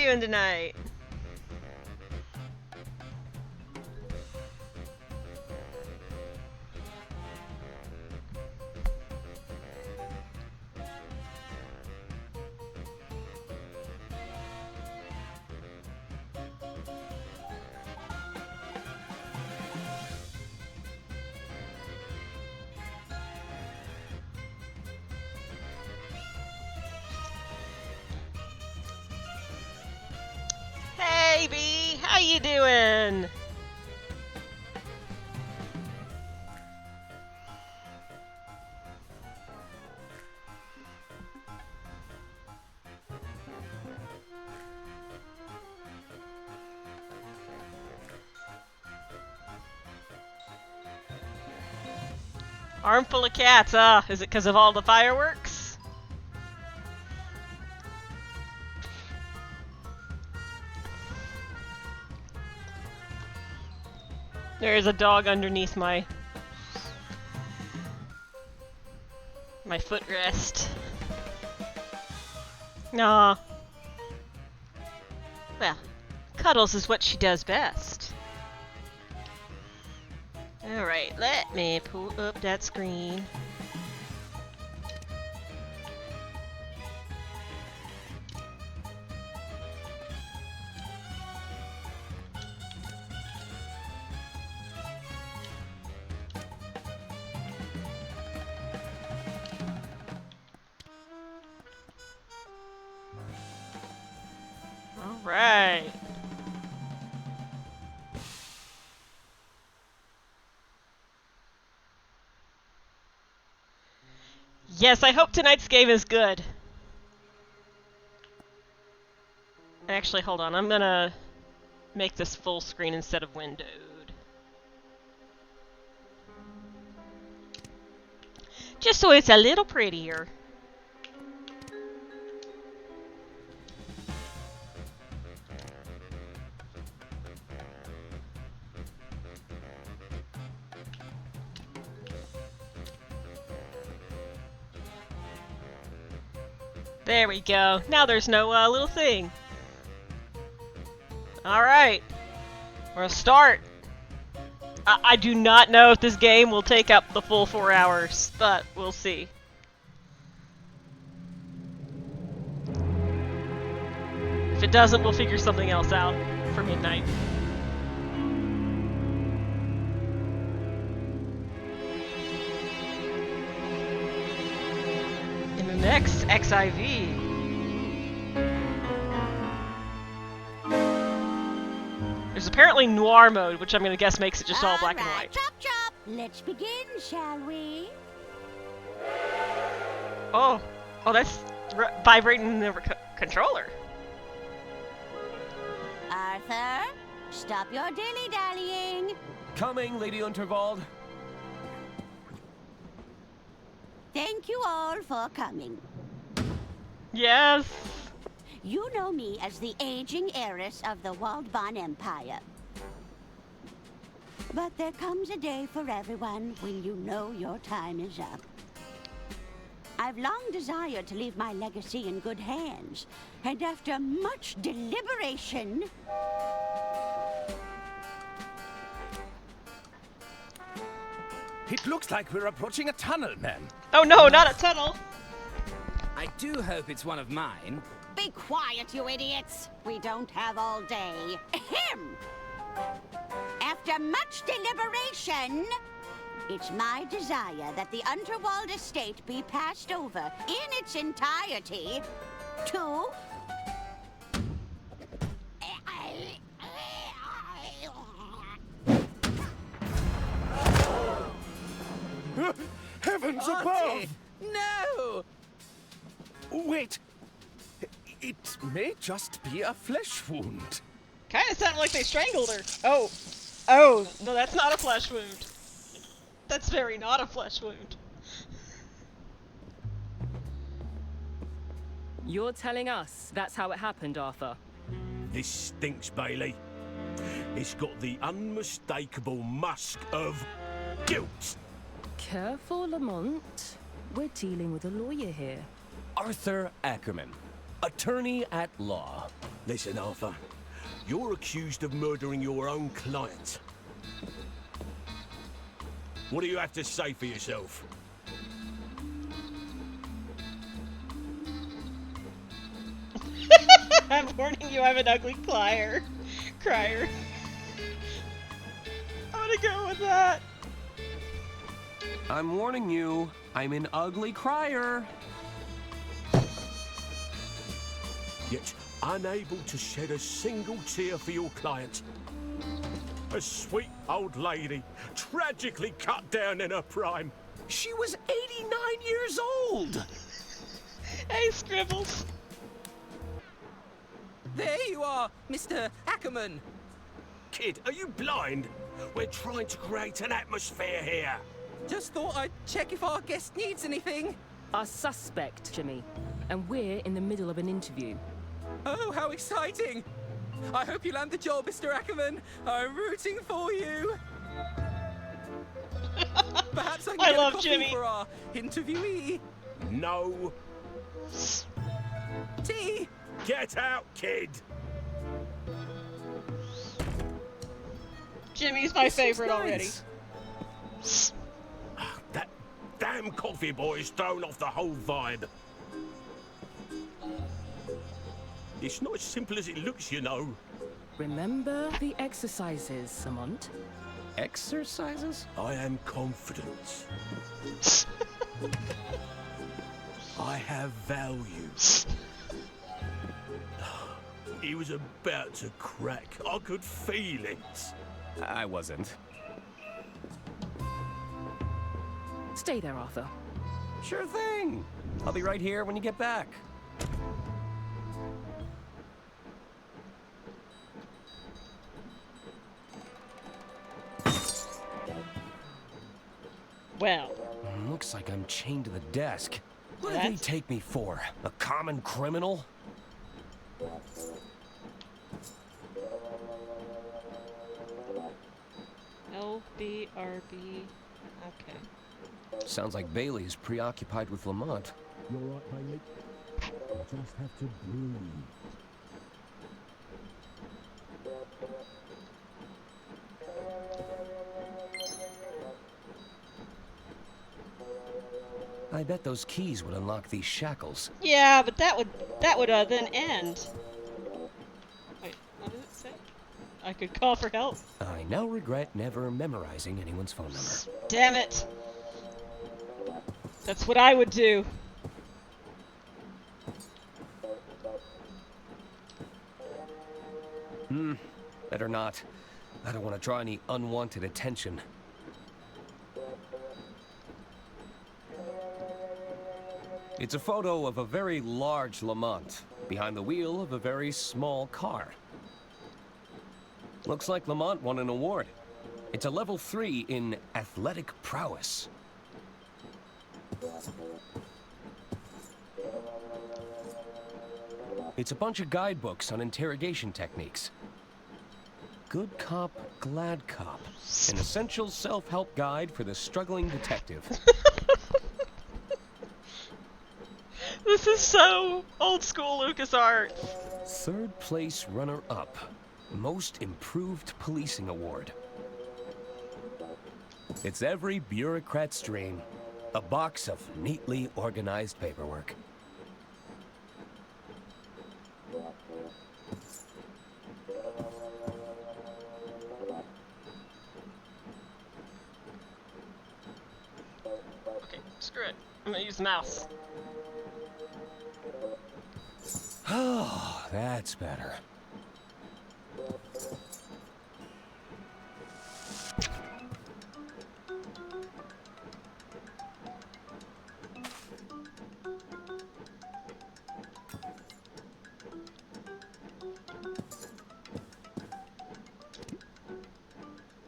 doing tonight? Hey, B, how you doing? Armful of cats, is it because of all the fireworks? There is a dog underneath my footrest. Aw. Well, cuddles is what she does best. Alright, let me pull up that screen. Alright. Yes, I hope tonight's game is good. Actually, hold on. I'm gonna make this full screen instead of windowed. Just so it's a little prettier. There we go. Now there's no little thing. Alright. We'll start. I do not know if this game will take up the full 4 hours, but we'll see. If it doesn't, we'll figure something else out for midnight. In the next XIV. There's apparently noir mode, which I'm gonna guess makes it just all black and white. Chop chop! Let's begin, shall we? Oh, that's vibrating the controller. Arthur, stop your dilly-dallying. Coming, Lady Unterwald. Thank you all for coming. Yes. You know me as the aging heiress of the Waldbahn Empire. But there comes a day for everyone when you know your time is up. I've long desired to leave my legacy in good hands, and after much deliberation... It looks like we're approaching a tunnel, man. Oh no, not a tunnel. I do hope it's one of mine. Be quiet, you idiots! We don't have all day. Ahem! After much deliberation, it's my desire that the Unterwald estate be passed over in its entirety to... Heavens above! Artie, no! Wait. It may just be a flesh wound. Kinda sounded like they strangled her. Oh. Oh, no, that's not a flesh wound. That's very not a flesh wound. You're telling us that's how it happened, Arthur? This stinks, Bailey. It's got the unmistakable musk of guilt. Careful, Lamont. We're dealing with a lawyer here. Arthur Ackerman, attorney at law. Listen, Arthur. You're accused of murdering your own client. What do you have to say for yourself? I'm warning you, I'm an ugly crier. I'm gonna go with that. I'm warning you, I'm an ugly crier. Yet unable to shed a single tear for your client. A sweet old lady, tragically cut down in her prime. She was 89 years old. Hey, Scribbles. There you are, Mr. Ackerman. Kid, are you blind? We're trying to create an atmosphere here. Just thought I'd check if our guest needs anything. Our suspect, Jimmy. And we're in the middle of an interview. Oh, how exciting! I hope you land the job, Mr. Ackerman. I'm rooting for you. Perhaps I can I get love a coffee Jimmy. for our interviewee. No. Tea. Get out, kid. Jimmy's my This seems favorite already. nice. That damn coffee boy has thrown off the whole vibe. It's not as simple as it looks, you know. Remember the exercises, Lamont? Exercises? I am confident. I have value. He was about to crack. I could feel it. I wasn't. Stay there, Arthur. Sure thing. I'll be right here when you get back. Well, Looks like I'm chained to the desk. What do they That's- take me for? A common criminal? LBRB. Okay. Sounds like Bailey's preoccupied with Lamont. You all right, Bailey? You just have to breathe. I bet those keys would unlock these shackles. Yeah, but that would then end. Wait, what did it say? I could call for help. I now regret never memorizing anyone's phone number. Damn it. That's what I would do. Better not. I don't want to draw any unwanted attention. It's a photo of a very large Lamont behind the wheel of a very small car. Looks like Lamont won an award. It's a level 3 in athletic prowess. It's a bunch of guidebooks on interrogation techniques. Good Cop, Glad Cop. An essential self-help guide for the struggling detective. This is so old school LucasArts. Third place runner-up. Most Improved Policing Award. It's every bureaucrat's dream. A box of neatly organized paperwork. Okay, screw it. I'm gonna use the mouse. Oh, that's better.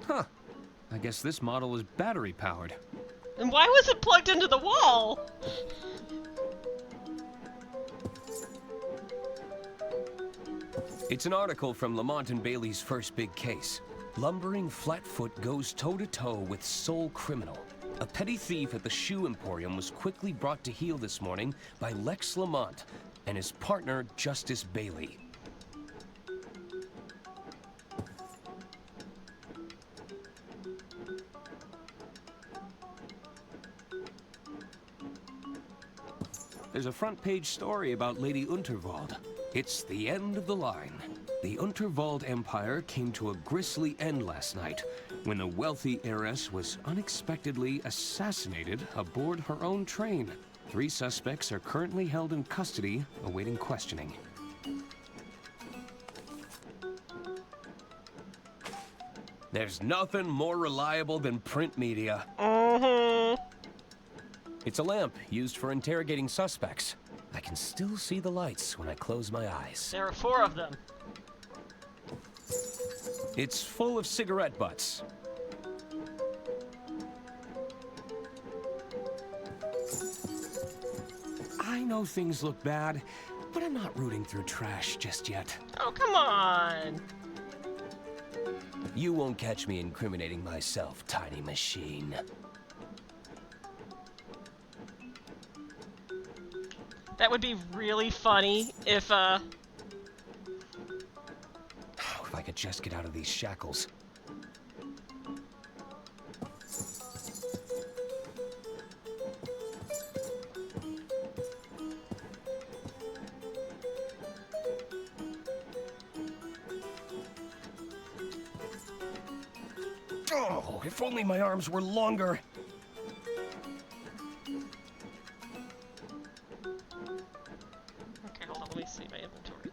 Huh. I guess this model is battery powered. And why was it plugged into the wall? It's an article from Lamont and Bailey's first big case. Lumbering Flatfoot goes toe-to-toe with sole criminal. A petty thief at the shoe emporium was quickly brought to heel this morning by Lex Lamont and his partner, Justice Bailey. there's a front-page story about Lady Unterwald. It's the end of the line. The Unterwald Empire came to a grisly end last night when the wealthy heiress was unexpectedly assassinated aboard her own train. 3 suspects are currently held in custody, awaiting questioning. There's nothing more reliable than print media. It's a lamp used for interrogating suspects. I can still see the lights when I close my eyes. There are 4 of them. It's full of cigarette butts. I know things look bad, but I'm not rooting through trash just yet. Oh, come on. You won't catch me incriminating myself, tiny machine. That would be really funny if, If I could just get out of these shackles. Oh, if only my arms were longer. Okay, hold on, let me see my inventory.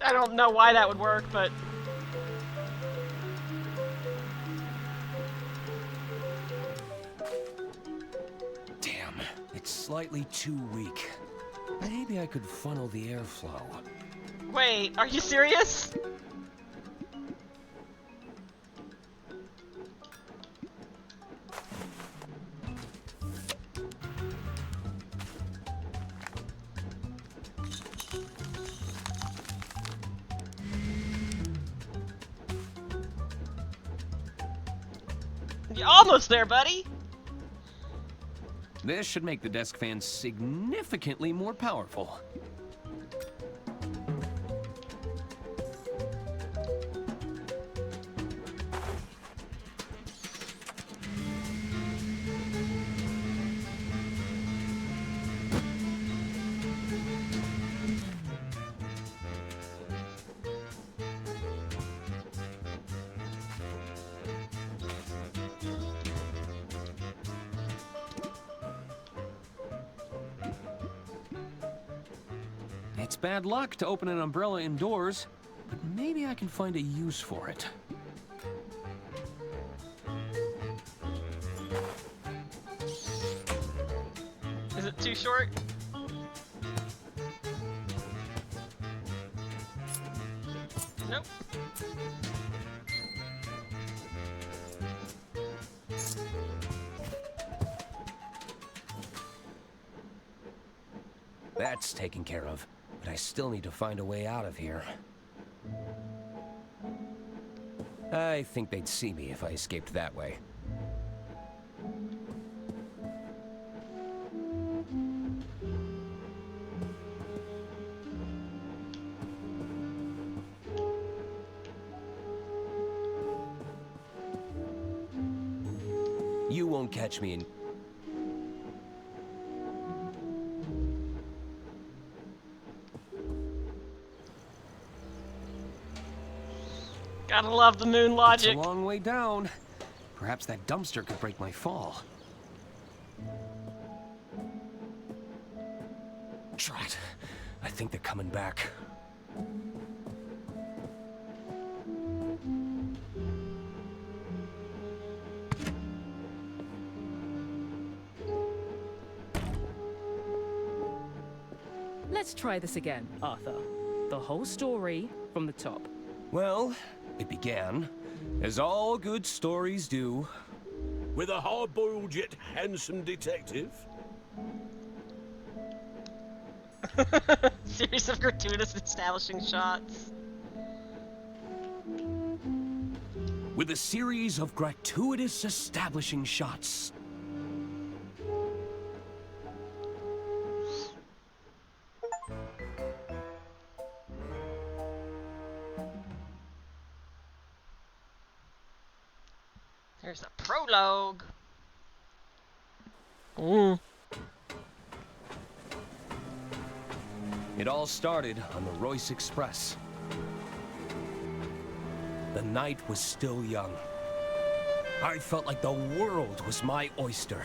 I don't know why that would work, but... Damn, it's slightly too weak. Maybe I could funnel the airflow. Wait, are you serious? You're almost there, buddy! This should make the desk fan significantly more powerful. It's bad luck to open an umbrella indoors, but maybe I can find a use for it. Is it too short? Nope. That's taken care of, but I still need to find a way out of here. I think they'd see me if I escaped that way. You won't catch me in... Gotta love the moon logic. It's a long way down. Perhaps that dumpster could break my fall. Drat. I think they're coming back. Let's try this again, Arthur. The whole story from the top. Well, it began, as all good stories do. With a hard-boiled yet handsome detective. Series of gratuitous establishing shots. With a series of gratuitous establishing shots. There's a prologue. Mm. It all started on the Royce Express. The night was still young. I felt like the world was my oyster.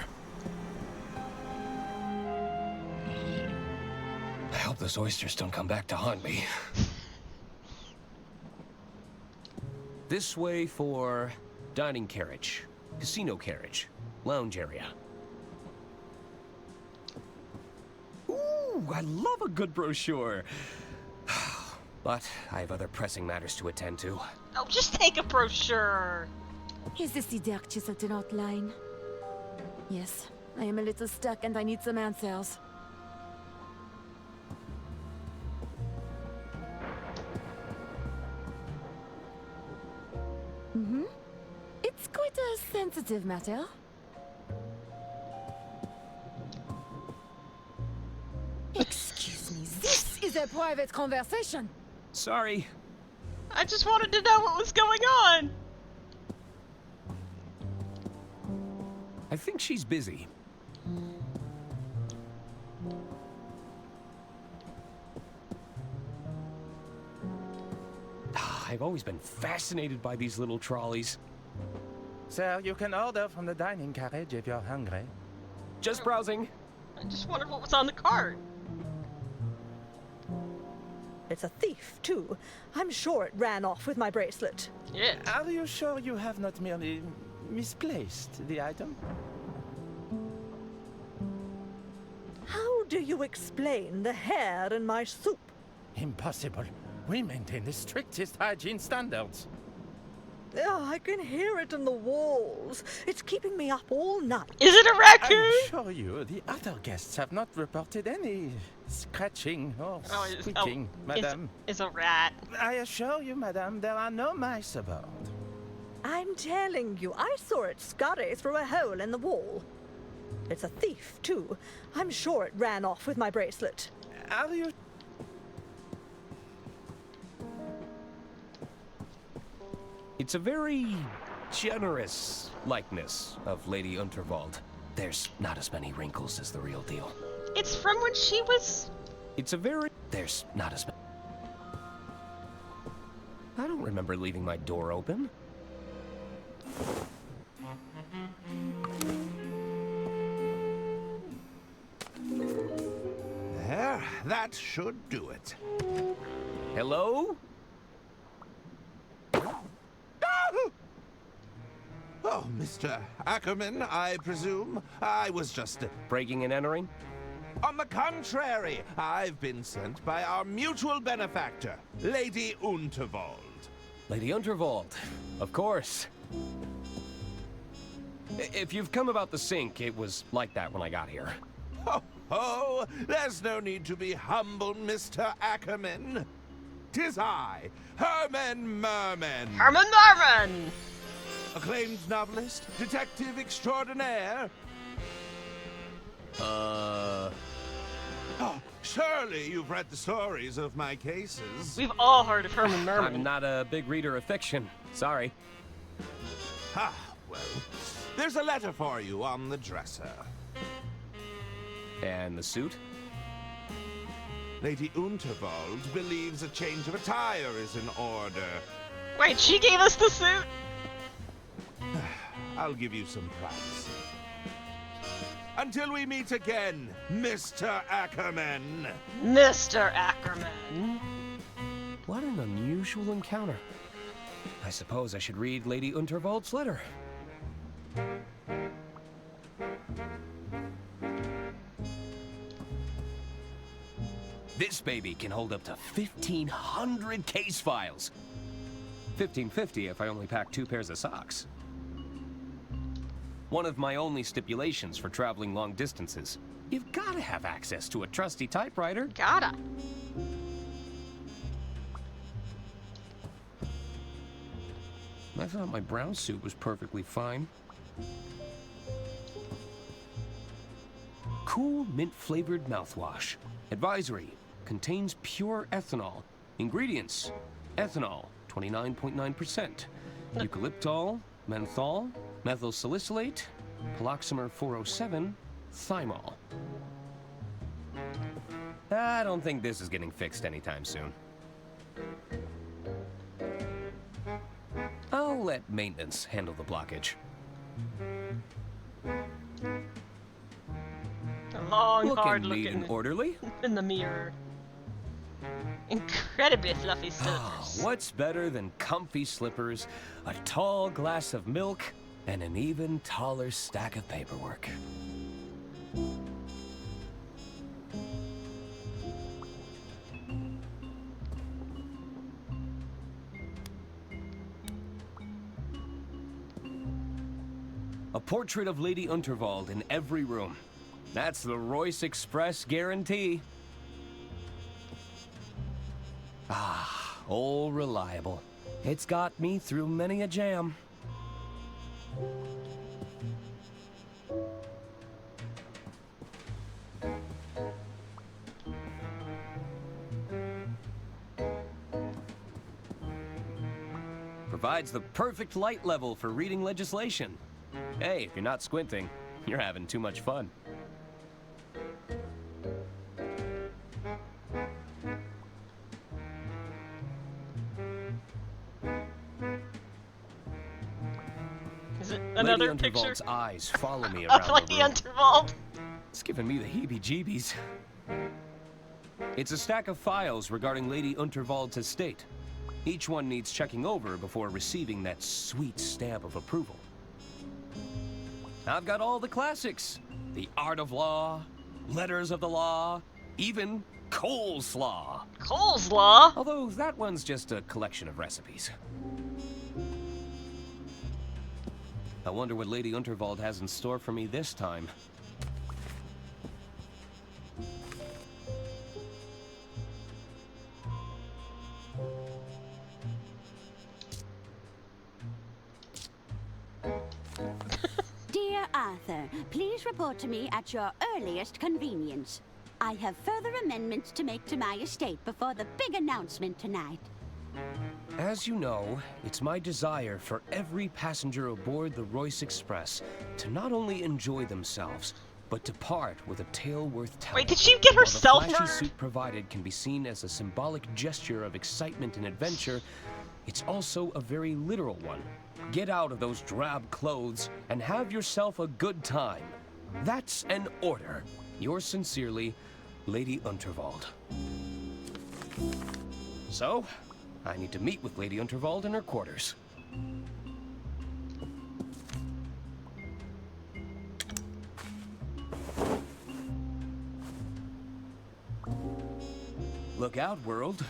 I hope those oysters don't come back to haunt me. This way for dining carriage, casino carriage, lounge area. Ooh, I love a good brochure. But I have other pressing matters to attend to. Oh, just take a brochure. Is this the dark chiseled outline? Yes, I am a little stuck and I need some answers. It's quite a sensitive matter. Excuse me, this is a private conversation. Sorry. I just wanted to know what was going on. I think she's busy. I've always been fascinated by these little trolleys. Sir, you can order from the dining carriage if you're hungry. Just browsing. I just wondered what was on the cart. It's a thief, too. I'm sure it ran off with my bracelet. Yeah. Are you sure you have not merely misplaced the item? How do you explain the hair in my soup? Impossible. We maintain the strictest hygiene standards. I can hear it in the walls. It's keeping me up all night. Is it a raccoon? I assure you, the other guests have not reported any scratching or squeaking, madam. It's a rat. I assure you, madam, there are no mice aboard. I'm telling you, I saw it scurry through a hole in the wall. It's a thief, too. I'm sure it ran off with my bracelet. Are you... It's a very generous likeness of Lady Unterwald. There's not as many wrinkles as the real deal. It's from when she was... It's a very... There's not as many... I don't remember leaving my door open. There, that should do it. Hello? Oh, Mr. Ackerman, I presume. I was just... Breaking and entering? On the contrary, I've been sent by our mutual benefactor, Lady Unterwald. Lady Unterwald, of course. If you've come about the sink, it was like that when I got here. Oh, there's no need to be humble, Mr. Ackerman. 'Tis I, Herman Merman. Herman Merman! Acclaimed novelist, detective extraordinaire. Oh, surely you've read the stories of my cases. We've all heard of Herman Merman. I'm not a big reader of fiction. Sorry. Ah, well, there's a letter for you on the dresser. And the suit? Lady Unterwald believes a change of attire is in order. Wait, she gave us the suit? I'll give you some privacy. Until we meet again, Mr. Ackerman. Mr. Ackerman. What an unusual encounter. I suppose I should read Lady Unterwald's letter. This baby can hold up to 1,500 case files. 1,550 if I only pack 2 pairs of socks. One of my only stipulations for traveling long distances. You've gotta have access to a trusty typewriter. Gotta. I thought my brown suit was perfectly fine. Cool mint-flavored mouthwash. Advisory. Contains pure ethanol. Ingredients. Ethanol, 29.9%. Eucalyptol, menthol, methyl salicylate, poloxamer 407, thymol. I don't think this is getting fixed anytime soon. I'll let maintenance handle the blockage. Long, looking hard neat looking and orderly. in the mirror. Incredibly fluffy slippers. What's better than comfy slippers, a tall glass of milk, and an even taller stack of paperwork? A portrait of Lady Unterwald in every room. That's the Royce Express guarantee. Ah, old reliable. It's got me through many a jam. Provides the perfect light level for reading legislation. Hey, if you're not squinting, you're having too much fun. Is it another Lady picture? Unterwald's eyes follow me around Of Lady the room. Unterwald. It's giving me the heebie-jeebies. It's a stack of files regarding Lady Unterwald's estate. Each one needs checking over before receiving that sweet stamp of approval. I've got all the classics. The Art of Law, Letters of the Law, even Coleslaw. Coleslaw? Although that one's just a collection of recipes. I wonder what Lady Unterwald has in store for me this time. Dear Arthur, please report to me at your earliest convenience. I have further amendments to make to my estate before the big announcement tonight. As you know, it's my desire for every passenger aboard the Royce Express to not only enjoy themselves, but to part with a tale worth telling. Wait, did she get herself While the flashy murdered? suit provided can be seen as a symbolic gesture of excitement and adventure, it's also a very literal one. Get out of those drab clothes and have yourself a good time. That's an order. Yours sincerely, Lady Unterwald. So, I need to meet with Lady Unterwald in her quarters. Look out, world.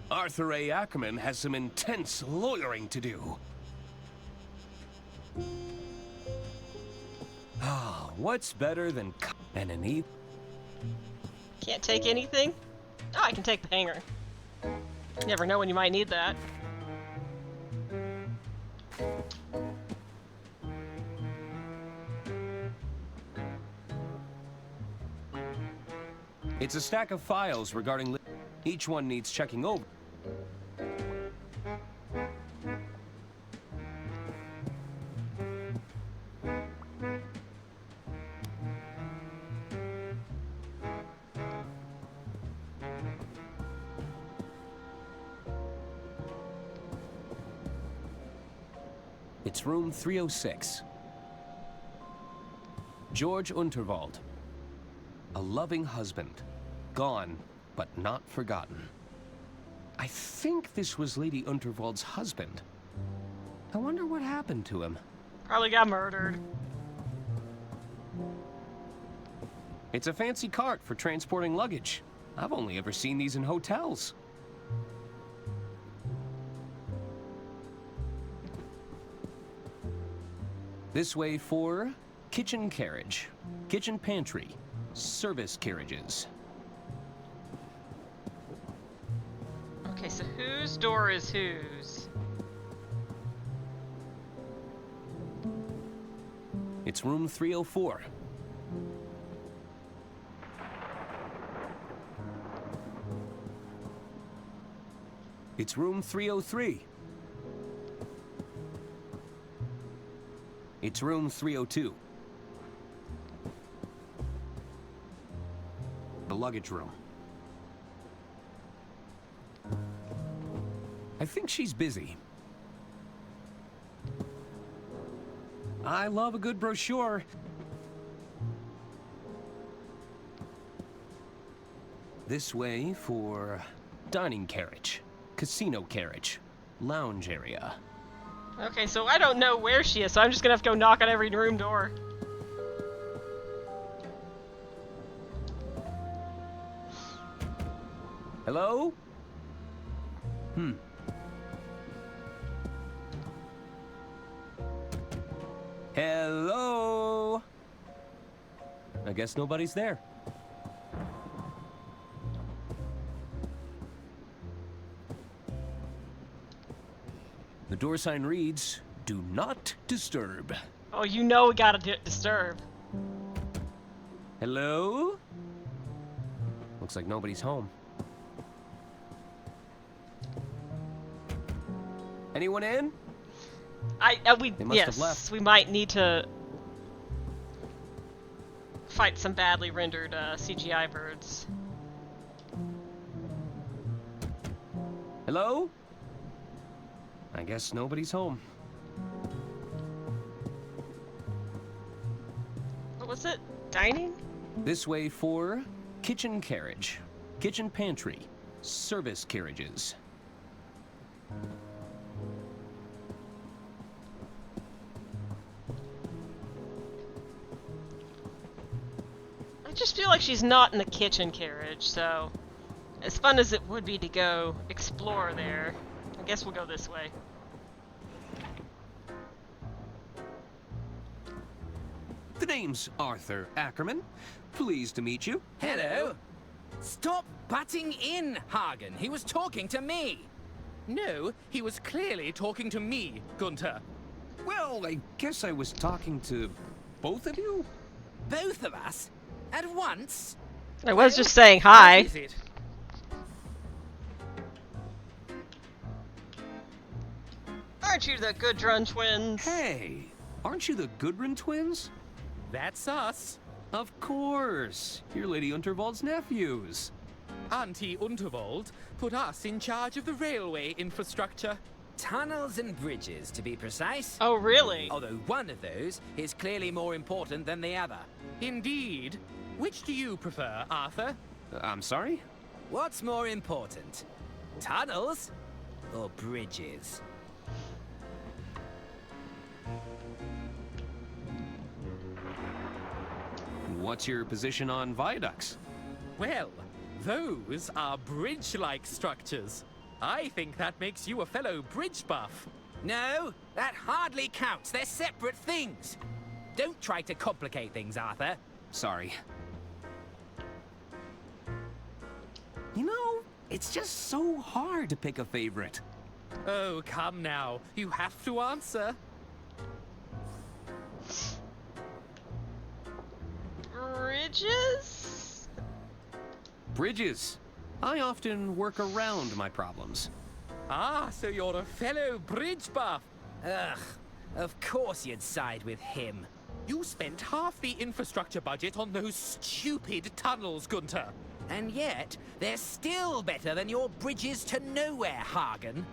Arthur A. Ackerman has some intense lawyering to do. Ah, what's better than and an e? Can't take anything? Oh, I can take the hanger. You never know when you might need that. It's a stack of files regarding each one needs checking over. It's room 306. George Unterwald. A loving husband. Gone, but not forgotten. I think this was Lady Unterwald's husband. I wonder what happened to him. Probably got murdered. It's a fancy cart for transporting luggage. I've only ever seen these in hotels. This way for kitchen carriage, kitchen pantry, service carriages. Okay, so whose door is whose? It's room 304. It's room 303. It's room 302. The luggage room. I think she's busy. I love a good brochure. This way for dining carriage, casino carriage, lounge area. Okay, so I don't know where she is, so I'm just gonna have to go knock on every room door. Hello? Hello? I guess nobody's there. The door sign reads, "Do not disturb." Oh, you know we gotta disturb. Hello? Looks like nobody's home. Anyone in? They must have left. We might need to fight some badly rendered CGI birds. Hello? I guess nobody's home. What was it? Dining? This way for kitchen carriage, kitchen pantry, service carriages. I just feel like she's not in the kitchen carriage, so as fun as it would be to go explore there, I guess we'll go this way. The name's Arthur Ackerman. Pleased to meet you. Hello. Stop butting in, Hagen. He was talking to me. No, he was clearly talking to me, Gunter. Well, I guess I was talking to both of you. Both of us? At once? I was just saying hi. What is it? Aren't you the Gudrun twins? Hey, aren't you the Gudrun twins? That's us. Of course. You're Lady Unterwald's nephews. Auntie Unterwald put us in charge of the railway infrastructure. Tunnels and bridges, to be precise. Oh, really? Although one of those is clearly more important than the other. Indeed. Which do you prefer, Arthur? I'm sorry? What's more important? Tunnels or bridges? What's your position on viaducts? Well, those are bridge-like structures. I think that makes you a fellow bridge buff. No, that hardly counts. They're separate things. Don't try to complicate things, Arthur. Sorry. You know, it's just so hard to pick a favorite. Oh, come now. You have to answer. Bridges? Bridges. I often work around my problems. Ah, so you're a fellow bridge buff. Ugh, of course you'd side with him. You spent half the infrastructure budget on those stupid tunnels, Gunter. And yet, they're still better than your bridges to nowhere, Hagen.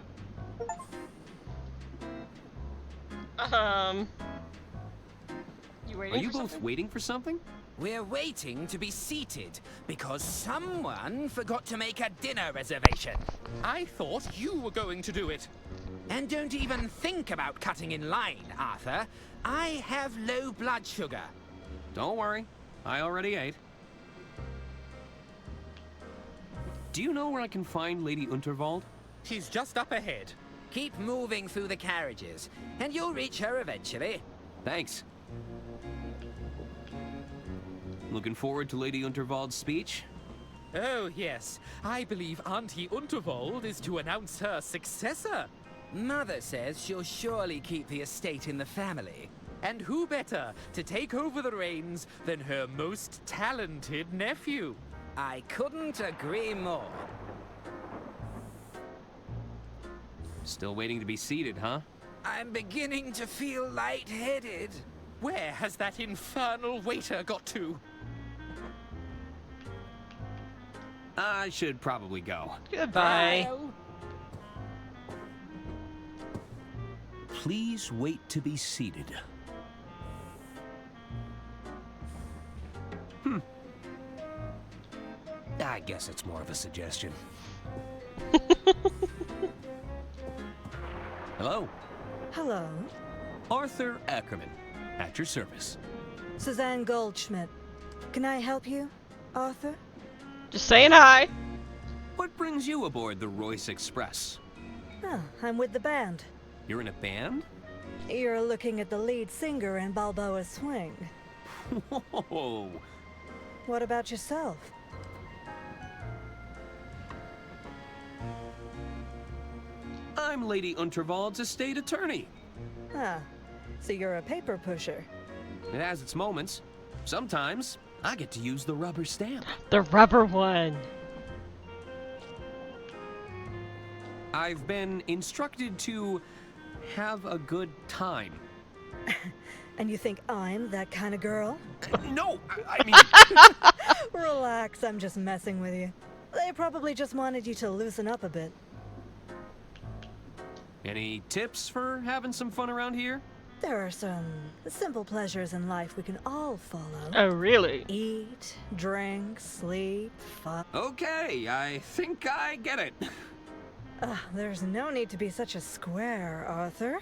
You waiting Are you for both something? waiting for something? We're waiting to be seated because someone forgot to make a dinner reservation. I thought you were going to do it. And don't even think about cutting in line, Arthur. I have low blood sugar. Don't worry. I already ate. Do you know where I can find Lady Unterwald? She's just up ahead. Keep moving through the carriages, and you'll reach her eventually. Thanks. Looking forward to Lady Unterwald's speech? Oh, yes. I believe Auntie Unterwald is to announce her successor. Mother says she'll surely keep the estate in the family. And who better to take over the reins than her most talented nephew? I couldn't agree more. Still waiting to be seated, huh? I'm beginning to feel lightheaded. Where has that infernal waiter got to? I should probably go. Goodbye. Well, Please wait to be seated. I guess it's more of a suggestion. Hello, Hello. Arthur Ackerman, at your service. Suzanne Goldschmidt. Can I help you, Arthur? Just saying hi. What brings you aboard the Royce Express? Oh, I'm with the band. You're in a band? You're looking at the lead singer in Balboa Swing. Whoa! What about yourself? I'm Lady Unterwald's estate attorney. Ah, so you're a paper pusher. It has its moments. Sometimes I get to use the rubber stamp. The rubber one. I've been instructed to have a good time. And you think I'm that kind of girl? No, I mean... Relax, I'm just messing with you. They probably just wanted you to loosen up a bit. Any tips for having some fun around here? There are some simple pleasures in life we can all follow. Oh, really? Eat, drink, sleep, fun. Okay, I think I get it. There's no need to be such a square, Arthur.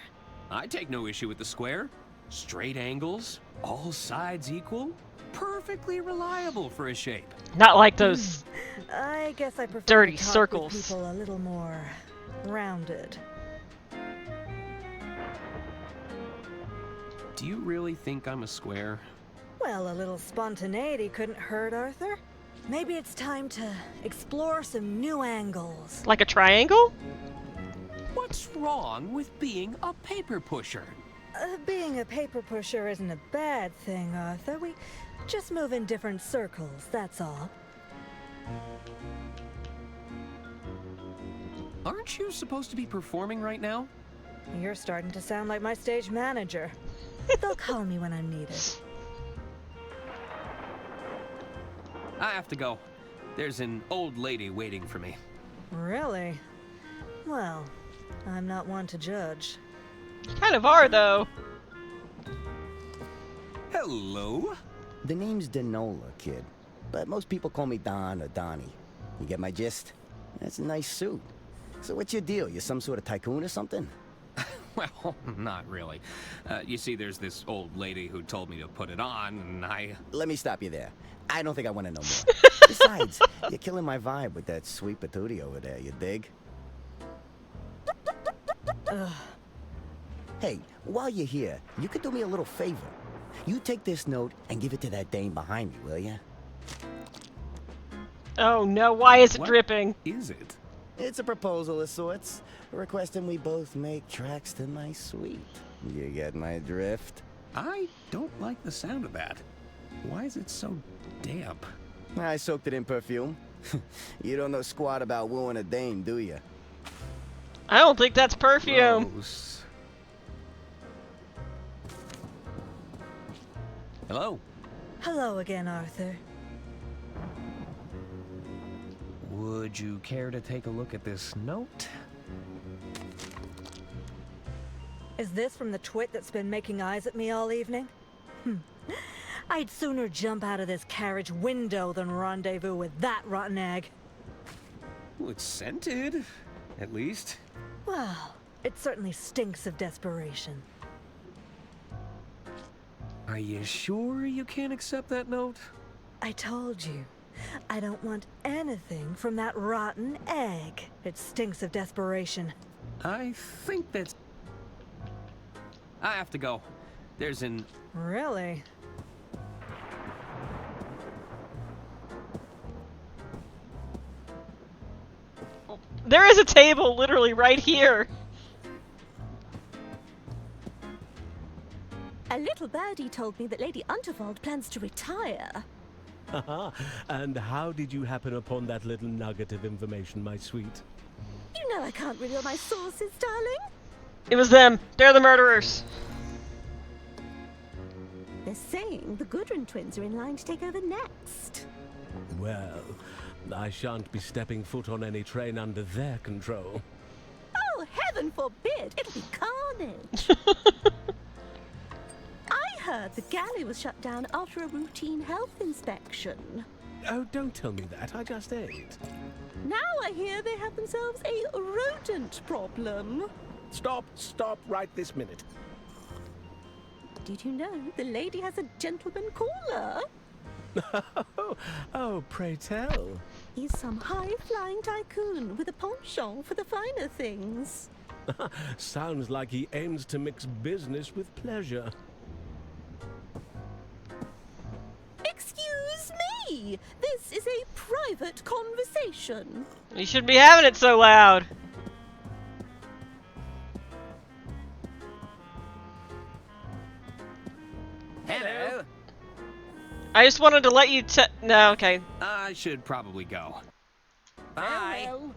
I take no issue with the square. Straight angles, all sides equal, perfectly reliable for a shape. Not like those I guess I prefer dirty to talk circles. with people a little more rounded. Do you really think I'm a square? Well, a little spontaneity couldn't hurt, Arthur. Maybe it's time to explore some new angles. Like a triangle? What's wrong with being a paper pusher? Being a paper pusher isn't a bad thing, Arthur. We just move in different circles, that's all. Aren't you supposed to be performing right now? You're starting to sound like my stage manager. They'll call me when I'm needed. I have to go. There's an old lady waiting for me. Really? Well, I'm not one to judge. You kind of are, though. Hello? The name's Denola, kid. But most people call me Don or Donnie. You get my gist? That's a nice suit. So what's your deal? You some sort of tycoon or something? Well, not really. You see, there's this old lady who told me to put it on, and I... Let me stop you there. I don't think I want to know more. Besides, you're killing my vibe with that sweet patootie over there, you dig? Hey, while you're here, you could do me a little favor. You take this note and give it to that dame behind me, will ya? Oh no, why is it dripping? Is it? It's a proposal of sorts, requesting we both make tracks to my suite. You get my drift? I don't like the sound of that. Why is it so damp? I soaked it in perfume. You don't know squat about wooing a dame, do you? I don't think that's perfume. Gross. Hello? Hello again, Arthur. Would you care to take a look at this note? Is this from the twit that's been making eyes at me all evening? I'd sooner jump out of this carriage window than rendezvous with that rotten egg. Well, it's scented, at least. Well, it certainly stinks of desperation. Are you sure you can't accept that note? I told you. I don't want anything from that rotten egg. It stinks of desperation. I think that's... I have to go. There's an... Really? There is a table literally right here. A little birdie told me that Lady Unterwald plans to retire. Haha, and how did you happen upon that little nugget of information, my sweet? You know I can't reveal my sources, darling. It was them. They're the murderers. They're saying the Goodwin twins are in line to take over next. Well, I shan't be stepping foot on any train under their control. Oh, heaven forbid! It'll be carnage. I heard the galley was shut down after a routine health inspection. Oh, don't tell me that. I just ate. Now I hear they have themselves a rodent problem. Stop right this minute. Did you know the lady has a gentleman caller? Oh, pray tell. He's some high-flying tycoon with a penchant for the finer things. Sounds like he aims to mix business with pleasure. Excuse me! This is a private conversation. You shouldn't be having it so loud. Hello. I just wanted to let you no, okay. I should probably go. Bye. Hello.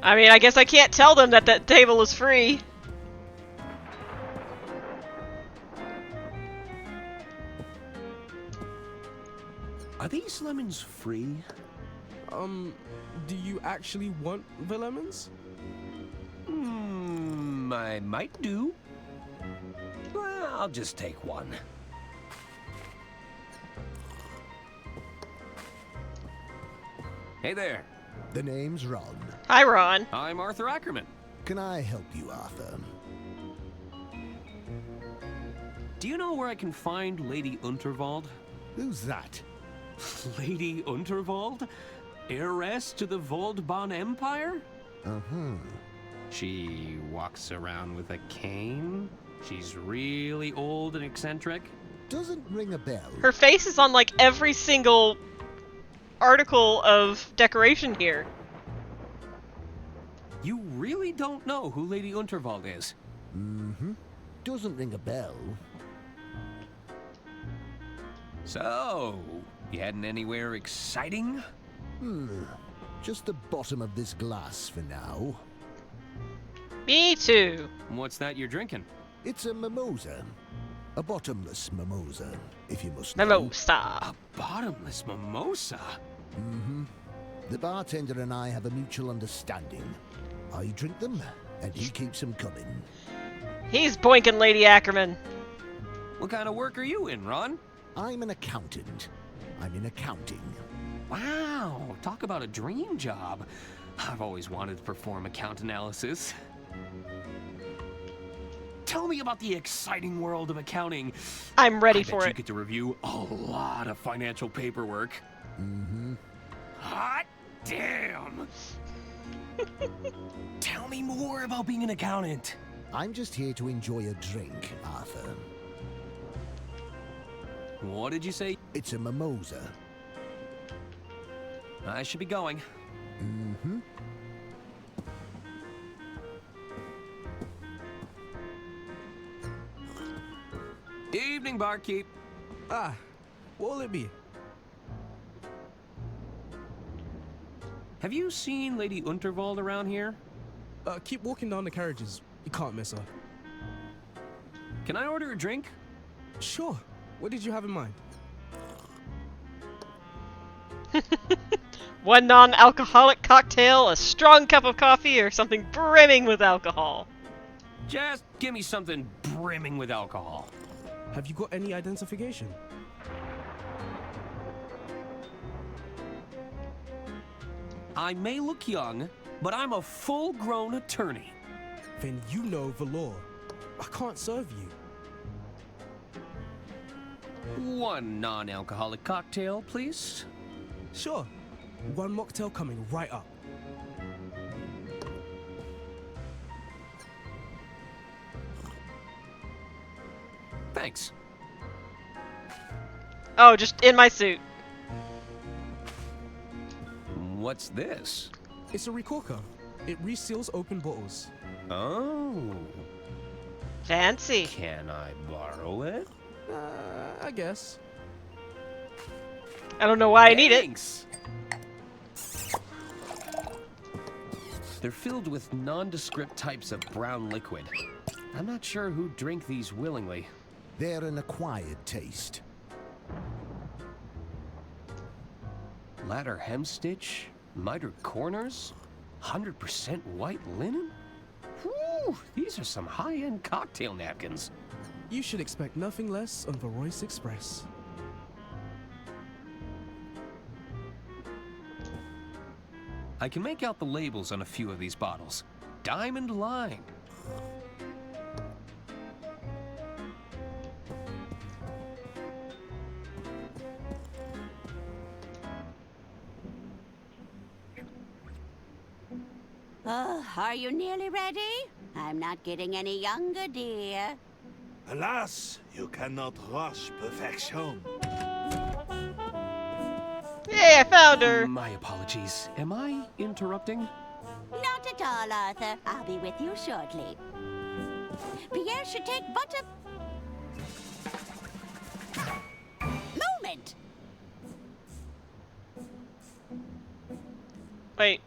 I mean, I guess I can't tell them that that table is free. Are these lemons free? Do you actually want the lemons? I might do. Well, I'll just take one. Hey there. The name's Ron. Hi, Ron. I'm Arthur Ackerman. Can I help you, Arthur? Do you know where I can find Lady Unterwald? Who's that? Lady Unterwald? Heiress to the Waldbahn Empire? Uh-huh. She walks around with a cane? She's really old and eccentric? Doesn't ring a bell. Her face is on like every single article of decoration here. You really don't know who Lady Unterwald is? Mm-hmm. Doesn't ring a bell. So, you heading anywhere exciting? Just the bottom of this glass for now. Me too. What's that you're drinking? It's a mimosa. A bottomless mimosa, if you must know. Mimosa. A bottomless mimosa? Mm-hmm. The bartender and I have a mutual understanding. I drink them, and he keeps them coming. He's boinking Lady Ackerman. What kind of work are you in, Ron? I'm an accountant. I'm in accounting. Wow, talk about a dream job. I've always wanted to perform account analysis. Tell me about the exciting world of accounting. I'm ready for it. You get to review a lot of financial paperwork. Mm-hmm. Hot damn! Tell me more about being an accountant. I'm just here to enjoy a drink, Arthur. What did you say? It's a mimosa. I should be going. Mm-hmm. Evening, barkeep. Ah, what'll it be? Have you seen Lady Unterwald around here? Keep walking down the carriages. You can't miss her. Can I order a drink? Sure. What did you have in mind? One non-alcoholic cocktail, a strong cup of coffee, or something brimming with alcohol. Just give me something brimming with alcohol. Have you got any identification? I may look young, but I'm a full-grown attorney. Then you know the law. I can't serve you. One non-alcoholic cocktail, please. Sure. One mocktail coming right up. Thanks. Oh, just in my suit. What's this? It's a recorker. It reseals open bottles. Oh. Fancy. Can I borrow it? I guess. I don't know why I need it. They're filled with nondescript types of brown liquid. I'm not sure who'd drink these willingly. They're an acquired taste. Ladder hemstitch, mitered corners, 100% white linen? Whew, these are some high-end cocktail napkins. You should expect nothing less on the Royce Express. I can make out the labels on a few of these bottles. Diamond line. Oh, are you nearly ready? I'm not getting any younger, dear. Alas, you cannot rush perfection. Hey, I found her! My apologies. Am I interrupting? Not at all, Arthur. I'll be with you shortly. Pierre should take but a moment. Wait.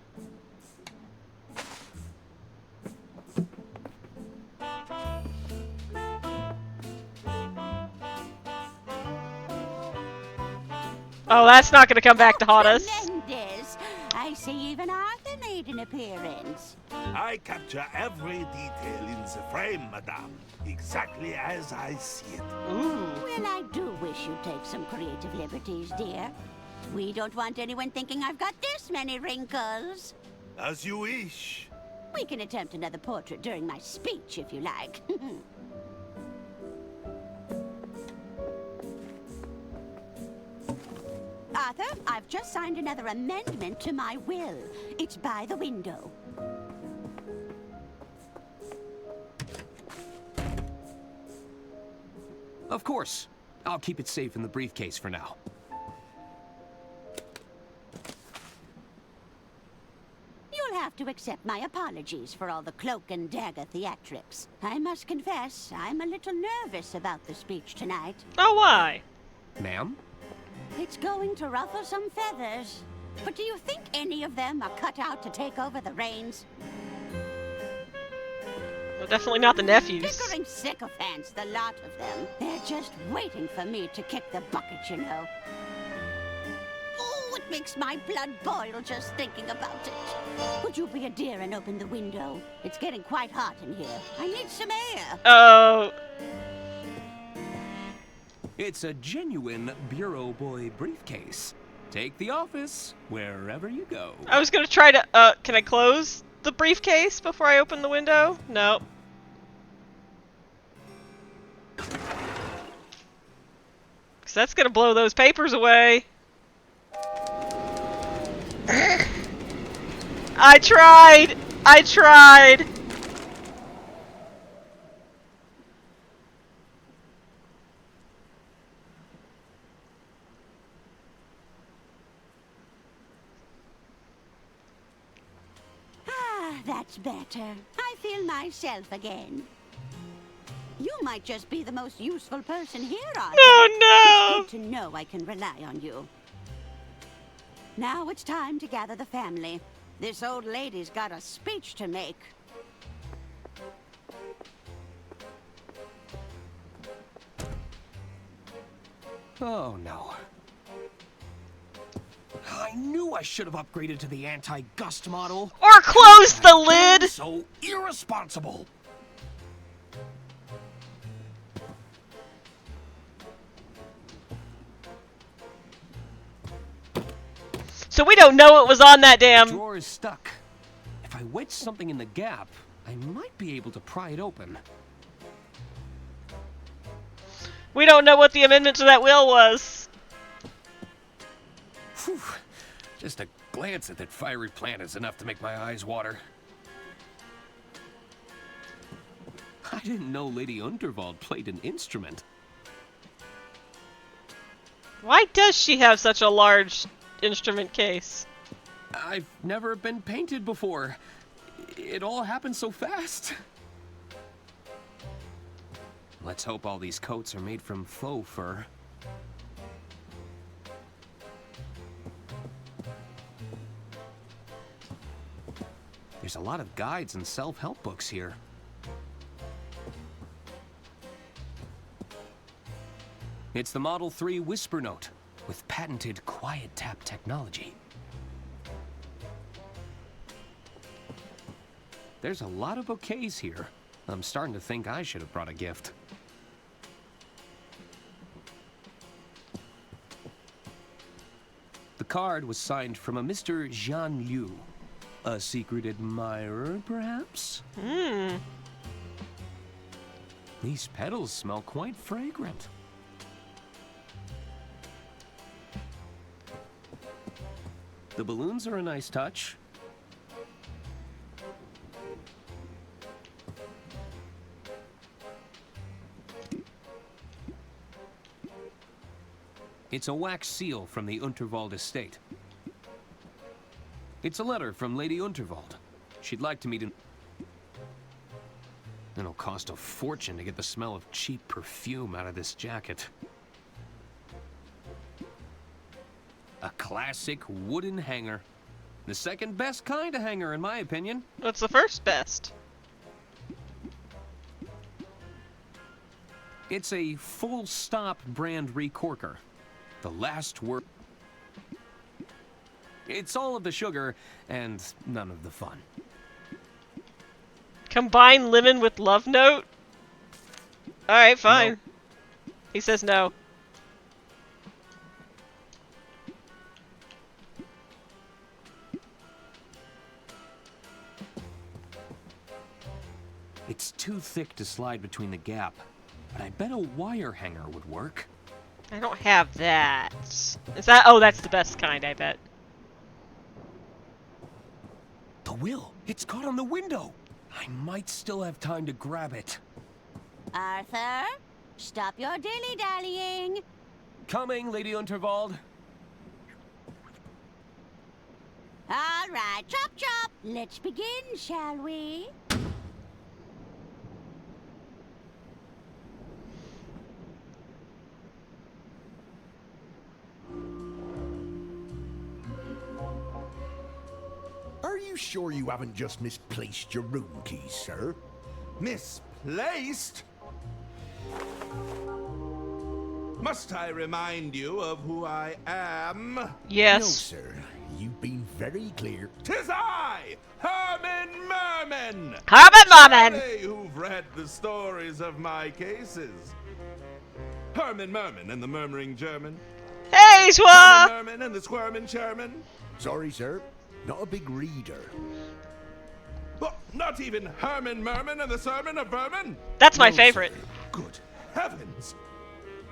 Oh, that's not gonna come back to haunt us. Tremendous. I see even Arthur made an appearance. I capture every detail in the frame, madame. Exactly as I see it. Ooh. Well, I do wish you'd take some creative liberties, dear. We don't want anyone thinking I've got this many wrinkles. As you wish. We can attempt another portrait during my speech, if you like. Arthur, I've just signed another amendment to my will. It's by the window. Of course. I'll keep it safe in the briefcase for now. You'll have to accept my apologies for all the cloak and dagger theatrics. I must confess, I'm a little nervous about the speech tonight. Oh, why? Ma'am? It's going to ruffle some feathers. But do you think any of them are cut out to take over the reins? Well, definitely not the nephews. Pickering sycophants, the lot of them. They're just waiting for me to kick the bucket, you know. Oh, it makes my blood boil just thinking about it. Would you be a dear and open the window? It's getting quite hot in here. I need some air. Oh. It's a genuine Bureau Boy briefcase. Take the office wherever you go. I was gonna try to, can I close the briefcase before I open the window? No. Cause that's gonna blow those papers away. I tried! I tried! That's better. I feel myself again. You might just be the most useful person here, Arthur. Oh, no! It's good to know I can rely on you. Now it's time to gather the family. This old lady's got a speech to make. Oh, no. I knew I should have upgraded to the anti-gust model. Or closed the lid! So irresponsible. So we don't know what was on that damn... The drawer is stuck. If I wedge something in the gap, I might be able to pry it open. We don't know what the amendment to that will was. Whew. Just a glance at that fiery plant is enough to make my eyes water. I didn't know Lady Unterwald played an instrument. Why does she have such a large instrument case? I've never been painted before. It all happened so fast. Let's hope all these coats are made from faux fur. There's a lot of guides and self-help books here. It's the Model 3 Whisper Note with patented quiet tap technology. There's a lot of bouquets here. I'm starting to think I should have brought a gift. The card was signed from a Mr. Jean Liu. A secret admirer, perhaps? These petals smell quite fragrant. The balloons are a nice touch. It's a wax seal from the Unterwald estate. It's a letter from Lady Unterwald. She'd like to meet an... It'll cost a fortune to get the smell of cheap perfume out of this jacket. A classic wooden hanger. The second best kind of hanger, in my opinion. What's the first best? It's a full stop brand recorker. The last word. It's all of the sugar and none of the fun. Combine lemon with love note? Alright, fine. Nope. He says no. It's too thick to slide between the gap, but I bet a wire hanger would work. I don't have that. Is that? Oh, that's the best kind, I bet. The will! It's caught on the window! I might still have time to grab it. Arthur, stop your dilly-dallying. Coming, Lady Unterwald. All right, chop chop. Let's begin, shall we? Are you sure you haven't just misplaced your room keys, sir? Misplaced? Must I remind you of who I am? Yes. No, sir. You've been very clear. 'Tis I, Herman Merman! Herman Merman! Surely you've read the stories of my cases. Herman Merman and the Murmuring German. Hey, Schwa! Herman Merman and the Squirmin' Sherman. Sorry, sir. Not a big reader. Well, not even Herman Merman and the Sermon of Vermin? That's my favorite. Good heavens!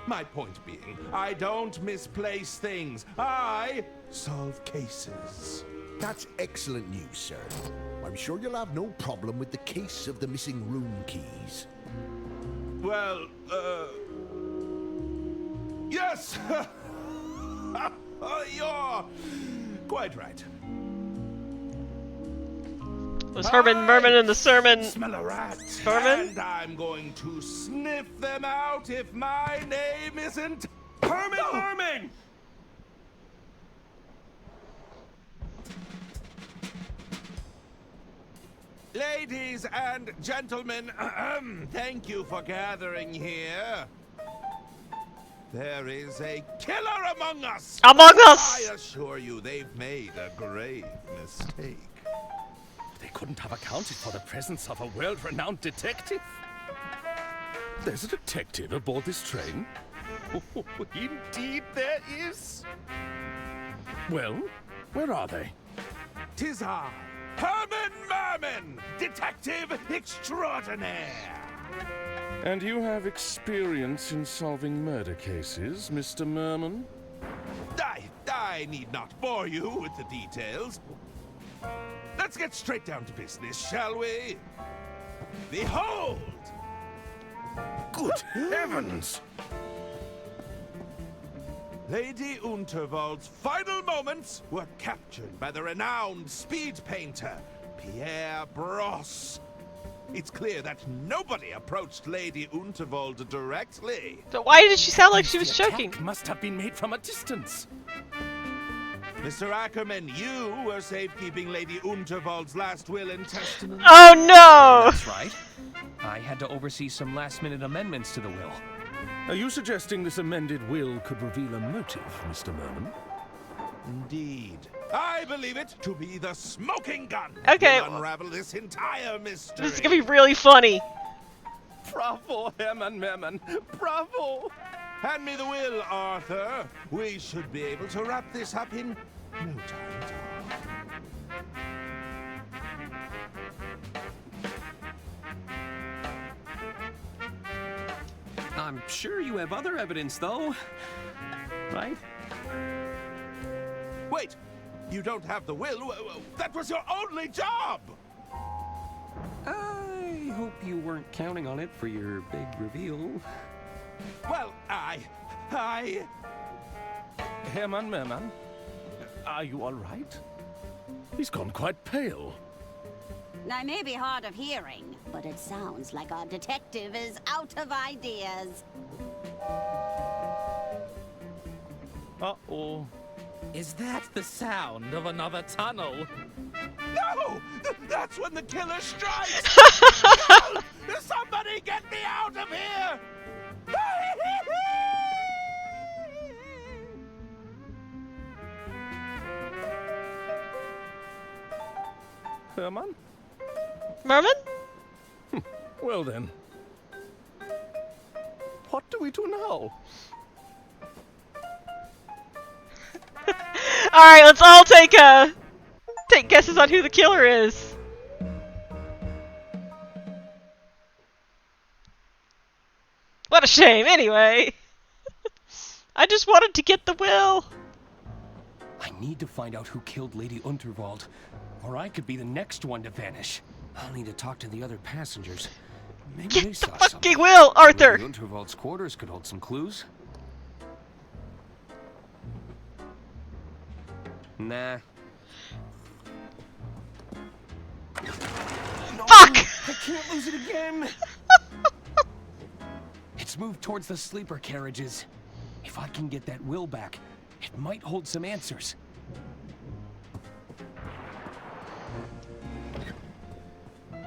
My point being, I don't misplace things. I solve cases. That's excellent news, sir. I'm sure you'll have no problem with the case of the missing room keys. Well, yes! You're quite right. Was Herman Merman in the sermon? Smell a rat. Herman? And I'm going to sniff them out if my name isn't Herman Merman! Ladies and gentlemen, thank you for gathering here. There is a killer among us! Among us! I assure you they've made a grave mistake. They couldn't have accounted for the presence of a world-renowned detective. There's a detective aboard this train? Oh, indeed there is. Well, where are they? 'Tis I, Herman Merman, detective extraordinaire. And you have experience in solving murder cases, Mr. Merman? I need not bore you with the details. Let's get straight down to business, shall we? Behold! Good heavens! Lady Unterwald's final moments were captured by the renowned speed painter, Pierre Brosse. It's clear that nobody approached Lady Unterwald directly. But why did she sound like she was choking? Must have been made from a distance. Mr. Ackerman, you were safekeeping Lady Unterwald's last will and testament. Oh no! That's right. I had to oversee some last-minute amendments to the will. Are you suggesting this amended will could reveal a motive, Mr. Merman? Indeed. I believe it to be the smoking gun. Okay. Will unravel this entire mystery. This is gonna be really funny. Bravo, Hermann Merman. Bravo! Hand me the will, Arthur. We should be able to wrap this up in no time at all. I'm sure you have other evidence, though. Right? Wait! You don't have the will? That was your only job! I hope you weren't counting on it for your big reveal. Well, I... Hermann Merman, are you all right? He's gone quite pale. I may be hard of hearing, but it sounds like our detective is out of ideas. Uh-oh. Is that the sound of another tunnel? No! That's when the killer strikes! No! Somebody get me out of here! Hermann? Merman? Well then. What do we do now? Alright, let's all take guesses on who the killer is. What a shame, anyway. I just wanted to get the will. I need to find out who killed Lady Unterwald, or I could be the next one to vanish. I'll need to talk to the other passengers. Maybe Get they the saw fucking something. will, Arthur! Lady Unterwald's quarters could hold some clues. Nah. No, Fuck! I can't lose it again! It's moved towards the sleeper carriages. If I can get that will back, it might hold some answers.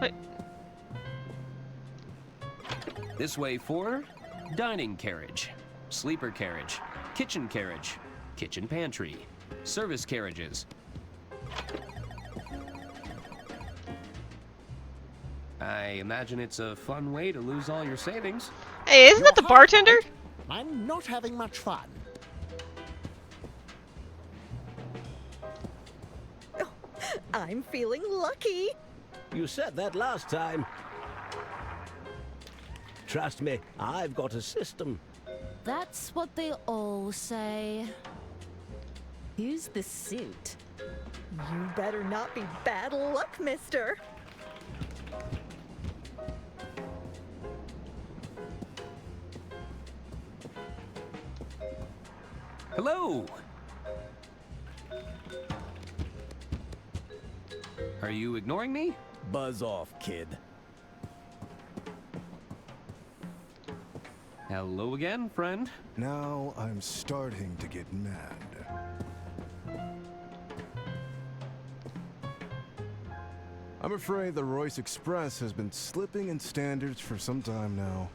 Wait. This way for dining carriage, sleeper carriage, kitchen pantry, service carriages. I imagine it's a fun way to lose all your savings. Hey, isn't that the bartender? I'm not having much fun. I'm feeling lucky. You said that last time. Trust me, I've got a system. That's what they all say. Who's the suit? You better not be bad luck, mister. Hello! Are you ignoring me? Buzz off, kid. Hello again, friend. Now I'm starting to get mad. I'm afraid the Royce Express has been slipping in standards for some time now.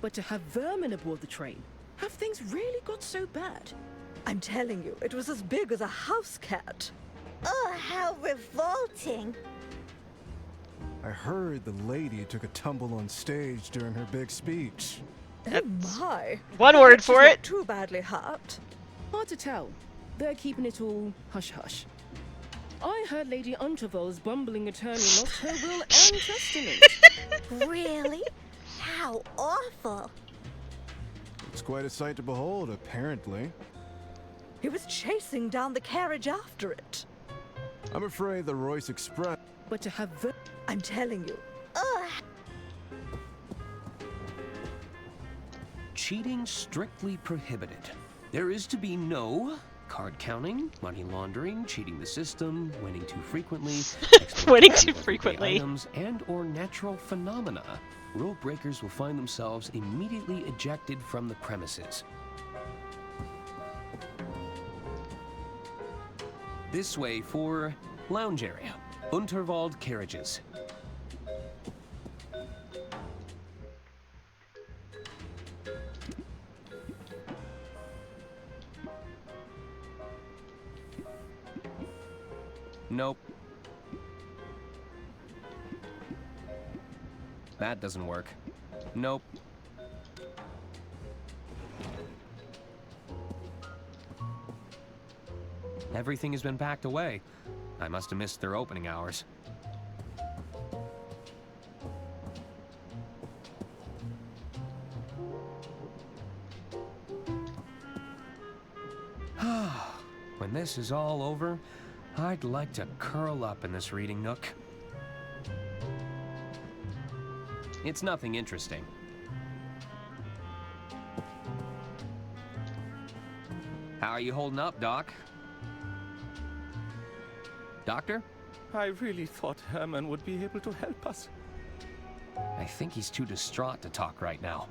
But to have vermin aboard the train, have things really got so bad? I'm telling you, it was as big as a house cat. Oh, how revolting. I heard the lady took a tumble on stage during her big speech. Oh my. One word She's for not it. too badly hurt. Hard to tell. They're keeping it all hush-hush. I heard Lady Unterwald's bumbling attorney lost her will and testament. Really? How awful. It's quite a sight to behold, apparently. He was chasing down the carriage after it. I'm afraid the Royce Express... But to have I'm telling you. Ugh. Cheating strictly prohibited. There is to be no card counting, money laundering, cheating the system, winning too frequently, Winning too exploiting frequently. items, and or natural phenomena. Rule breakers will find themselves immediately ejected from the premises. This way for lounge area. Unterwald carriages. Nope. That doesn't work. Nope. Everything has been packed away. I must have missed their opening hours. When this is all over, I'd like to curl up in this reading nook. It's nothing interesting. How are you holding up, Doc? Doctor? I really thought Herman would be able to help us. I think he's too distraught to talk right now.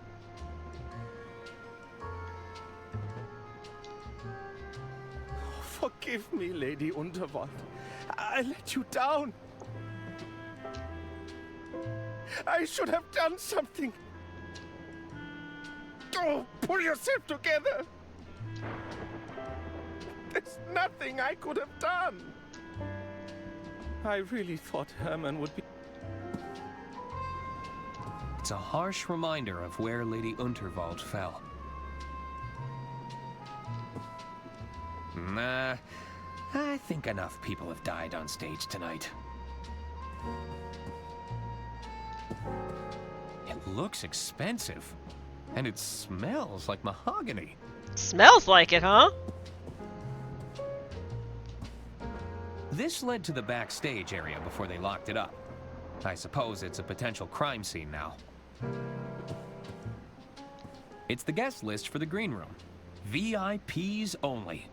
Forgive me, Lady Unterwald. I let you down. I should have done something. Oh, pull yourself together. There's nothing I could have done. I really thought Herman would be... It's a harsh reminder of where Lady Unterwald fell. Nah, I think enough people have died on stage tonight. It looks expensive, and it smells like mahogany. Smells like it, huh? This led to the backstage area before they locked it up. I suppose it's a potential crime scene now. It's the guest list for the green room. VIPs only.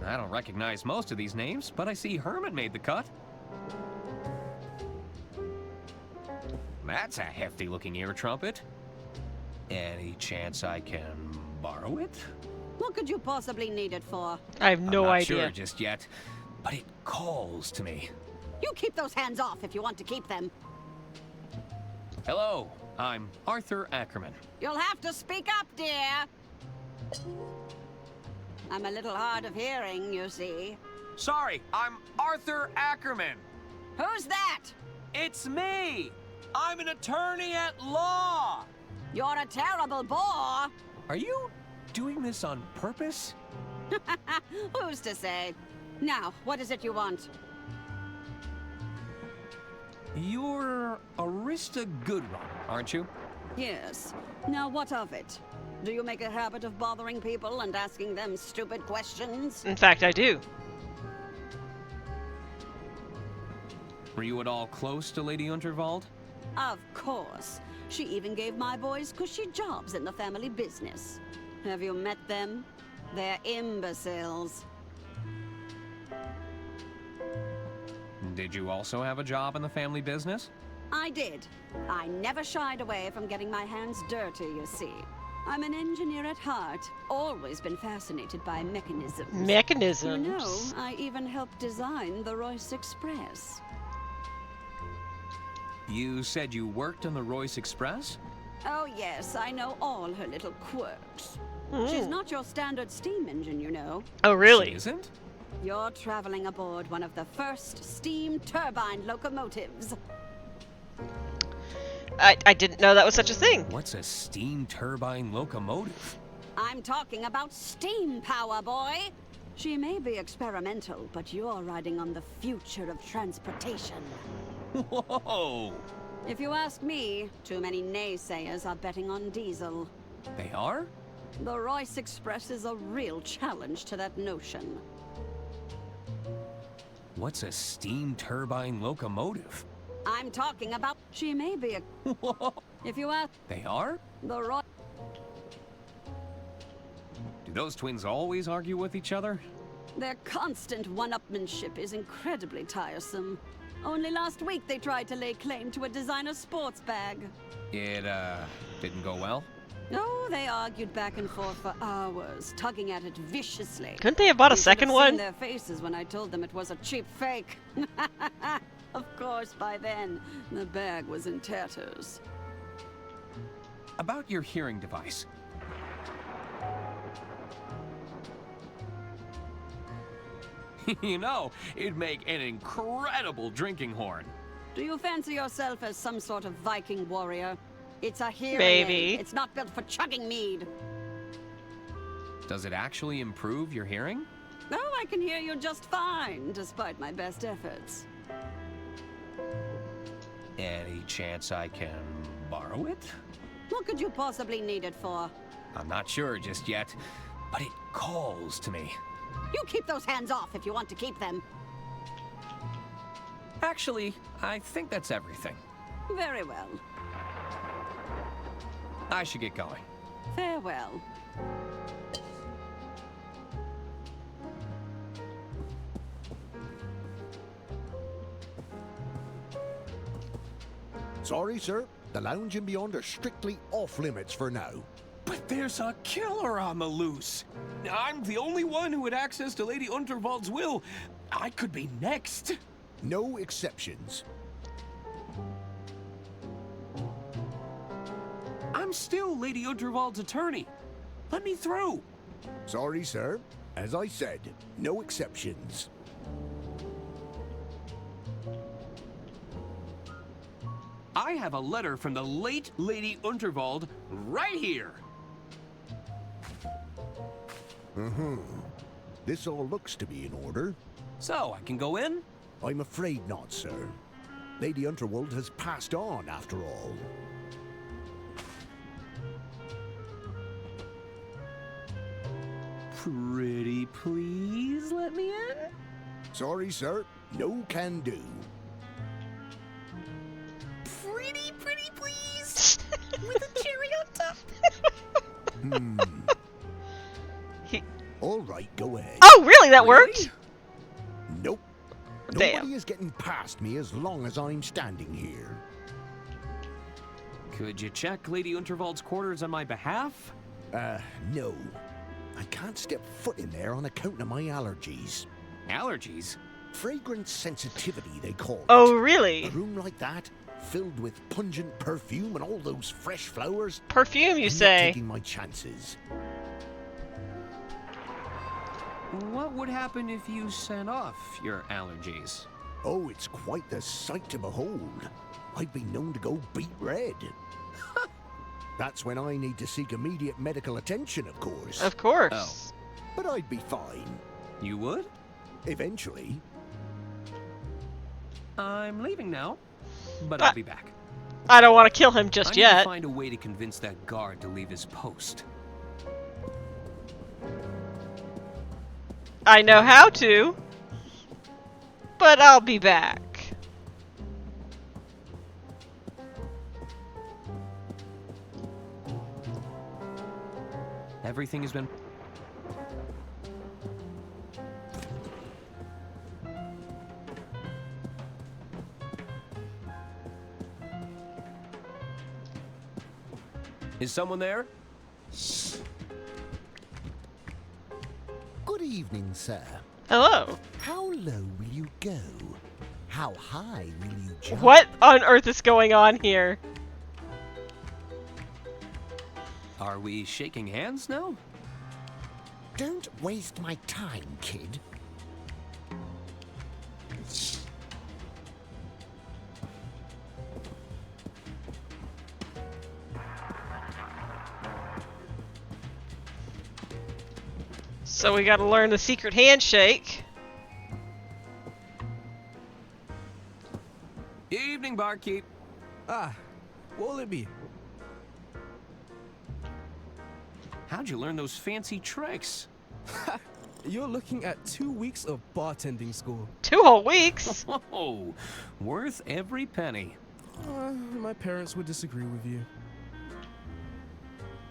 I don't recognize most of these names, but I see Herman made the cut. That's a hefty-looking ear trumpet. Any chance I can borrow it? What could you possibly need it for? I have no I'm not idea. sure just yet, but it calls to me. You keep those hands off if you want to keep them. Hello, I'm Arthur Ackerman. You'll have to speak up, dear. I'm a little hard of hearing, you see. Sorry, I'm Arthur Ackerman. Who's that? It's me! I'm an attorney at law! You're a terrible bore. Are you doing this on purpose? Who's to say? Now, what is it you want? You're Arista Goodrun, aren't you? Yes. Now, what of it? Do you make a habit of bothering people and asking them stupid questions? In fact, I do. Were you at all close to Lady Unterwald? Of course. She even gave my boys cushy jobs in the family business. Have you met them? They're imbeciles. Did you also have a job in the family business? I did. I never shied away from getting my hands dirty, you see. I'm an engineer at heart. Always been fascinated by mechanisms. Mechanisms? You know, I even helped design the Royce Express. You said you worked on the Royce Express? Oh yes, I know all her little quirks. She's not your standard steam engine, you know. Oh, really? She isn't? You're traveling aboard one of the first steam turbine locomotives. I didn't know that was such a thing. What's a steam turbine locomotive? I'm talking about steam power, boy. She may be experimental, but you're riding on the future of transportation. Whoa! If you ask me, too many naysayers are betting on diesel. They are? The Royce Express is a real challenge to that notion. What's a steam turbine locomotive? I'm talking about... She may be a... Whoa! If you ask... They are? The Roy... Do those twins always argue with each other? Their constant one-upmanship is incredibly tiresome. Only last week they tried to lay claim to a designer sports bag. It, didn't go well? Oh, they argued back and forth for hours, tugging at it viciously. Couldn't they have bought a You should second have one? seen their faces when I told them it was a cheap fake. Of course, by then, the bag was in tatters. About your hearing device. You know, it'd make an incredible drinking horn. Do you fancy yourself as some sort of Viking warrior? It's a hearing Maybe. aid. It's not built for chugging mead. Does it actually improve your hearing? Oh, I can hear you just fine, despite my best efforts. Any chance I can borrow it? What could you possibly need it for? I'm not sure just yet, but it calls to me. You keep those hands off if you want to keep them. Actually, I think that's everything. Very well. I should get going. Farewell. Sorry, sir. The lounge and beyond are strictly off limits for now. But there's a killer on the loose. I'm the only one who had access to Lady Unterwald's will. I could be next. No exceptions. I'm still Lady Unterwald's attorney. Let me through. Sorry, sir. As I said, no exceptions. I have a letter from the late Lady Unterwald right here. This all looks to be in order. So, I can go in? I'm afraid not, sir. Lady Unterwald has passed on, after all. Pretty please let me in? Sorry, sir. No can do. Pretty please? With a cherry on top? All right, go ahead. Oh, really? That worked? Nope. Damn. Nobody is getting past me as long as I'm standing here. Could you check Lady Unterwald's quarters on my behalf? No. I can't step foot in there on account of my allergies. Allergies? Fragrance sensitivity, they call it. Oh, really? A room like that, filled with pungent perfume and all those fresh flowers. Perfume, you I'm say? not taking my chances. What would happen if you sent off your allergies? Oh, it's quite the sight to behold. I've been known to go beet red. That's when I need to seek immediate medical attention, of course. Of course. Oh. But I'd be fine. You would? Eventually. I'm leaving now, but I'll be back. I don't want to kill him just I need yet. to find a way to convince that guard to leave his post. I know how to, but I'll be back. Everything has been... Is someone there? Good evening, sir. Hello. How low will you go? How high will you jump? What on earth is going on here? Are we shaking hands now? Don't waste my time, kid. So we gotta learn the secret handshake. Evening, barkeep. Ah, what will it be? How'd you learn those fancy tricks? You're looking at 2 weeks of bartending school. 2 whole weeks? Oh, worth every penny. My parents would disagree with you.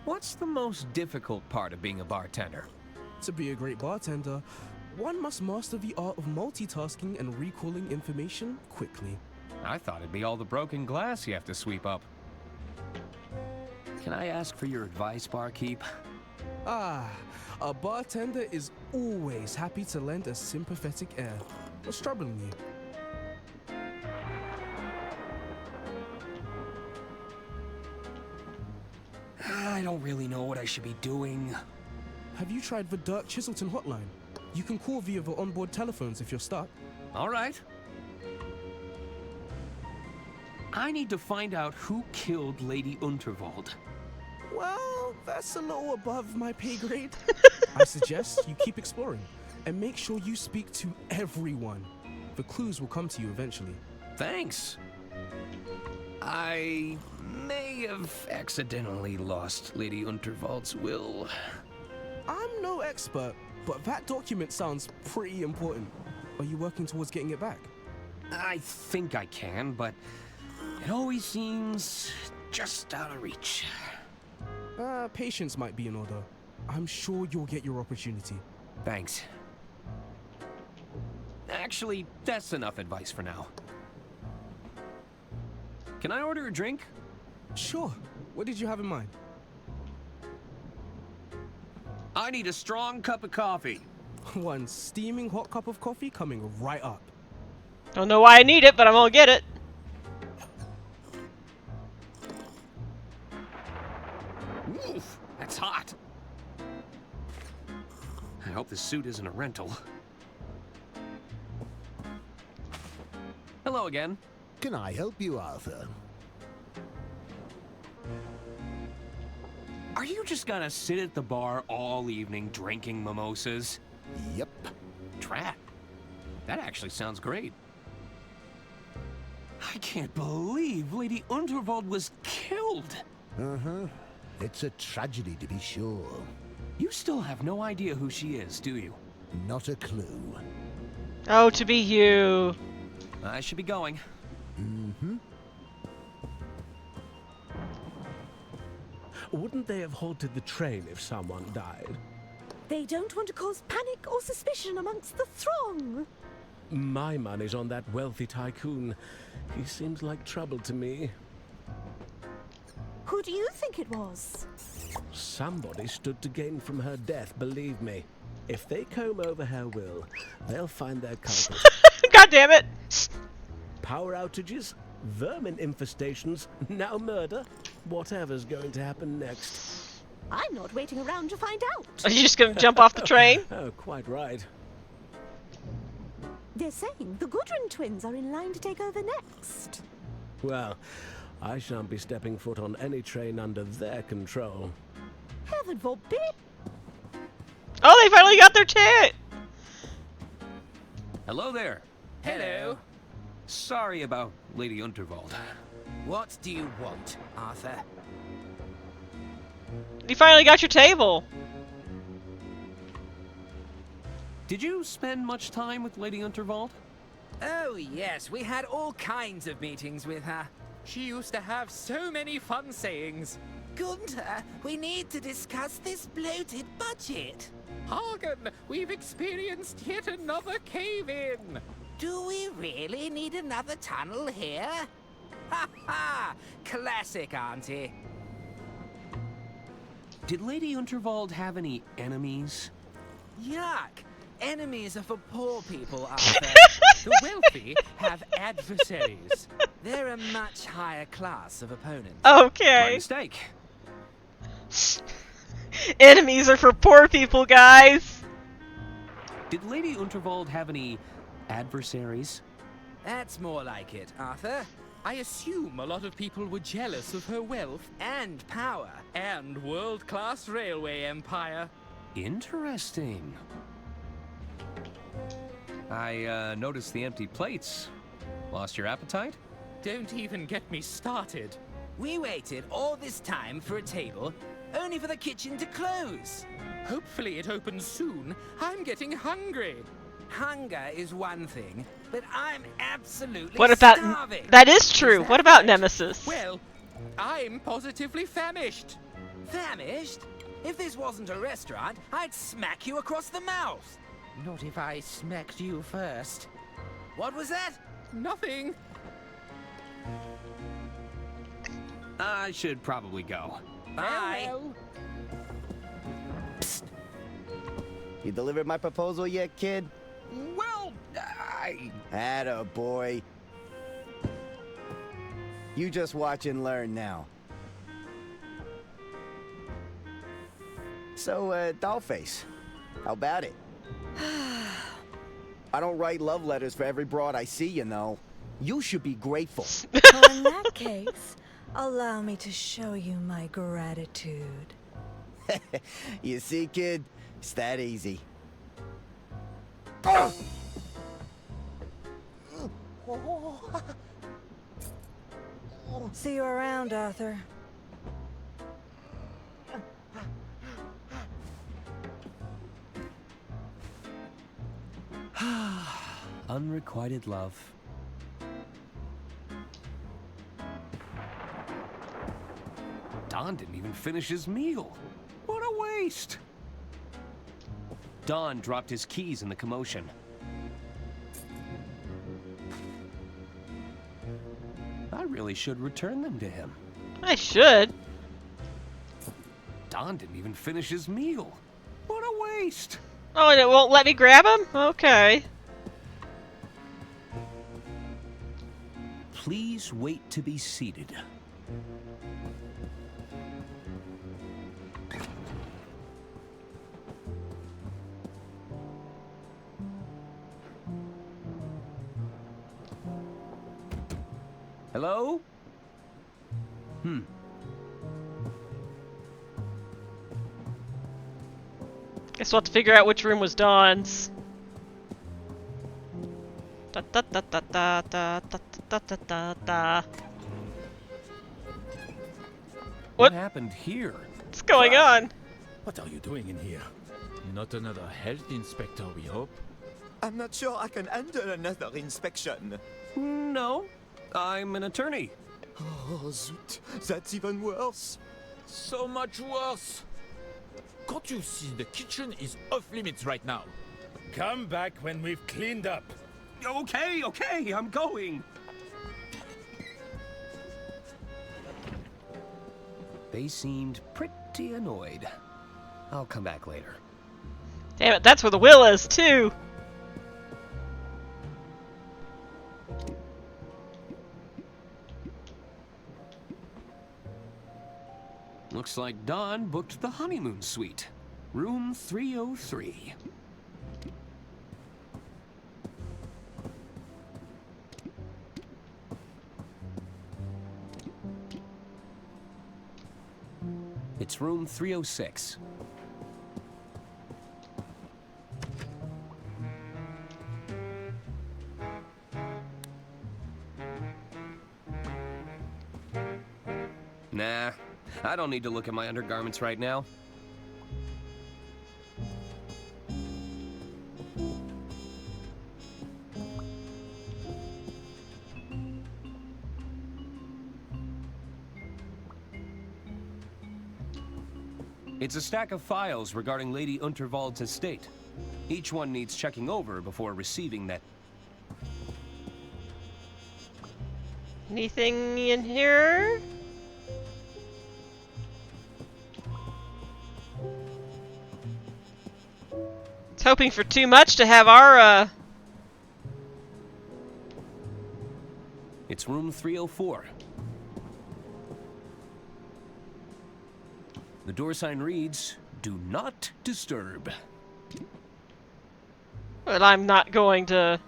What's the most difficult part of being a bartender? To be a great bartender, one must master the art of multitasking and recalling information quickly. I thought it'd be all the broken glass you have to sweep up. Can I ask for your advice, barkeep? Ah, a bartender is always happy to lend a sympathetic ear. What's troubling you? I don't really know what I should be doing. Have you tried the Dirk Chiselton hotline? You can call via the onboard telephones if you're stuck. All right. I need to find out who killed Lady Unterwald. Well, that's a little above my pay grade. I suggest you keep exploring and make sure you speak to everyone. The clues will come to you eventually. Thanks. I may have accidentally lost Lady Unterwald's will. I'm no expert, but that document sounds pretty important. Are you working towards getting it back? I think I can, but it always seems just out of reach. Patience might be in order. I'm sure you'll get your opportunity. Thanks. Actually, that's enough advice for now. Can I order a drink? Sure. What did you have in mind? I need a strong cup of coffee. One steaming hot cup of coffee coming right up. Don't know why I need it, but I'm gonna get it. Oof, that's hot. I hope this suit isn't a rental. Hello again. Can I help you, Arthur? Are you just gonna sit at the bar all evening drinking mimosas? Yep. Drat. That actually sounds great. I can't believe Lady Unterwald was killed. Uh-huh. It's a tragedy, to be sure. You still have no idea who she is, do you? Not a clue. Oh, to be you. I should be going. Mm-hmm. Wouldn't they have halted the train if someone died? They don't want to cause panic or suspicion amongst the throng. My money's on that wealthy tycoon. He seems like trouble to me. Who do you think it was? Somebody stood to gain from her death, believe me. If they comb over her will, they'll find their culprit. God damn it! Power outages, vermin infestations, now murder. Whatever's going to happen next. I'm not waiting around to find out. Are you just gonna jump off the train? Oh, quite right. They're saying the Gudrun twins are in line to take over next. Well, I shan't be stepping foot on any train under their control. Heaven forbid! Oh, they finally got their ticket! Hello there. Hello. Sorry about Lady Unterwald. What do you want, Arthur? You finally got your table. Did you spend much time with Lady Unterwald? Oh, yes, we had all kinds of meetings with her. She used to have so many fun sayings. Gunther, we need to discuss this bloated budget. Hagen, we've experienced yet another cave-in. Do we really need another tunnel here? Ha ha! Classic, Auntie. Did Lady Unterwald have any enemies? Yuck! Enemies are for poor people, Arthur. The wealthy have adversaries. They're a much higher class of opponents. Okay. My mistake. Enemies are for poor people, guys. Did Lady Unterwald have any adversaries? That's more like it, Arthur. I assume a lot of people were jealous of her wealth And power. and world-class railway empire. Interesting. I noticed the empty plates. Lost your appetite? Don't even get me started. We waited all this time for a table, only for the kitchen to close. Hopefully it opens soon. I'm getting hungry. Hunger is one thing, but I'm absolutely What about... starving. That is true. What about Nemesis? Well, I'm positively famished. Famished? If this wasn't a restaurant, I'd smack you across the mouth. Not if I smacked you first. What was that? Nothing. I should probably go. Bye. Psst. You delivered my proposal yet, kid? Well, Atta boy. You just watch and learn now. So, Dollface, how about it? I don't write love letters for every broad I see, you know. You should be grateful. Well, in that case, allow me to show you my gratitude. You see, kid? It's that easy. See you around, Arthur. Unrequited love. Don didn't even finish his meal. What a waste! Don dropped his keys in the commotion. I really should return them to him. I should. Don didn't even finish his meal. What a waste! Oh, and it won't let me grab him? Okay. Please wait to be seated. Hello? Guess we'll have to figure out which room was Dawn's. Da da da da da da da da da da da. What happened here? What's going on? What are you doing in here? Not another health inspector, we hope. I'm not sure I can handle another inspection. No, I'm an attorney. Oh, zoot. That's even worse. So much worse. Can't you see the kitchen is off limits right now? Come back when we've cleaned up. Okay, I'm going. They seemed pretty annoyed. I'll come back later. Damn it, that's where the will is, too! Looks like Don booked the honeymoon suite. Room 303. It's room 306. Nah, I don't need to look at my undergarments right now. It's a stack of files regarding Lady Unterwald's estate. Each one needs checking over before receiving that. Anything in here? It's hoping for too much to have our, It's room 304. The door sign reads, "Do not disturb." But I'm not going to...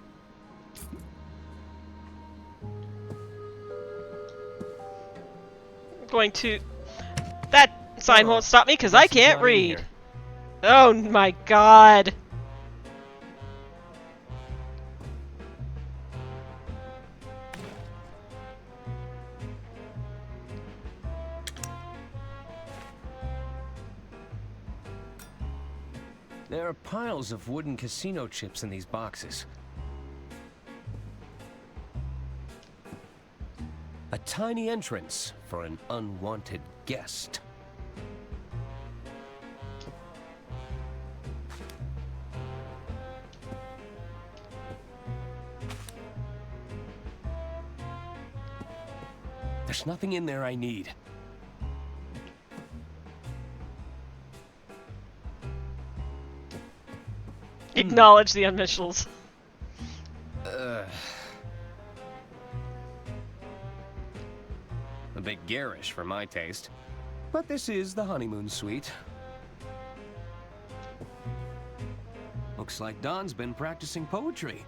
That sign won't stop me because I can't read. Oh my god. There are piles of wooden casino chips in these boxes. A tiny entrance for an unwanted guest. There's nothing in there I need. acknowledge the initials. A bit garish for my taste. But this is the honeymoon suite. Looks like Don's been practicing poetry.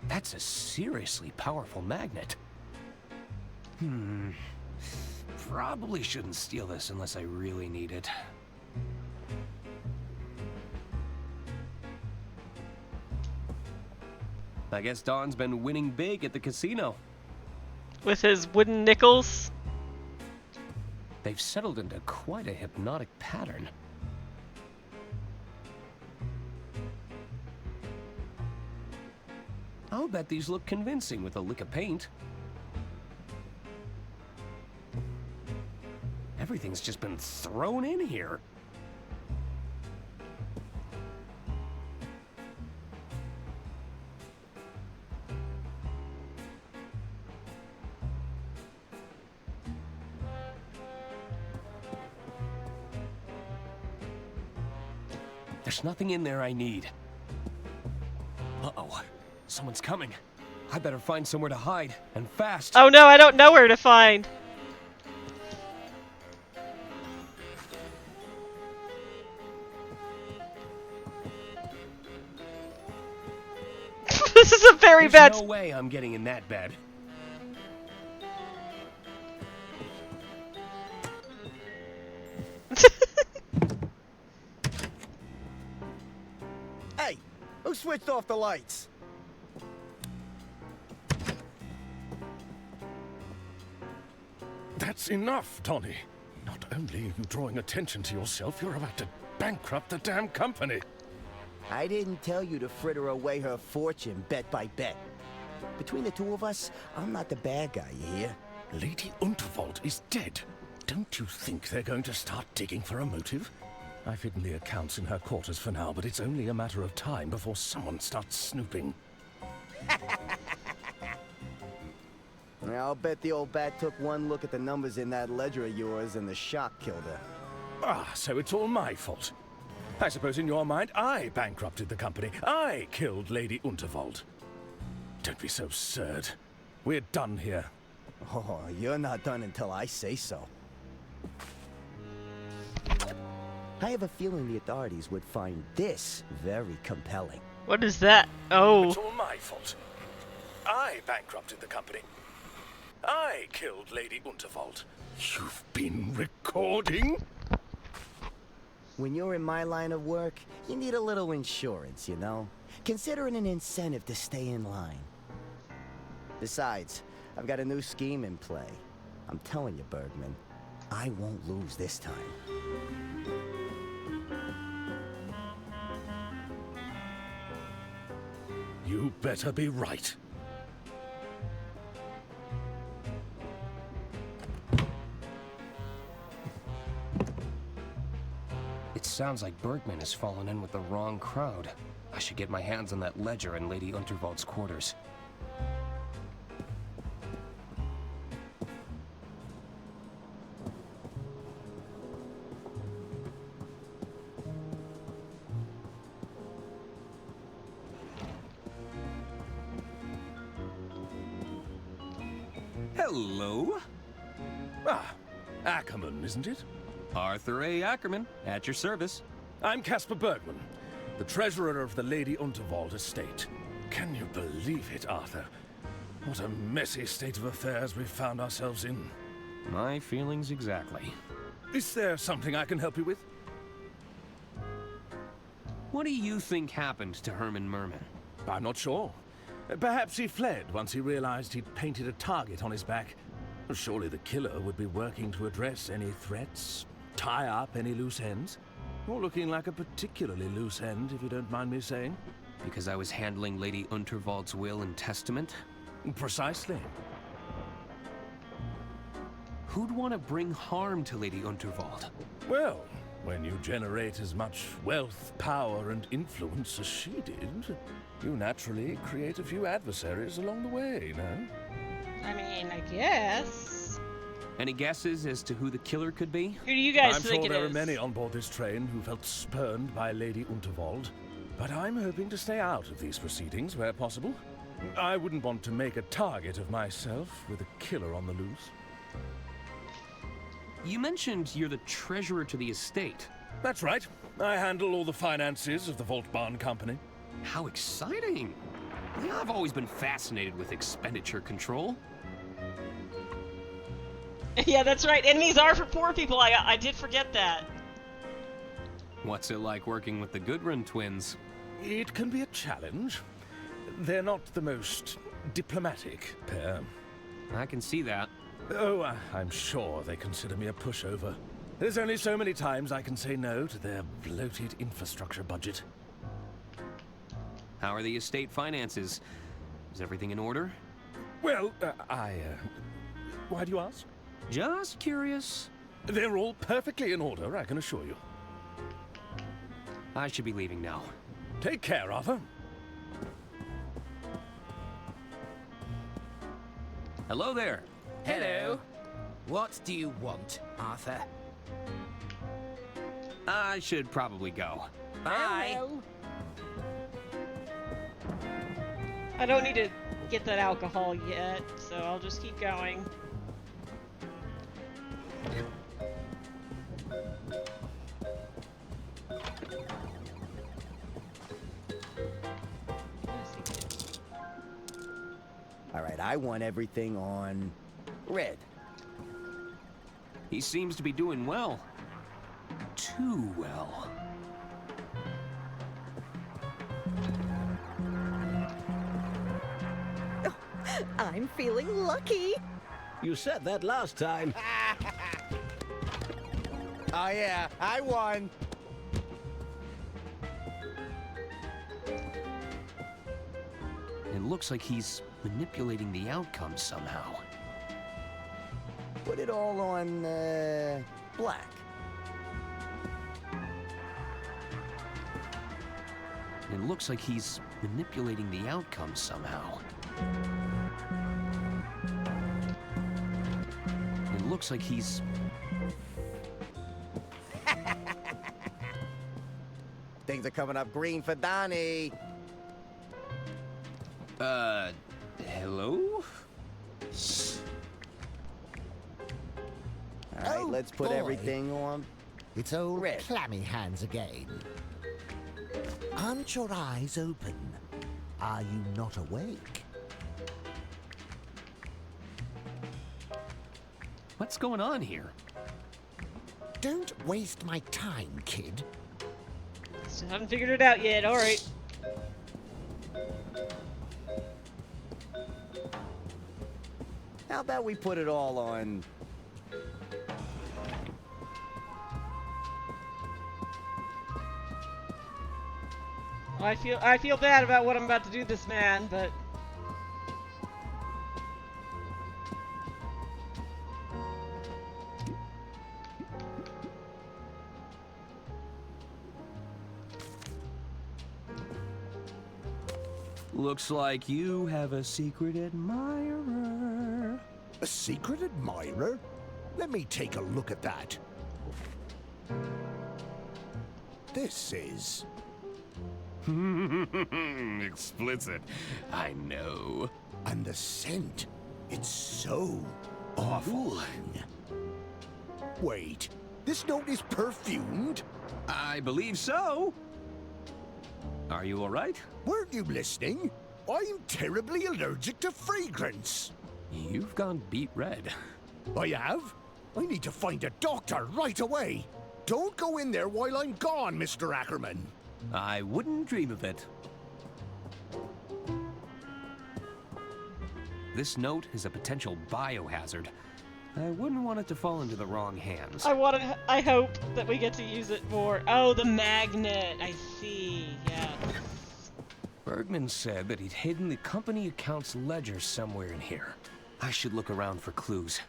That's a seriously powerful magnet. Probably shouldn't steal this unless I really need it. I guess Don's been winning big at the casino. With his wooden nickels. They've settled into quite a hypnotic pattern. I'll bet these look convincing with a lick of paint. Everything's just been thrown in here. There's nothing in there I need. Uh-oh. Someone's coming. I better find somewhere to hide, and fast. Oh no, I don't know where to find. This is a very bad... There's no way I'm getting in that bed. Hey, who switched off the lights? That's enough, Donnie. Not only are you drawing attention to yourself, you're about to bankrupt the damn company. I didn't tell you to fritter away her fortune bet by bet. Between the two of us, I'm not the bad guy, you hear? Lady Unterwald is dead. Don't you think they're going to start digging for a motive? I've hidden the accounts in her quarters for now, but it's only a matter of time before someone starts snooping. I'll bet the old bat took one look at the numbers in that ledger of yours and the shock killed her. Ah, so it's all my fault. I suppose in your mind, I bankrupted the company. I killed Lady Unterwald. Don't be so absurd. We're done here. Oh, you're not done until I say so. I have a feeling the authorities would find this very compelling. What is that? Oh. It's all my fault. I bankrupted the company. I killed Lady Unterwald. You've been recording? When you're in my line of work, you need a little insurance, you know? Consider it an incentive to stay in line. Besides, I've got a new scheme in play. I'm telling you, Bergman, I won't lose this time. You better be right. It sounds like Bergman has fallen in with the wrong crowd. I should get my hands on that ledger in Lady Unterwald's quarters. Hello? Ah, Ackerman, isn't it? Arthur A. Ackerman, at your service. I'm Caspar Bergman, the treasurer of the Lady Unterwald estate. Can you believe it, Arthur? What a messy state of affairs we've found ourselves in. My feelings exactly. Is there something I can help you with? What do you think happened to Herman Merman? I'm not sure. Perhaps he fled once he realized he'd painted a target on his back. Surely the killer would be working to address any threats, tie up any loose ends. You're looking like a particularly loose end, if you don't mind me saying. Because I was handling Lady Unterwald's will and testament? Precisely. Who'd want to bring harm to Lady Unterwald? Well, When you generate as much wealth, power, and influence as she did, you naturally create a few adversaries along the way, no? I mean, I guess. Any guesses as to who the killer could be? Who do you guys I'm think sure it there is? are many on board this train who felt spurned by Lady Unterwald, but I'm hoping to stay out of these proceedings where possible. I wouldn't want to make a target of myself with a killer on the loose. You mentioned you're the treasurer to the estate. That's right. I handle all the finances of the Vault Barn Company. How exciting! I've always been fascinated with expenditure control. Yeah, that's right. Enemies are for poor people. I did forget that. What's it like working with the Goodrun twins? It can be a challenge. They're not the most diplomatic pair. I can see that. Oh, I'm sure they consider me a pushover. There's only so many times I can say no to their bloated infrastructure budget. How are the estate finances? Is everything in order? Well, why do you ask? Just curious. They're all perfectly in order, I can assure you. I should be leaving now. Take care, Arthur. Hello there. Hello. What do you want, Arthur? I should probably go. Bye. I don't need to get that alcohol yet, so I'll just keep going. All right, I want everything on red. He seems to be doing well. Too well. I'm feeling lucky. You said that last time. Oh yeah, I won. It looks like he's manipulating the outcome somehow. Put it all on black. It looks like he's manipulating the outcome somehow. It looks like he's... Things are coming up green for Donnie. Hello? All right, let's put everything on. It's old red. clammy hands again. Aren't your eyes open? Are you not awake? What's going on here? Don't waste my time, kid. Still haven't figured it out yet. All right. How about we put it all on? I feel bad about what I'm about to do to this man, but Looks like you have a secret admirer. A secret admirer? Let me take a look at that. This is... Explicit. I know. And the scent, it's so awful. Wait, this note is perfumed? I believe so. Are you all right? Weren't you listening? I'm terribly allergic to fragrance. You've gone beet red. I have? I need to find a doctor right away. Don't go in there while I'm gone, Mr. Ackerman. I wouldn't dream of it. This note is a potential biohazard. I wouldn't want it to fall into the wrong hands. I hope that we get to use it more. Oh, the magnet. I see. Yes. Bergman said that he'd hidden the company accounts ledger somewhere in here. I should look around for clues.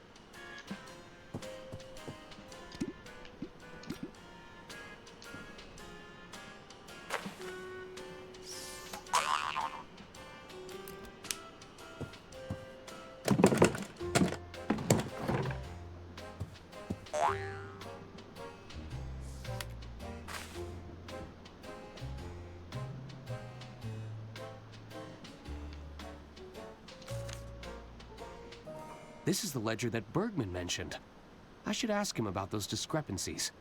This is the ledger that Bergman mentioned. I should ask him about those discrepancies.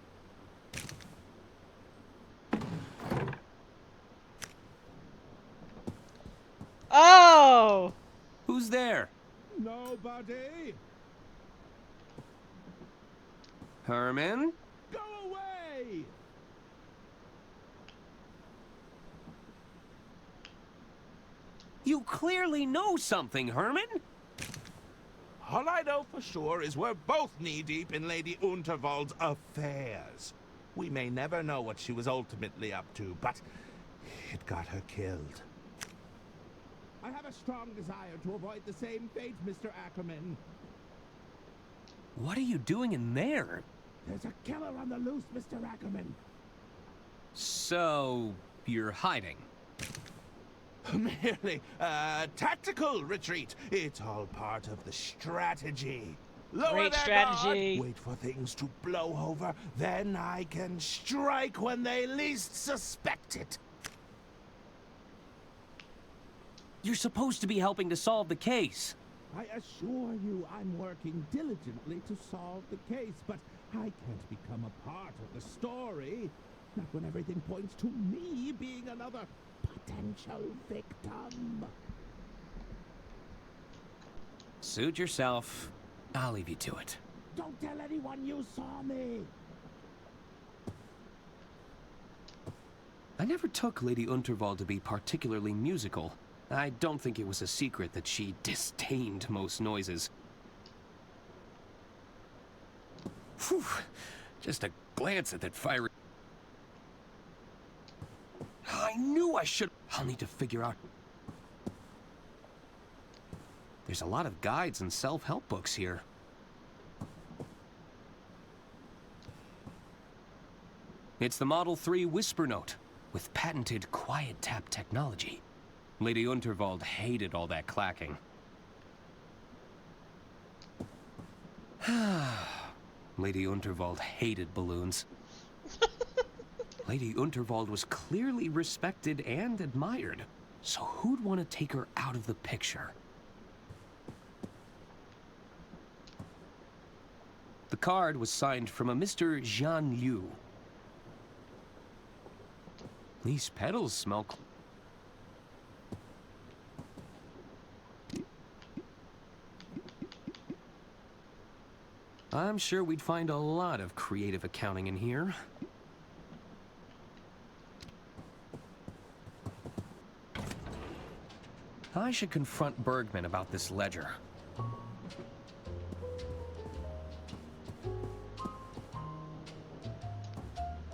Oh! Who's there? Nobody. Herman? Go away! You clearly know something, Herman! All I know for sure is we're both knee-deep in Lady Unterwald's affairs. We may never know what she was ultimately up to, but it got her killed. I have a strong desire to avoid the same fate, Mr. Ackerman. What are you doing in there? There's a killer on the loose, Mr. Ackerman. So, you're hiding? Merely a tactical retreat. It's all part of the strategy. Lower Great their strategy. guard, wait for things to blow over, then I can strike when they least suspect it. You're supposed to be helping to solve the case. I assure you I'm working diligently to solve the case, but I can't become a part of the story. Not when everything points to me being another potential victim. Suit yourself. I'll leave you to it. Don't tell anyone you saw me. I never took Lady Unterwald to be particularly musical. I don't think it was a secret that she disdained most noises. Phew. Just a glance at that fiery... I knew I should... I'll need to figure out... There's a lot of guides and self-help books here. It's the Model 3 Whisper Note, with patented quiet tap technology. Lady Unterwald hated all that clacking. Lady Unterwald hated balloons. Lady Unterwald was clearly respected and admired, so who'd want to take her out of the picture? The card was signed from a Mr. Jean Liu. These petals smell... I'm sure we'd find a lot of creative accounting in here. I should confront Bergman about this ledger.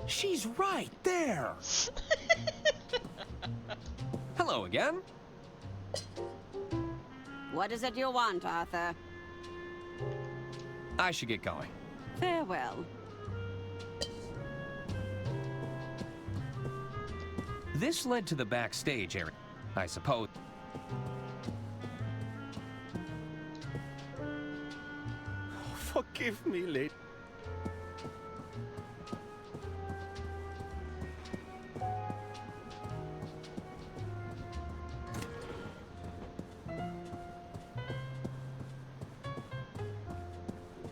She's right there! Hello again. What is it you want, Arthur? I should get going. Farewell. This led to the backstage area, I suppose. Forgive me, lady.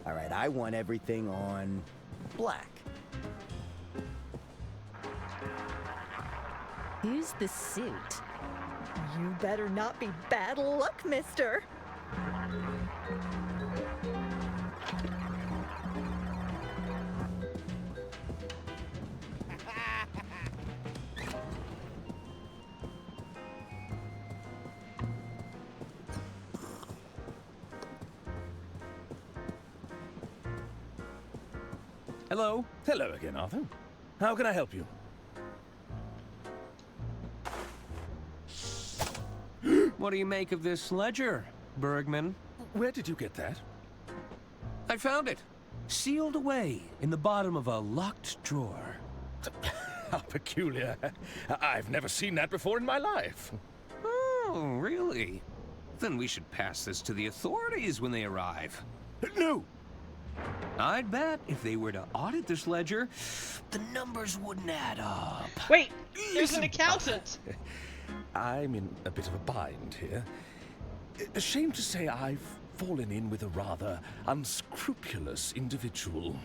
All right, I want everything on black. Here's the suit. You better not be bad luck, mister. Hello. Hello again, Arthur. How can I help you? What do you make of this ledger, Bergman? Where did you get that? I found it. Sealed away in the bottom of a locked drawer. How peculiar. I've never seen that before in my life. Oh, really? Then we should pass this to the authorities when they arrive. No! I'd bet if they were to audit this ledger, the numbers wouldn't add up. Wait, there's an accountant. I'm in a bit of a bind here. Ashamed to say I've fallen in with a rather unscrupulous individual.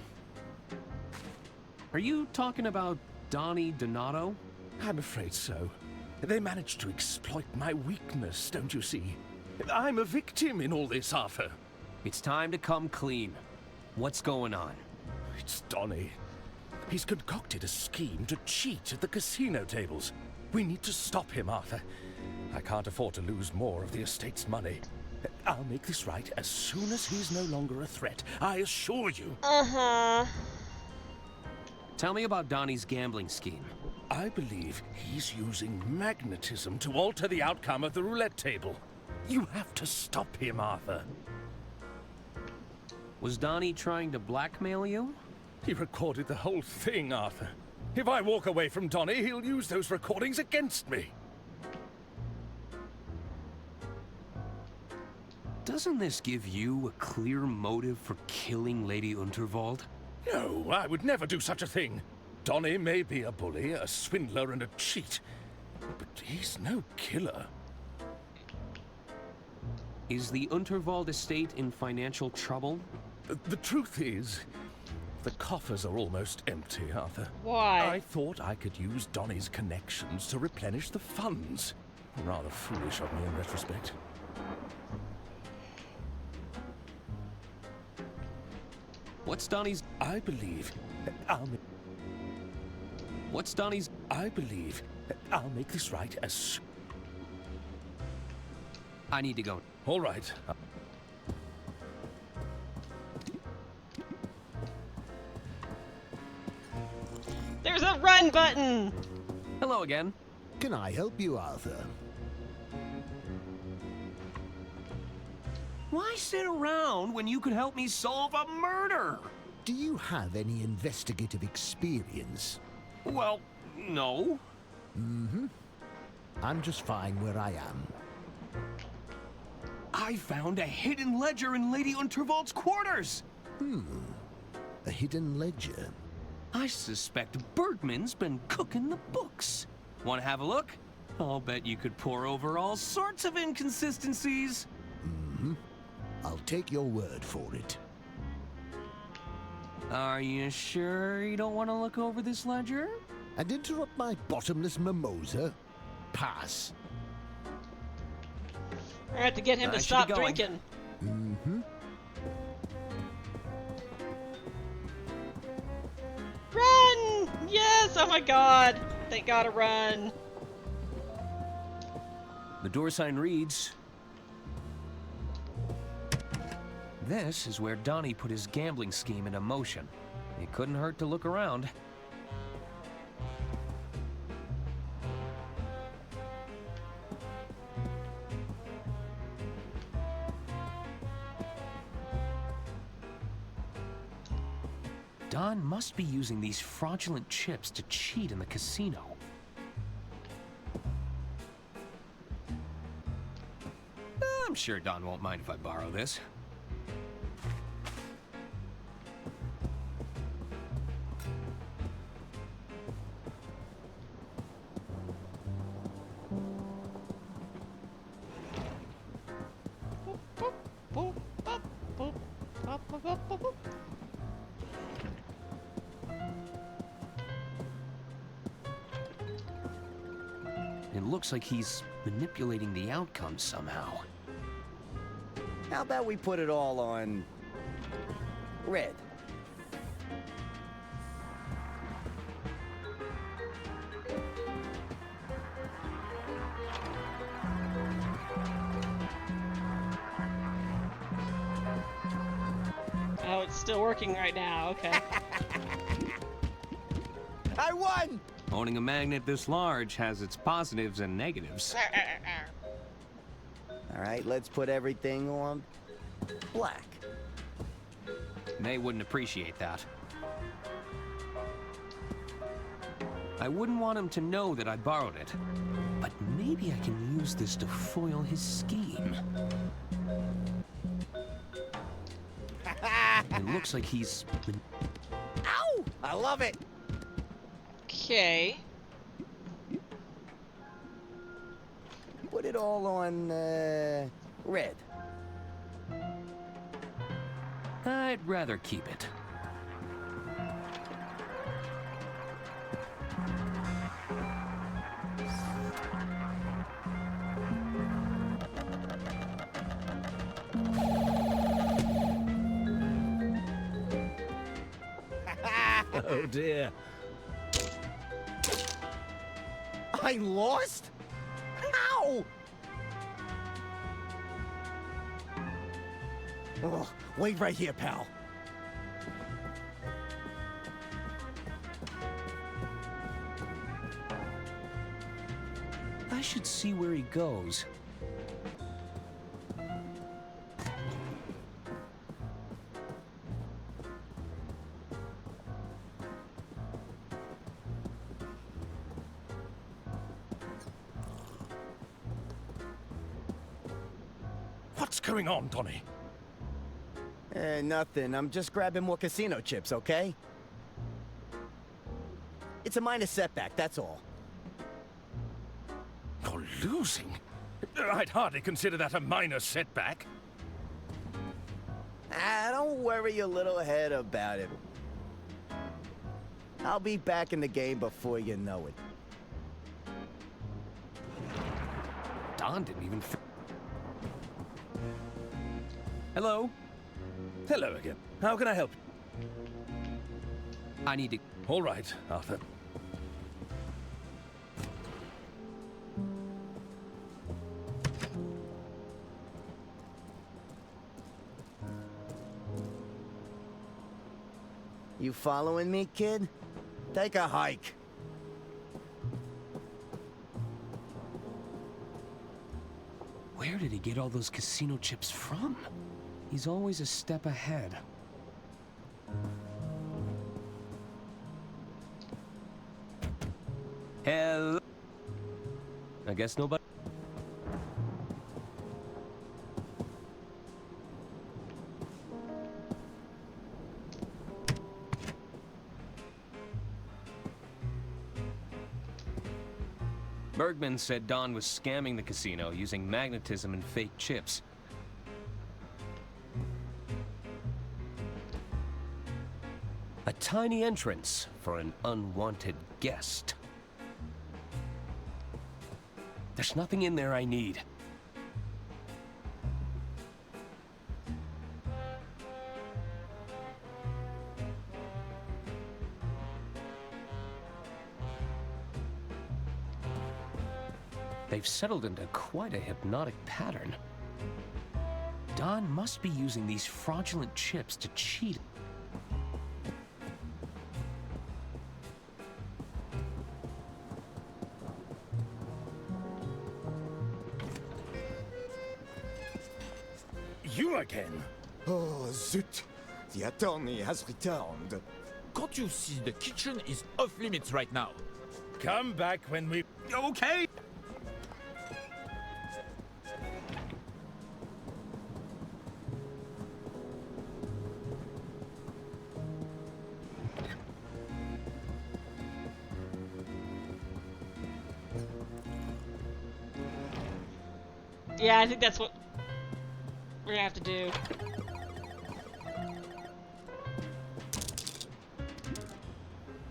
Are you talking about Donnie Donato? I'm afraid so. They managed to exploit my weakness, don't you see? I'm a victim in all this, Arthur. It's time to come clean. What's going on? It's Donnie. He's concocted a scheme to cheat at the casino tables. We need to stop him, Arthur. I can't afford to lose more of the estate's money. I'll make this right as soon as he's no longer a threat, I assure you. Uh-huh. Tell me about Donnie's gambling scheme. I believe he's using magnetism to alter the outcome of the roulette table. You have to stop him, Arthur. Was Donnie trying to blackmail you? He recorded the whole thing, Arthur. If I walk away from Donnie, he'll use those recordings against me. Doesn't this give you a clear motive for killing Lady Unterwald? No, I would never do such a thing. Donnie may be a bully, a swindler, and a cheat, but he's no killer. Is the Unterwald estate in financial trouble? The truth is, the coffers are almost empty, Arthur. Why? I thought I could use Donnie's connections to replenish the funds. Rather foolish of me in retrospect. What's Donnie's... I believe What's Donnie's... I believe I'll make this right as... I need to go. All right. There's a run button! Hello again. Can I help you, Arthur? Why sit around when you could help me solve a murder? Do you have any investigative experience? Well, no. Mm-hmm. I'm just fine where I am. I found a hidden ledger in Lady Unterwald's quarters. A hidden ledger? I suspect Bergman's been cooking the books. Want to have a look? I'll bet you could pore over all sorts of inconsistencies. Mm-hmm. I'll take your word for it. Are you sure you don't want to look over this ledger? And interrupt my bottomless mimosa? Pass. I have to get him to stop drinking. Mm-hmm. Run! Yes! Oh my god! Thank God a run. The door sign reads... This is where Donnie put his gambling scheme into motion. It couldn't hurt to look around. Don must be using these fraudulent chips to cheat in the casino. I'm sure Don won't mind if I borrow this. It looks like he's manipulating the outcome somehow. How about we put it all on... red? Oh, it's still working right now. Okay. I won! Owning a magnet this large has its positives and negatives. All right, let's put everything on black. They wouldn't appreciate that. I wouldn't want him to know that I borrowed it. But maybe I can use this to foil his scheme. It looks like he's... Ow! I love it! Okay. Put it all on, red. I'd rather keep it. Oh dear. I lost? How? Oh, wait right here, pal. I should see where he goes. What's going on, Donnie? Nothing. I'm just grabbing more casino chips, okay? It's a minor setback, that's all. You're losing? I'd hardly consider that a minor setback. Don't worry your little head about it. I'll be back in the game before you know it. Don didn't even... Hello? Hello again. How can I help you? I need to... All right, Arthur. You following me, kid? Take a hike. Where did he get all those casino chips from? He's always a step ahead. Hello? I guess nobody... Bergman said Don was scamming the casino using magnetism and fake chips. A tiny entrance for an unwanted guest. There's nothing in there I need. They've settled into quite a hypnotic pattern. Don must be using these fraudulent chips to cheat. You again? Oh, zut! The attorney has returned. Can't you see the kitchen is off limits right now? Come back when we... Okay! Yeah, I think that's what we're gonna have to do.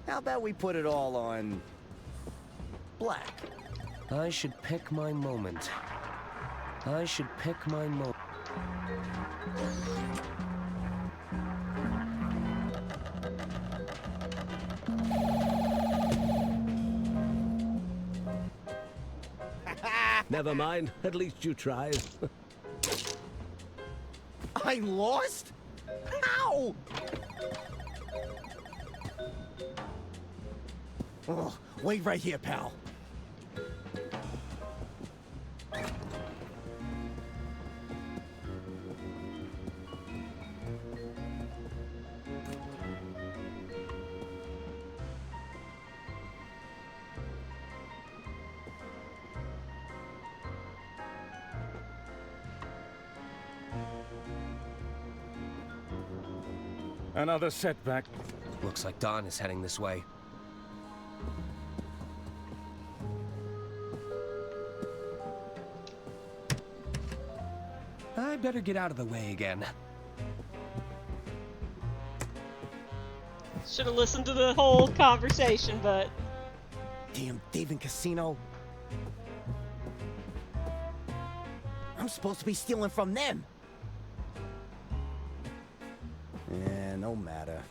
How about we put it all on... black? I should pick my moment. I should pick my moment. Never mind, at least you tried. I lost? How? Oh, wait right here, pal. Another setback. Looks like Don is heading this way. I better get out of the way again. Should have listened to the whole conversation, but... Damn thieving casino. I'm supposed to be stealing from them. Yeah, no matter.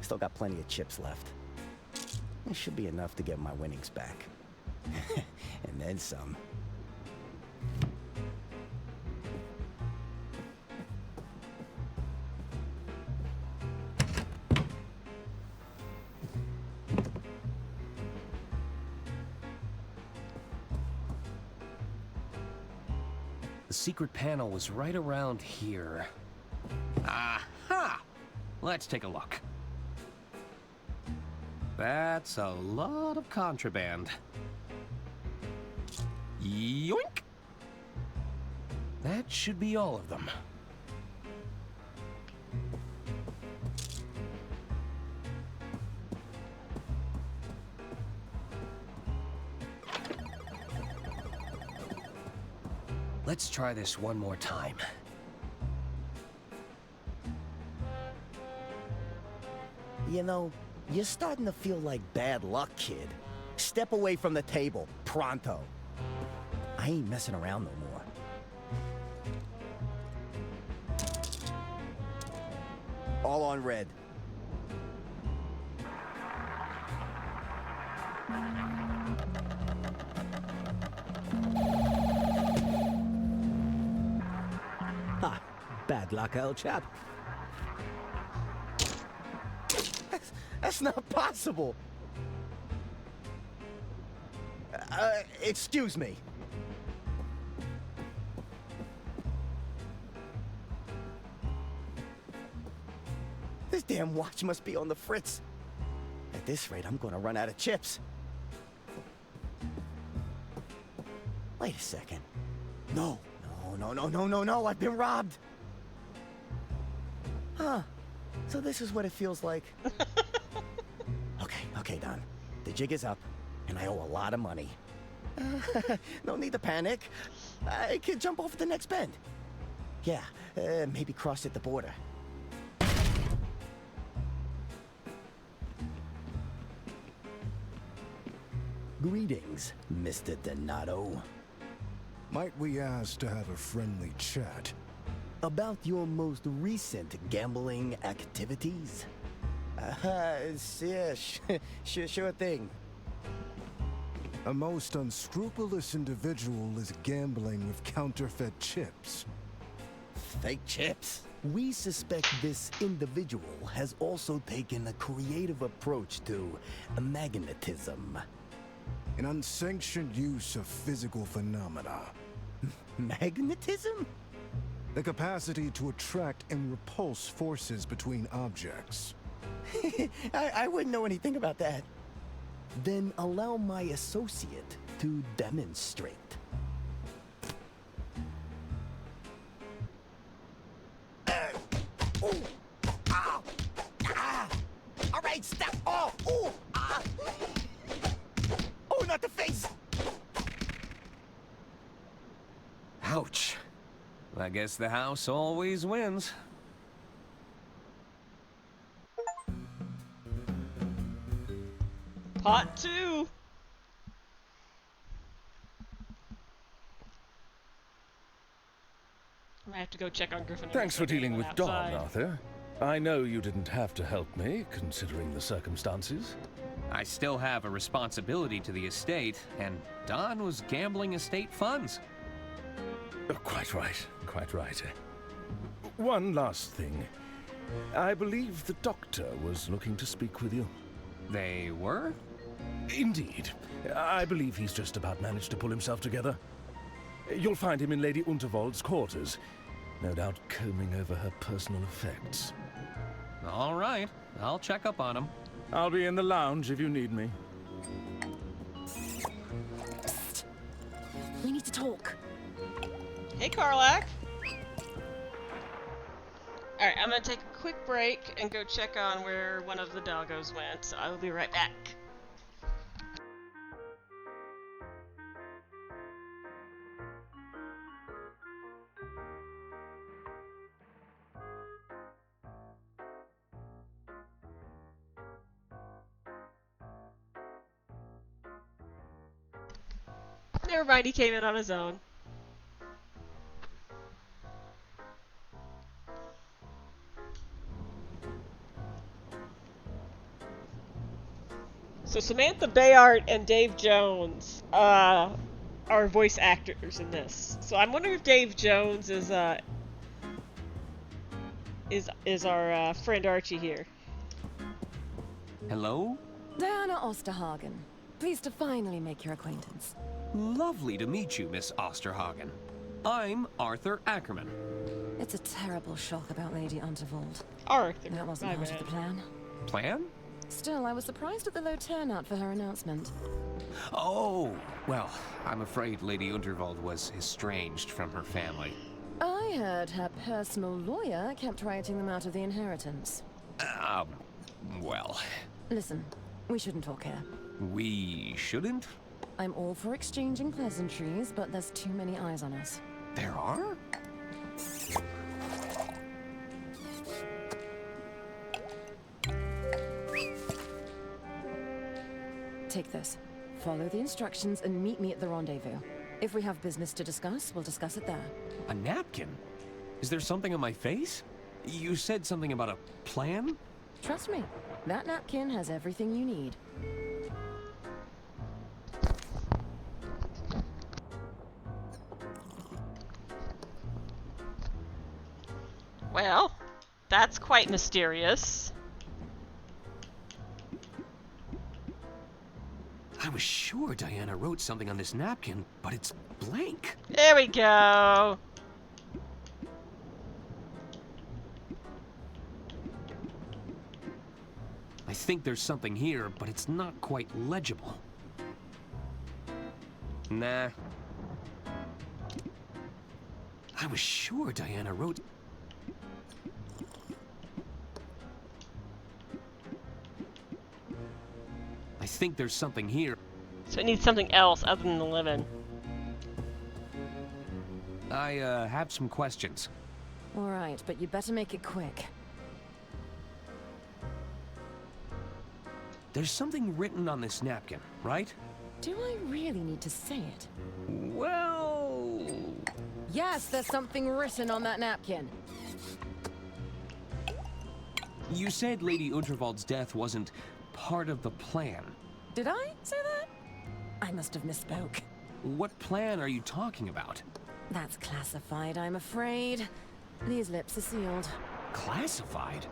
Still got plenty of chips left. It should be enough to get my winnings back. And then some. The secret panel was right around here. Aha! Let's take a look. That's a lot of contraband. Yoink! That should be all of them. Let's try this one more time. You know, you're starting to feel like bad luck, kid. Step away from the table, pronto. I ain't messing around no more. All on red. Ha! Bad luck, old chap. That's not possible. Excuse me. This damn watch must be on the fritz. At this rate, I'm gonna run out of chips. Wait a second. No, no, I've been robbed. Huh. So this is what it feels like. Okay, Don. The jig is up, and I owe a lot of money. No need to panic. I can jump over the next bend. Yeah, maybe cross at the border. Greetings, Mr. Donato. Might we ask to have a friendly chat? About your most recent gambling activities? Yeah, sure thing. A most unscrupulous individual is gambling with counterfeit chips. Fake chips? We suspect this individual has also taken a creative approach to magnetism. An unsanctioned use of physical phenomena. Magnetism? The capacity to attract and repulse forces between objects. I wouldn't know anything about that. Then allow my associate to demonstrate. All right, stop. Oh, not the face. Ouch. I guess the house always wins. Pot 2! I might have to go check on Griffin. Thanks for dealing with Don, outside. Arthur. I know you didn't have to help me, considering the circumstances. I still have a responsibility to the estate, and Don was gambling estate funds. Oh, quite right, quite right. One last thing. I believe the doctor was looking to speak with you. They were? Indeed. I believe he's just about managed to pull himself together. You'll find him in Lady Unterwald's quarters, no doubt combing over her personal effects. All right, I'll check up on him. I'll be in the lounge if you need me. Psst. We need to talk. Hey, Karlak. Alright, I'm gonna take a quick break and go check on where one of the doggos went, so I will be right back. Never mind, he came in on his own. So Samantha Bayard and Dave Jones are voice actors in this. So I'm wondering if Dave Jones is our friend Archie here. Hello? Diana Osterhagen. Pleased to finally make your acquaintance. Lovely to meet you, Miss Osterhagen. I'm Arthur Ackerman. It's a terrible shock about Lady Unterwald. Arthur, that wasn't part of the plan. Plan? Still, I was surprised at the low turnout for her announcement. Oh, well, I'm afraid Lady Unterwald was estranged from her family. I heard her personal lawyer kept writing them out of the inheritance. Well... Listen, we shouldn't talk here. We shouldn't? I'm all for exchanging pleasantries, but there's too many eyes on us. There are? Take this. Follow the instructions and meet me at the rendezvous. If we have business to discuss, we'll discuss it there. A napkin? Is there something on my face? You said something about a plan? Trust me, that napkin has everything you need. Well, that's quite mysterious. I was sure Diana wrote something on this napkin, but it's blank. There we go. I think there's something here, but it's not quite legible. Nah. I was sure Diana wrote... I think there's something here. So it needs something else other than the living. I, have some questions. All right, but you better make it quick. There's something written on this napkin, right? Do I really need to say it? Well... Yes, there's something written on that napkin. You said Lady Unterwald's death wasn't part of the plan. Did I say that? I must have misspoke. What plan are you talking about? That's classified, I'm afraid. These lips are sealed. Classified?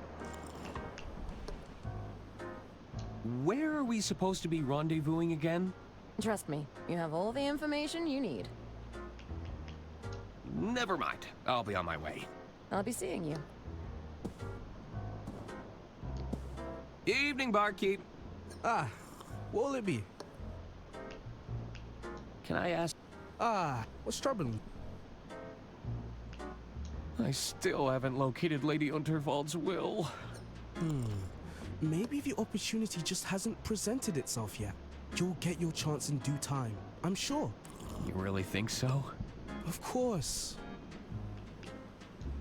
Where are we supposed to be rendezvousing again? Trust me, you have all the information you need. Never mind. I'll be on my way. I'll be seeing you. Evening, barkeep. Ah, what will it be? Can I ask? Ah, what's troubling you? I still haven't located Lady Unterwald's will. Maybe the opportunity just hasn't presented itself yet. You'll get your chance in due time, I'm sure. You really think so? Of course.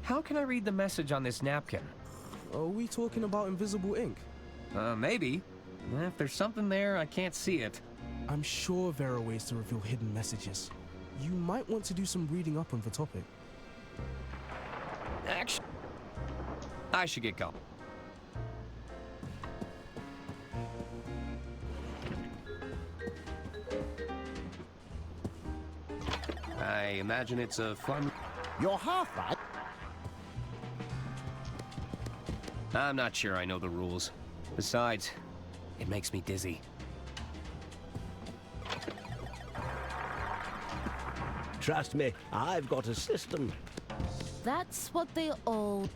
How can I read the message on this napkin? Are we talking about invisible ink? Maybe. If there's something there, I can't see it. I'm sure there are ways to reveal hidden messages. You might want to do some reading up on the topic. Actually, I should get going. I imagine it's a fun... You're half right. I'm not sure I know the rules. Besides, it makes me dizzy. Trust me, I've got a system. That's what they all...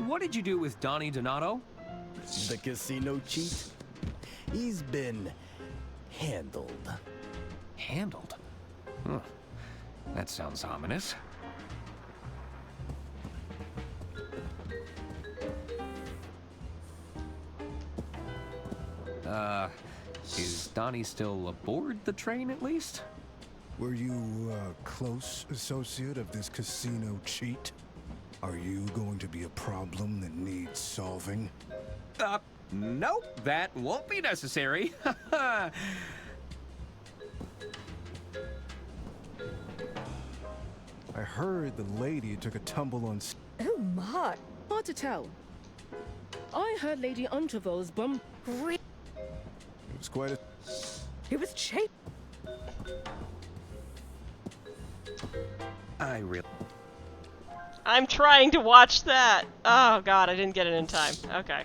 What did you do with Donnie Donato? The casino cheat? He's been handled. Handled? Huh. That sounds ominous. Is Donnie still aboard the train at least? Were you a close associate of this casino cheat? Are you going to be a problem that needs solving? Nope, that won't be necessary. I heard the lady took a tumble on. Oh my! Hard to tell. I heard Lady Untervol's bum. It was quite a. It was cheap. I'm trying to watch that. Oh god, I didn't get it in time. Okay.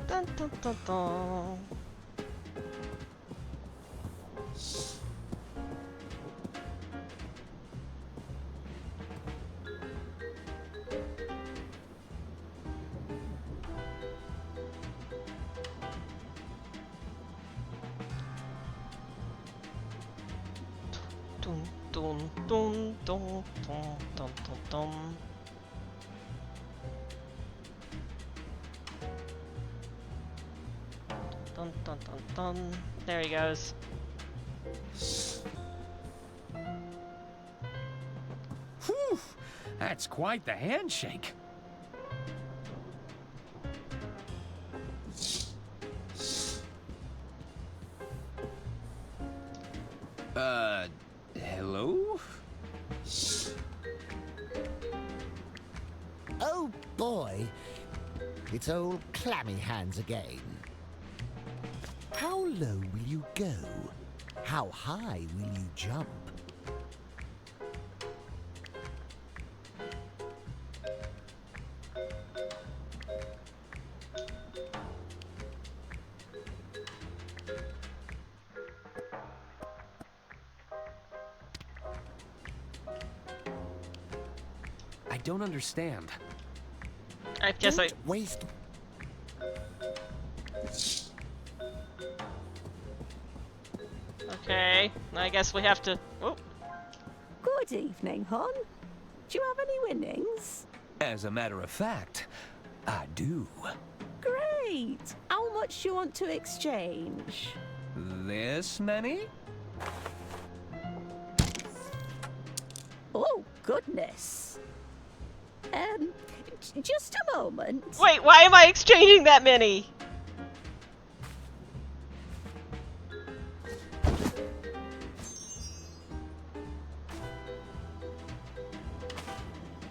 Dun, dun, dun, dun. Dun, dun, dun, dun, dun, dun, dun, dun. Dun, dun, dun, dun. There he goes. Whew, that's quite the handshake. Hello? Oh boy, it's old clammy hands again. How low will you go? How high will you jump? I don't understand. I guess Don't waste. Okay, I guess we have to. Oh. Good evening, hon. Do you have any winnings? As a matter of fact, I do. Great. How much do you want to exchange? This many? Oh, goodness. Just a moment. Wait, why am I exchanging that many?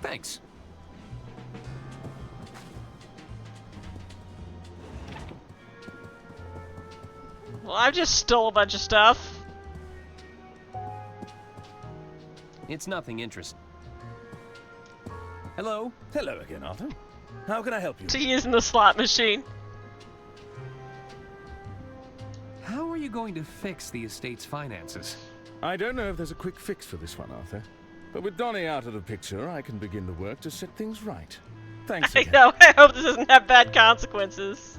Thanks. Well, I just stole a bunch of stuff. It's nothing interesting. Hello? Hello again, Arthur. How can I help you? To use in the slot machine. How are you going to fix the estate's finances? I don't know if there's a quick fix for this one, Arthur. But with Donnie out of the picture, I can begin the work to set things right. Thanks I again. know, I hope this doesn't have bad consequences.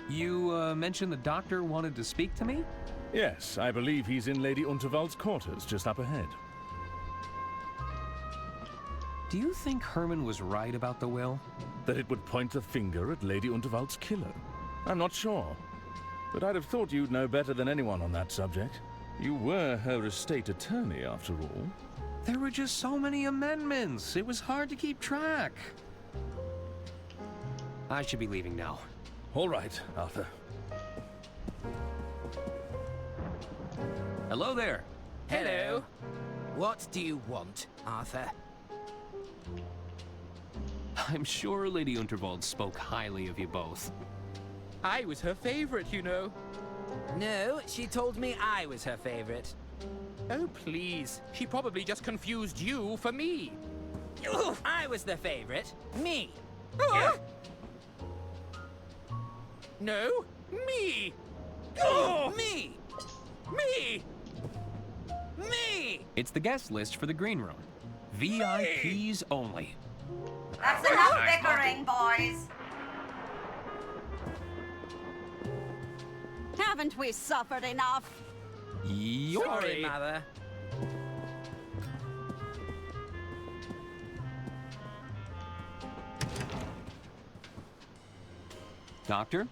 You, mentioned the doctor wanted to speak to me? Yes, I believe he's in Lady Unterwald's quarters, just up ahead. Do you think Herman was right about the will? That it would point the finger at Lady Unterwald's killer? I'm not sure. But I'd have thought you'd know better than anyone on that subject. You were her estate attorney, after all. There were just so many amendments. It was hard to keep track. I should be leaving now. All right, Arthur. Hello there. Hello. What do you want, Arthur? I'm sure Lady Unterwald spoke highly of you both. I was her favorite, you know. No, she told me I was her favorite. Oh, please. She probably just confused you for me. I was the favorite. Me. No, me. Me. Me. Me. It's the guest list for the green room. VIPs only. That's enough bickering, boys. Haven't we suffered enough? Sorry, Mother. Doctor?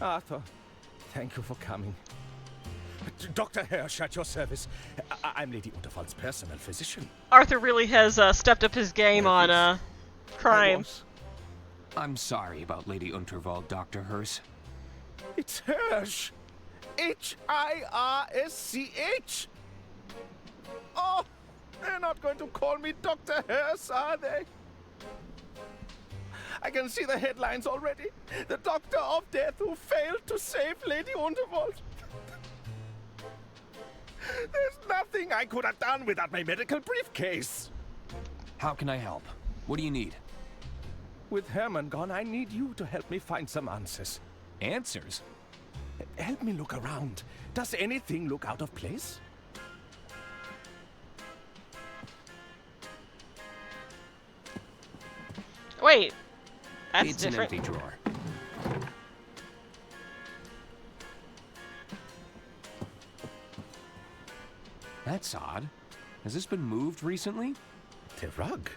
Arthur. Thank you for coming. Dr. Hirsch at your service. I'm Lady Unterwald's personal physician. Arthur really has stepped up his game on crime. I'm sorry about Lady Unterwald, Dr. Hirsch. It's Hirsch. H-I-R-S-C-H. Oh, they're not going to call me Dr. Hirsch, are they? I can see the headlines already. The Doctor of Death who failed to save Lady Unterwald. There's nothing I could have done without my medical briefcase. How can I help? What do you need? With Herman gone, I need you to help me find some answers. Answers? Help me look around. Does anything look out of place? Wait. That's it's different. an empty drawer. That's odd. Has this been moved recently? The rug?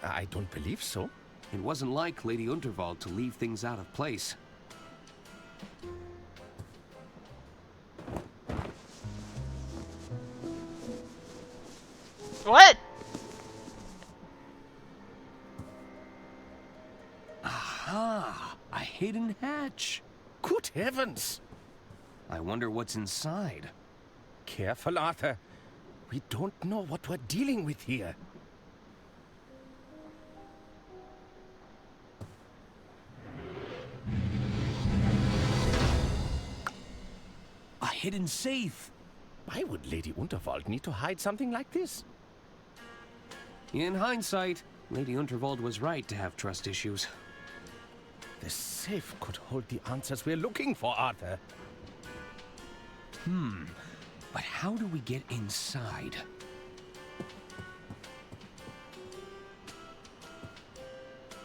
I don't believe so. It wasn't like Lady Unterwald to leave things out of place. What? Aha! A hidden hatch. Good heavens! I wonder what's inside. Careful, Arthur. We don't know what we're dealing with here. A hidden safe. Why would Lady Unterwald need to hide something like this? In hindsight, Lady Unterwald was right to have trust issues. The safe could hold the answers we're looking for, Arthur. But how do we get inside?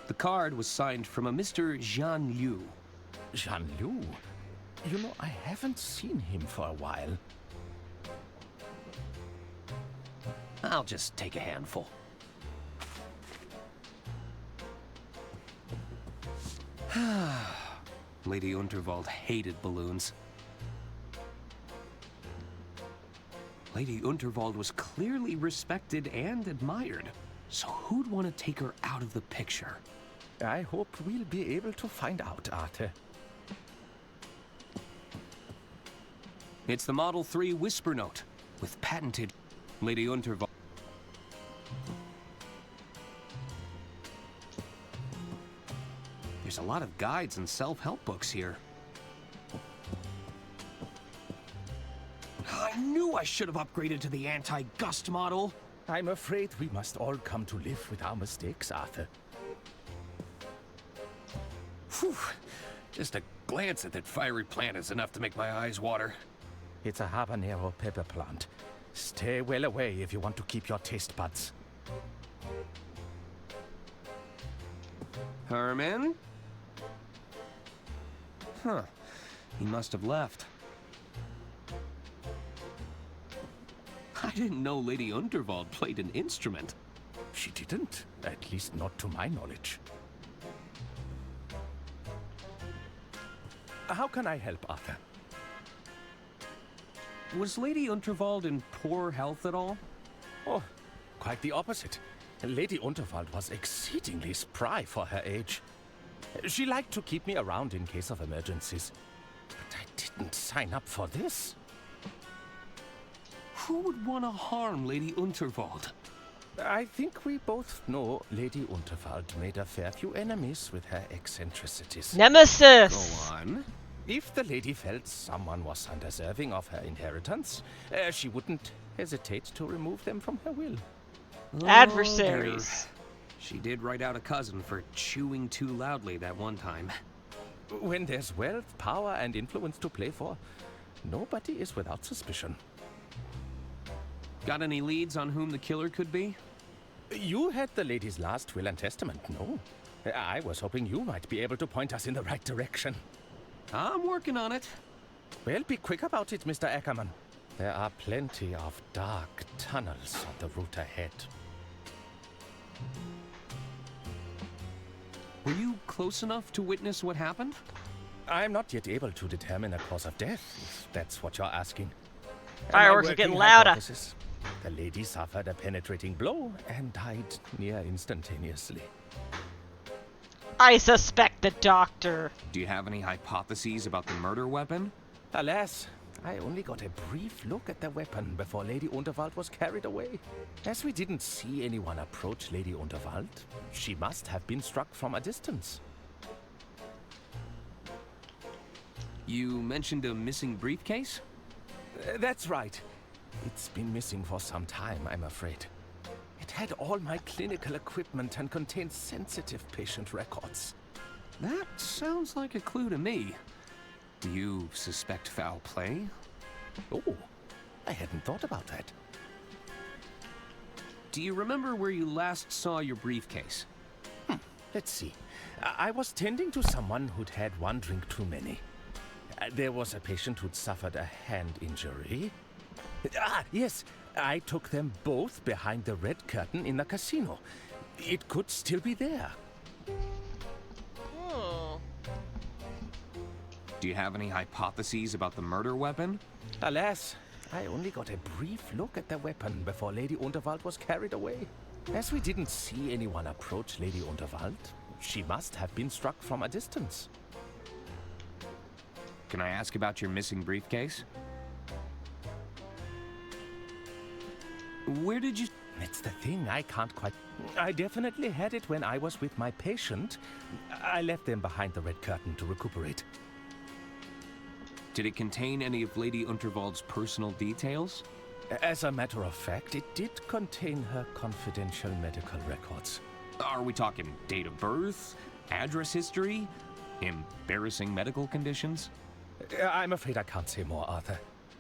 The card was signed from a Mr. Jean Liu. Jean Liu? You know, I haven't seen him for a while. I'll just take a handful. Lady Unterwald hated balloons. Lady Unterwald was clearly respected and admired. So who'd want to take her out of the picture? I hope we'll be able to find out, Arthur. It's the Model 3 Whisper Note with patented Lady Unterwald. There's a lot of guides and self-help books here. I knew I should have upgraded to the anti-gust model. I'm afraid we must all come to live with our mistakes, Arthur. Whew. Just a glance at that fiery plant is enough to make my eyes water. It's a habanero pepper plant. Stay well away if you want to keep your taste buds. Herman? Huh. He must have left. I didn't know Lady Unterwald played an instrument. She didn't, at least not to my knowledge. How can I help, Arthur? Was Lady Unterwald in poor health at all? Oh, quite the opposite. Lady Unterwald was exceedingly spry for her age. She liked to keep me around in case of emergencies. But I didn't sign up for this. Who would want to harm Lady Unterwald? I think we both know Lady Unterwald made a fair few enemies with her eccentricities. Nemesis! Go on. If the lady felt someone was undeserving of her inheritance, she wouldn't hesitate to remove them from her will. Adversaries. She did write out a cousin for chewing too loudly that one time. When there's wealth, power, and influence to play for, nobody is without suspicion. Got any leads on whom the killer could be? You had the lady's last will and testament, no? I was hoping you might be able to point us in the right direction. I'm working on it. Well, be quick about it, Mr. Ackerman. There are plenty of dark tunnels on the route ahead. Were you close enough to witness what happened? I'm not yet able to determine a cause of death, if that's what you're asking. Fireworks are getting louder. The lady suffered a penetrating blow and died near instantaneously. I suspect the doctor. Do you have any hypotheses about the murder weapon? Alas, I only got a brief look at the weapon before Lady Unterwald was carried away. As we didn't see anyone approach Lady Unterwald, she must have been struck from a distance. You mentioned a missing briefcase? That's right. It's been missing for some time, I'm afraid. It had all my clinical equipment and contained sensitive patient records. That sounds like a clue to me. Do you suspect foul play? Oh, I hadn't thought about that. Do you remember where you last saw your briefcase? Let's see. I was tending to someone who'd had one drink too many. There was a patient who'd suffered a hand injury. Yes, I took them both behind the red curtain in the casino. It could still be there. Oh. Do you have any hypotheses about the murder weapon? Alas, I only got a brief look at the weapon before Lady Unterwald was carried away. As we didn't see anyone approach Lady Unterwald, she must have been struck from a distance. Can I ask about your missing briefcase? Where did you... It's the thing, I can't quite... I definitely had it when I was with my patient. I left them behind the red curtain to recuperate. Did it contain any of Lady Unterwald's personal details? As a matter of fact, it did contain her confidential medical records. Are we talking date of birth, address history, embarrassing medical conditions? I'm afraid I can't say more, Arthur.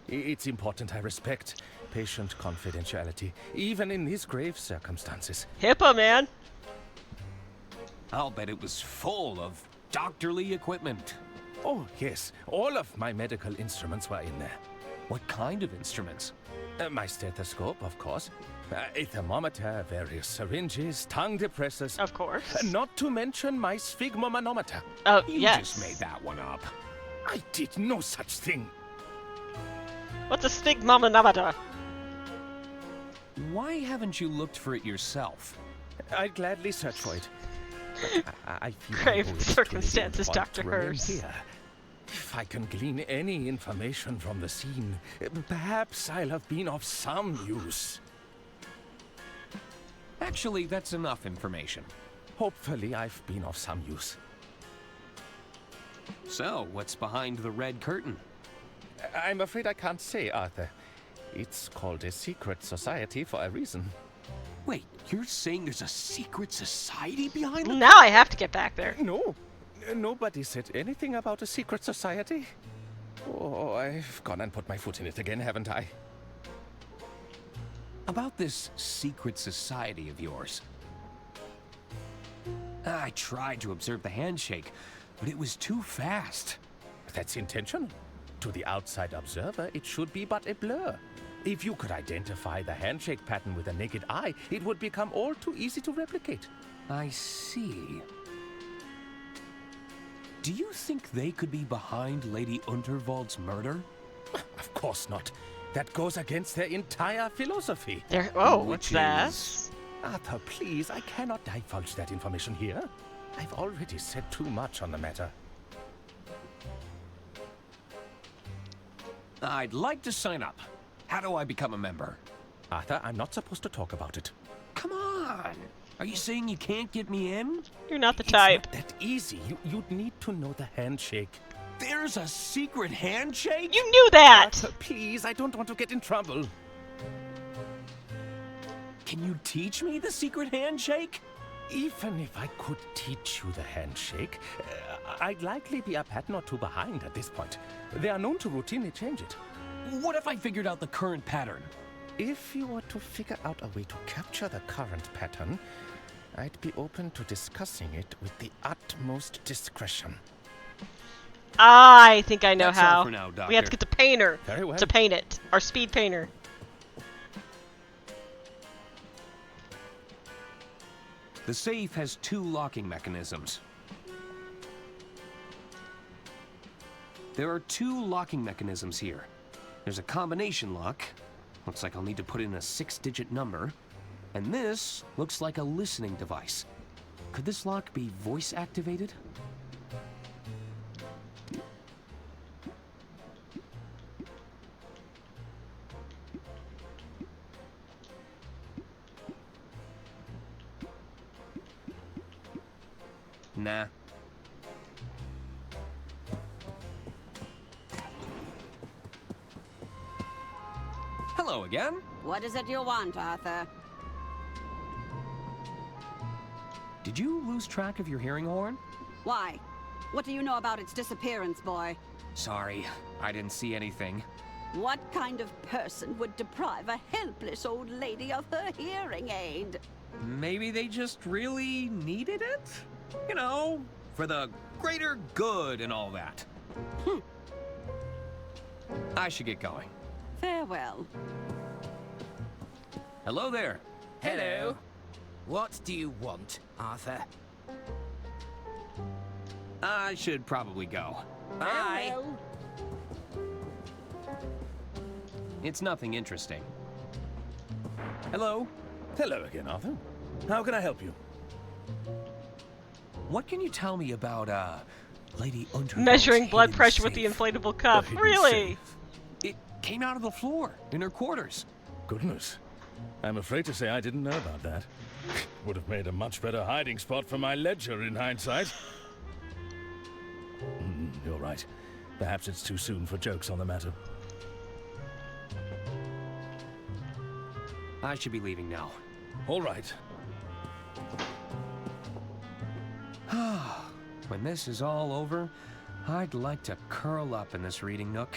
It's important I respect patient confidentiality, even in these grave circumstances. HIPAA, man! I'll bet it was full of doctorly equipment. Oh, yes. All of my medical instruments were in there. What kind of instruments? My stethoscope, of course. A thermometer, various syringes, tongue depressors. Of course. Not to mention my sphygmomanometer. Oh, You yes. just made that one up. I did no such thing. What's a sphygmomanometer? Why haven't you looked for it yourself? I'd gladly search for it. I feel Grave I owe it to circumstances, everyone Dr. to remain Hurst. here. If I can glean any information from the scene, perhaps I'll have been of some use. Actually, that's enough information. Hopefully, I've been of some use. So, what's behind the red curtain? I'm afraid I can't say, Arthur. It's called a secret society for a reason. Wait, you're saying there's a secret society behind it? Now I have to get back there. No. Nobody said anything about a secret society. Oh, I've gone and put my foot in it again, haven't I? About this secret society of yours. I tried to observe the handshake, but it was too fast. That's intentional. To the outside observer, it should be but a blur. If you could identify the handshake pattern with a naked eye, it would become all too easy to replicate. I see. Do you think they could be behind Lady Unterwald's murder? Of course not. That goes against their entire philosophy. What's that? Arthur, please, I cannot divulge that information here. I've already said too much on the matter. I'd like to sign up. How do I become a member? Arthur, I'm not supposed to talk about it. Come on! Are you saying you can't get me in? You're not the type. It's not that easy. You'd need to know the handshake. There's a secret handshake? You knew that! Arthur, please, I don't want to get in trouble. Can you teach me the secret handshake? Even if I could teach you the handshake, I'd likely be a pattern or two behind at this point. They are known to routinely change it. What if I figured out the current pattern? If you were to figure out a way to capture the current pattern, I'd be open to discussing it with the utmost discretion. I think I know That's all how. for now, We have to Doctor. get the painter Very well. to paint it. Our speed painter. The safe has 2 locking mechanisms. There are 2 locking mechanisms here. There's a combination lock. Looks like I'll need to put in a 6-digit number. And this looks like a listening device. Could this lock be voice activated? Nah. Hello again. What is it you want, Arthur? Did you lose track of your hearing horn? Why? What do you know about its disappearance, boy? Sorry, I didn't see anything. What kind of person would deprive a helpless old lady of her hearing aid? Maybe they just really needed it? You know, for the greater good and all that. I should get going. Farewell. Hello there. Hello. What do you want, Arthur? I should probably go. Bye. It's nothing interesting. Hello. Hello again, Arthur. How can I help you? What can you tell me about, Lady Unterwald's Measuring blood hidden pressure with the safe? inflatable cup. hidden Really? It came out of the floor, in her quarters. Goodness. I'm afraid to say I didn't know about that. Would have made a much better hiding spot for my ledger in hindsight. You're right. Perhaps it's too soon for jokes on the matter. I should be leaving now. All right. When this is all over, I'd like to curl up in this reading nook.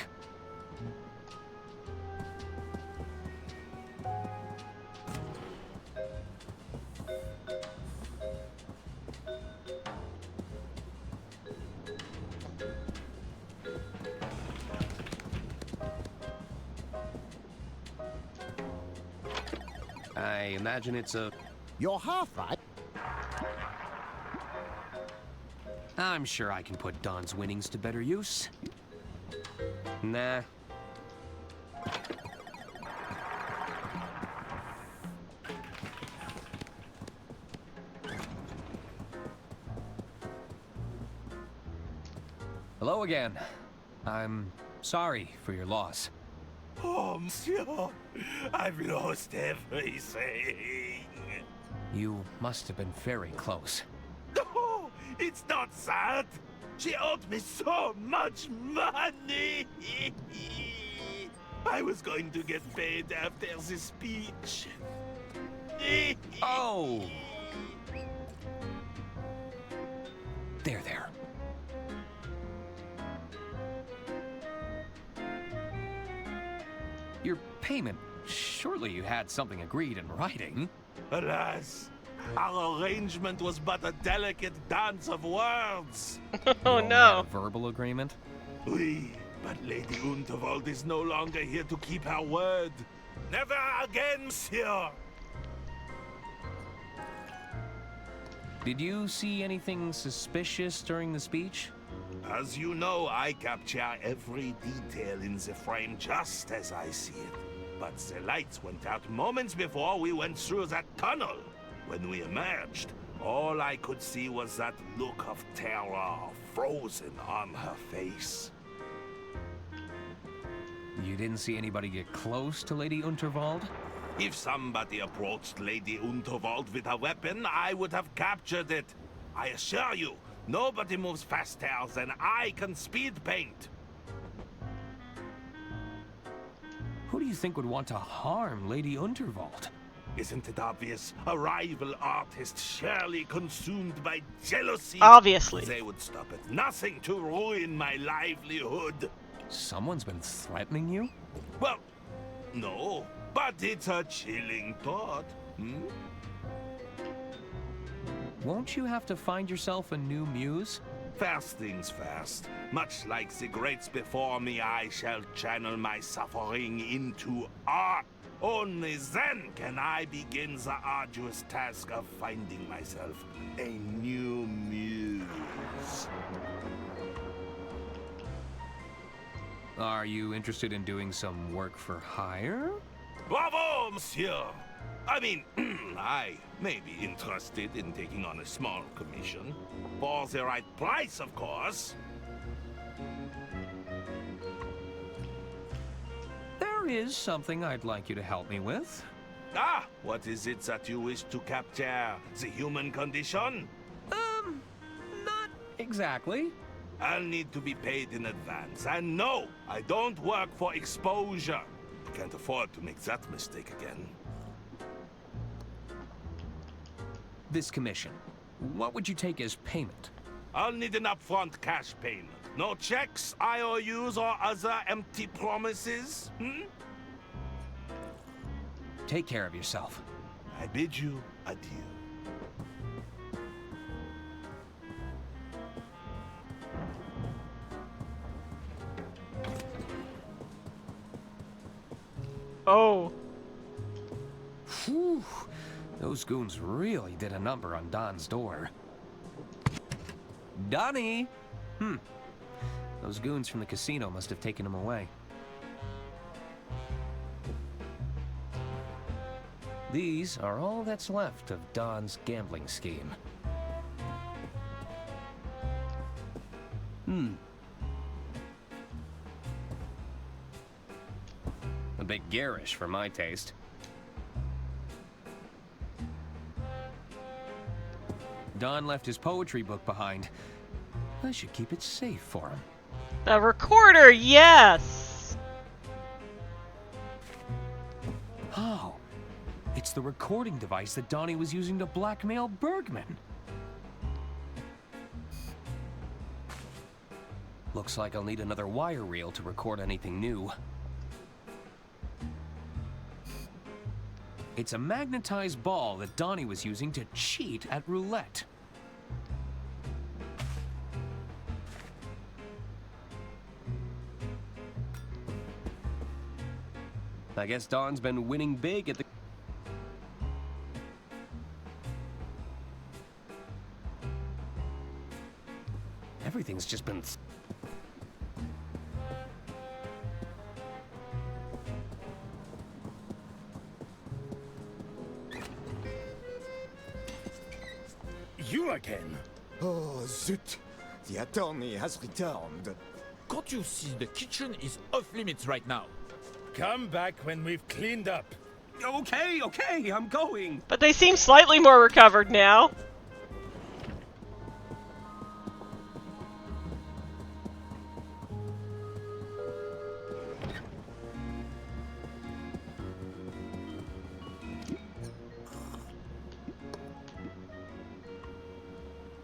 I imagine it's a... You're half right. I'm sure I can put Don's winnings to better use. Nah. Hello again. I'm sorry for your loss. Oh, monsieur, I've lost everything. You must have been very close. No, it's not that. She owed me so much money. I was going to get paid after the speech. Oh! There. Your payment. Surely you had something agreed in writing. Alas, our arrangement was but a delicate dance of words. Oh You only no. had a verbal agreement? Oui, but Lady Unterwald is no longer here to keep her word. Never again, monsieur. Did you see anything suspicious during the speech? As you know, I capture every detail in the frame just as I see it. But the lights went out moments before we went through that tunnel. When we emerged, all I could see was that look of terror frozen on her face. You didn't see anybody get close to Lady Unterwald? If somebody approached Lady Unterwald with a weapon, I would have captured it. I assure you, nobody moves faster than I can speed paint. Who do you think would want to harm Lady Unterwald? Isn't it obvious? A rival artist surely consumed by jealousy. Obviously. They would stop at nothing to ruin my livelihood. Someone's been threatening you? Well, no, but it's a chilling thought. Won't you have to find yourself a new muse? First things first. Much like the greats before me, I shall channel my suffering into art. Only then can I begin the arduous task of finding myself a new muse. Are you interested in doing some work for hire? Bravo, monsieur! I mean, I may be interested in taking on a small commission. For the right price, of course. There is something I'd like you to help me with. Ah, what is it that you wish to capture? The human condition? Not exactly. I'll need to be paid in advance. And no, I don't work for exposure. Can't afford to make that mistake again. This commission, what would you take as payment? I'll need an upfront cash payment. No checks, IOUs, or other empty promises, Take care of yourself. I bid you adieu. Oh. Whew. Those goons really did a number on Don's door. Donnie! Those goons from the casino must have taken him away. These are all that's left of Don's gambling scheme. A bit garish for my taste. Don left his poetry book behind. I should keep it safe for him. The recorder, yes! Oh, it's the recording device that Donnie was using to blackmail Bergman. Looks like I'll need another wire reel to record anything new. It's a magnetized ball that Donnie was using to cheat at roulette. I guess Don's been winning big at the... Everything's just been... You again? Oh, zut! The attorney has returned. Can't you see the kitchen is off limits right now? Come back when we've cleaned up. Okay, I'm going. But they seem slightly more recovered now.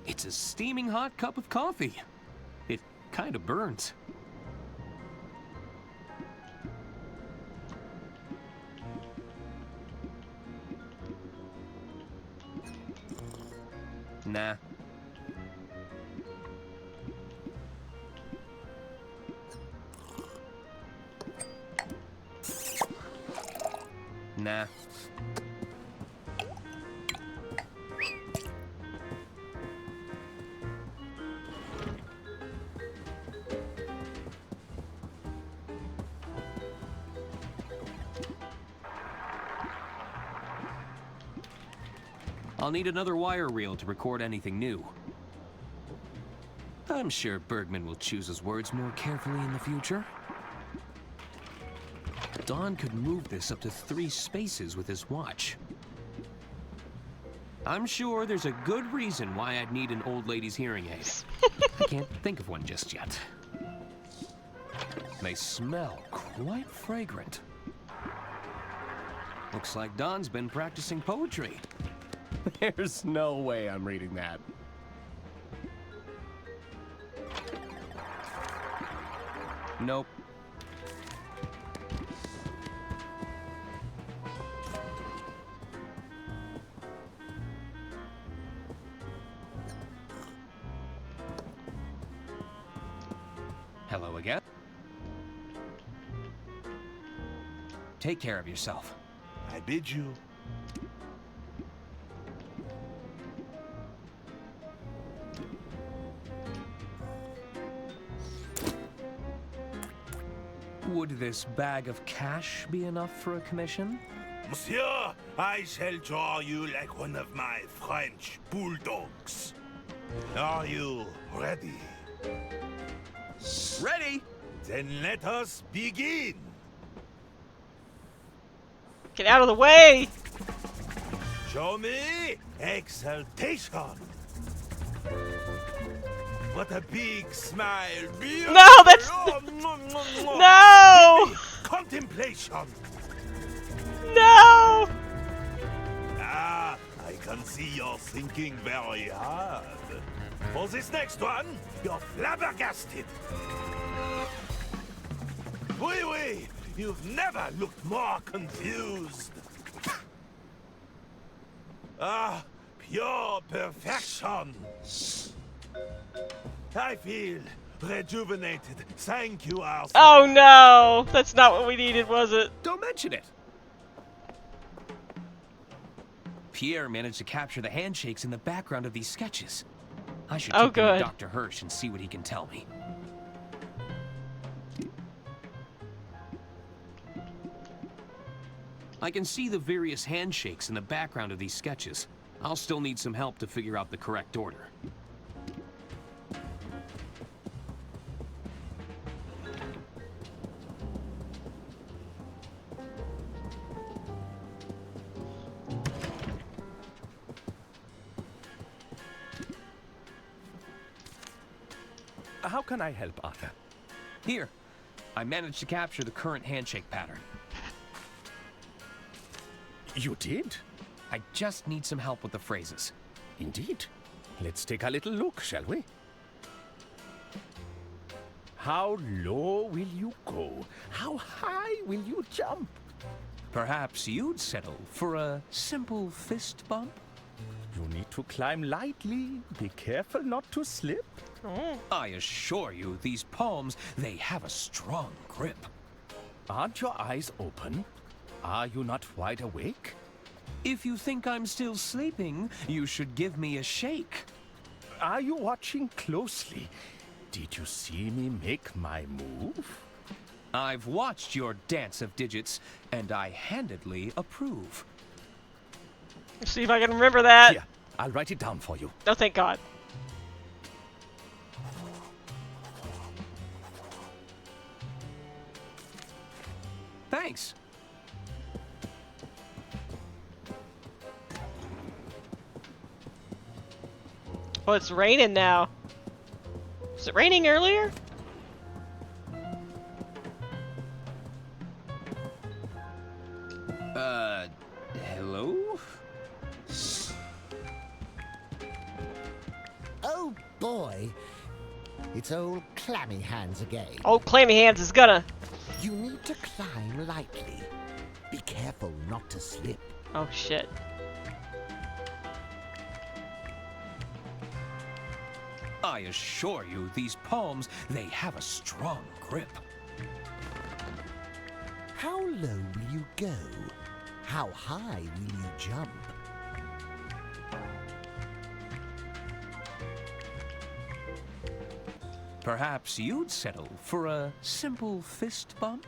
It's a steaming hot cup of coffee. It kind of burns. Nah. Nah. I'll need another wire reel to record anything new. I'm sure Bergman will choose his words more carefully in the future. Don could move this up to 3 spaces with his watch. I'm sure there's a good reason why I'd need an old lady's hearing aid. I can't think of one just yet. They smell quite fragrant. Looks like Don's been practicing poetry. There's no way I'm reading that. Nope. Hello again. Take care of yourself. I bid you. Would this bag of cash be enough for a commission? Monsieur, I shall draw you like one of my French bulldogs. Are you ready? Ready? Then let us begin. Get out of the way! Show me exaltation. What a big smile. Beautiful. No, that's no. Contemplation. No. Ah, I can see you're thinking very hard. For this next one, you're flabbergasted. Oui, you've never looked more confused. Ah, pure perfection. I feel rejuvenated. Thank you, Arthur. Oh no! That's not what we needed, was it? Don't mention it. Pierre managed to capture the handshakes in the background of these sketches. I should Oh, take them to good. Dr. Hirsch and see what he can tell me. I can see the various handshakes in the background of these sketches. I'll still need some help to figure out the correct order. How can I help, Arthur? Here, I managed to capture the current handshake pattern. You did? I just need some help with the phrases. Indeed. Let's take a little look, shall we? How low will you go? How high will you jump? Perhaps you'd settle for a simple fist bump? You need to climb lightly. Be careful not to slip. I assure you, these palms, they have a strong grip. Aren't your eyes open? Are you not wide awake? If you think I'm still sleeping, you should give me a shake. Are you watching closely? Did you see me make my move? I've watched your dance of digits, and I handedly approve. Let's see if I can remember that. Here, I'll write it down for you. Oh, thank God. Thanks. Oh, it's raining now. Was it raining earlier? Hello? Oh boy, it's old Clammy Hands again. Old Clammy Hands is gonna. You need to climb lightly. Be careful not to slip. Oh shit. I assure you, these palms, they have a strong grip. How low will you go? How high will you jump? Perhaps you'd settle for a simple fist bump?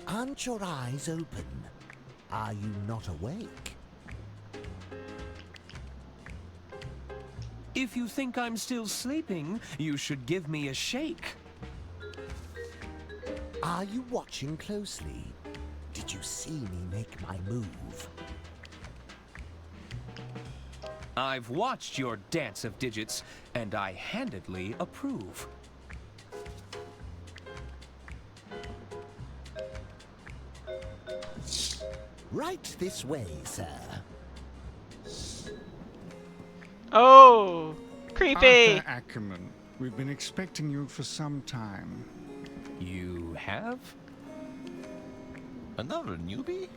Aren't your eyes open? Are you not awake? If you think I'm still sleeping, you should give me a shake. Are you watching closely? Did you see me make my move? I've watched your dance of digits, and I handedly approve. Right this way, sir. Oh, creepy. Arthur Ackerman, we've been expecting you for some time. You have? Another newbie?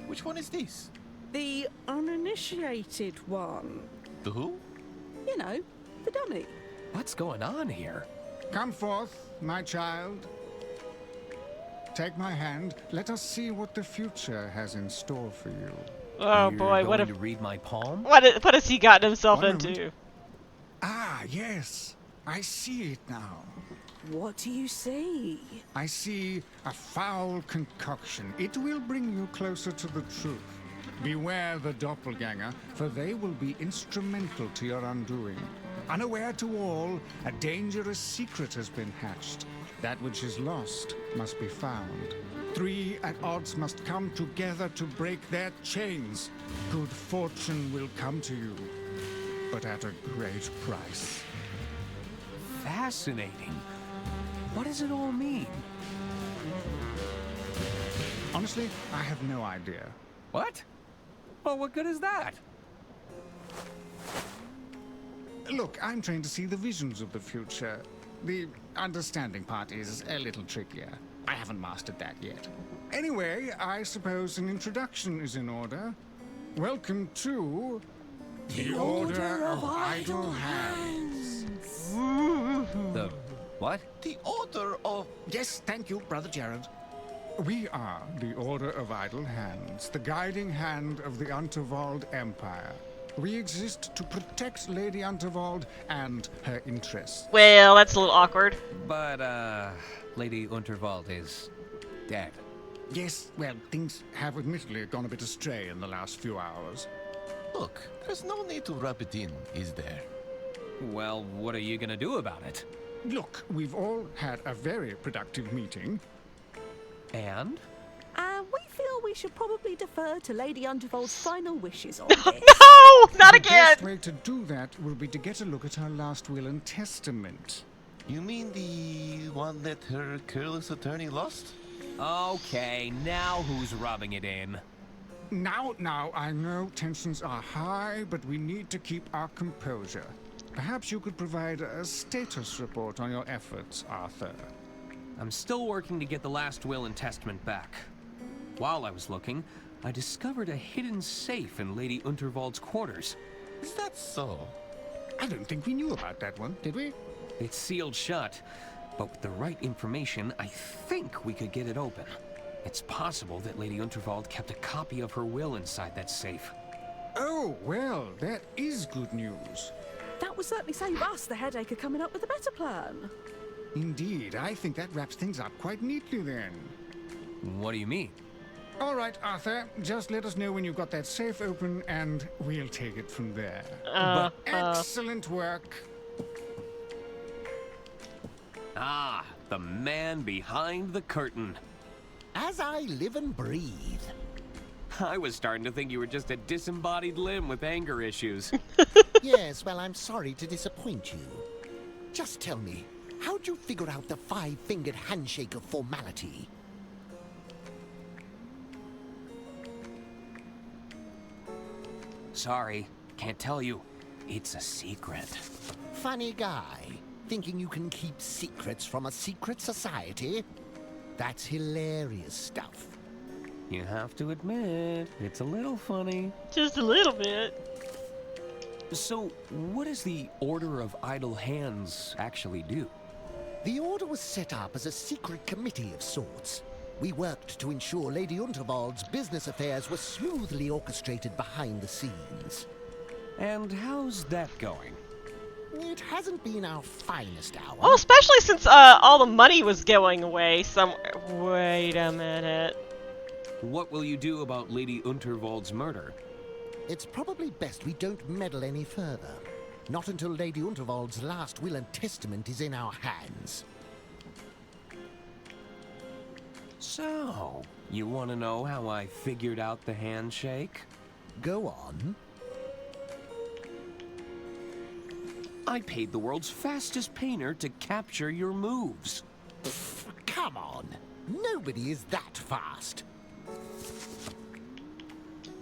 Which one is this? The uninitiated one. The who? You know, the dummy. What's going on here? Come forth, my child. Take my hand. Let us see what the future has in store for you. Oh You're boy, what going a... to read my palm? What has he gotten himself One into? moment. Ah, yes. I see it now. What do you see? I see a foul concoction. It will bring you closer to the truth. Beware the doppelganger, for they will be instrumental to your undoing. Unaware to all, a dangerous secret has been hatched. That which is lost must be found. 3 at odds must come together to break their chains. Good fortune will come to you, but at a great price. Fascinating. What does it all mean? Honestly, I have no idea. What? Well, what good is that? Look, I'm trained to see the visions of the future. The understanding part is a little trickier. I haven't mastered that yet. Anyway, I suppose an introduction is in order. Welcome to the Order of Idle Hands. The what? The Order of... Yes, thank you, Brother Jared. We are the Order of Idle Hands, the guiding hand of the Unterwald Empire. We exist to protect Lady Unterwald and her interests. Well, that's a little awkward. But, Lady Unterwald is dead. Yes, well, things have admittedly gone a bit astray in the last few hours. Look, there's no need to rub it in, is there? Well, what are you gonna do about it? Look, we've all had a very productive meeting. And? We feel we should probably defer to Lady Unterwald's final wishes on No, this. not The again! best way to do that will be to get a look at her last will and testament. You mean the one that her careless attorney lost? Okay, now who's rubbing it in? Now, I know tensions are high, but we need to keep our composure. Perhaps you could provide a status report on your efforts, Arthur. I'm still working to get the last will and testament back. While I was looking, I discovered a hidden safe in Lady Unterwald's quarters. Is that so? I don't think we knew about that one, did we? It's sealed shut, but with the right information, I think we could get it open. It's possible that Lady Unterwald kept a copy of her will inside that safe. Oh, well, that is good news. That will certainly save us the headache of coming up with a better plan. Indeed, I think that wraps things up quite neatly then. What do you mean? All right, Arthur, just let us know when you've got that safe open and we'll take it from there. Excellent work. Ah, the man behind the curtain. As I live and breathe. I was starting to think you were just a disembodied limb with anger issues. Yes, well, I'm sorry to disappoint you. Just tell me, how'd you figure out the 5-fingered handshake of formality? Sorry, can't tell you. It's a secret. Funny guy, thinking you can keep secrets from a secret society? That's hilarious stuff. You have to admit, it's a little funny. Just a little bit. So, what does the Order of Idle Hands actually do? The Order was set up as a secret committee of sorts. We worked to ensure Lady Unterwald's business affairs were smoothly orchestrated behind the scenes. And how's that going? It hasn't been our finest hour. Well, especially since all the money was going away somewhere. Wait a minute. What will you do about Lady Unterwald's murder? It's probably best we don't meddle any further. Not until Lady Unterwald's last will and testament is in our hands. So, you want to know how I figured out the handshake? Go on. I paid the world's fastest painter to capture your moves. Pfft, come on. Nobody is that fast.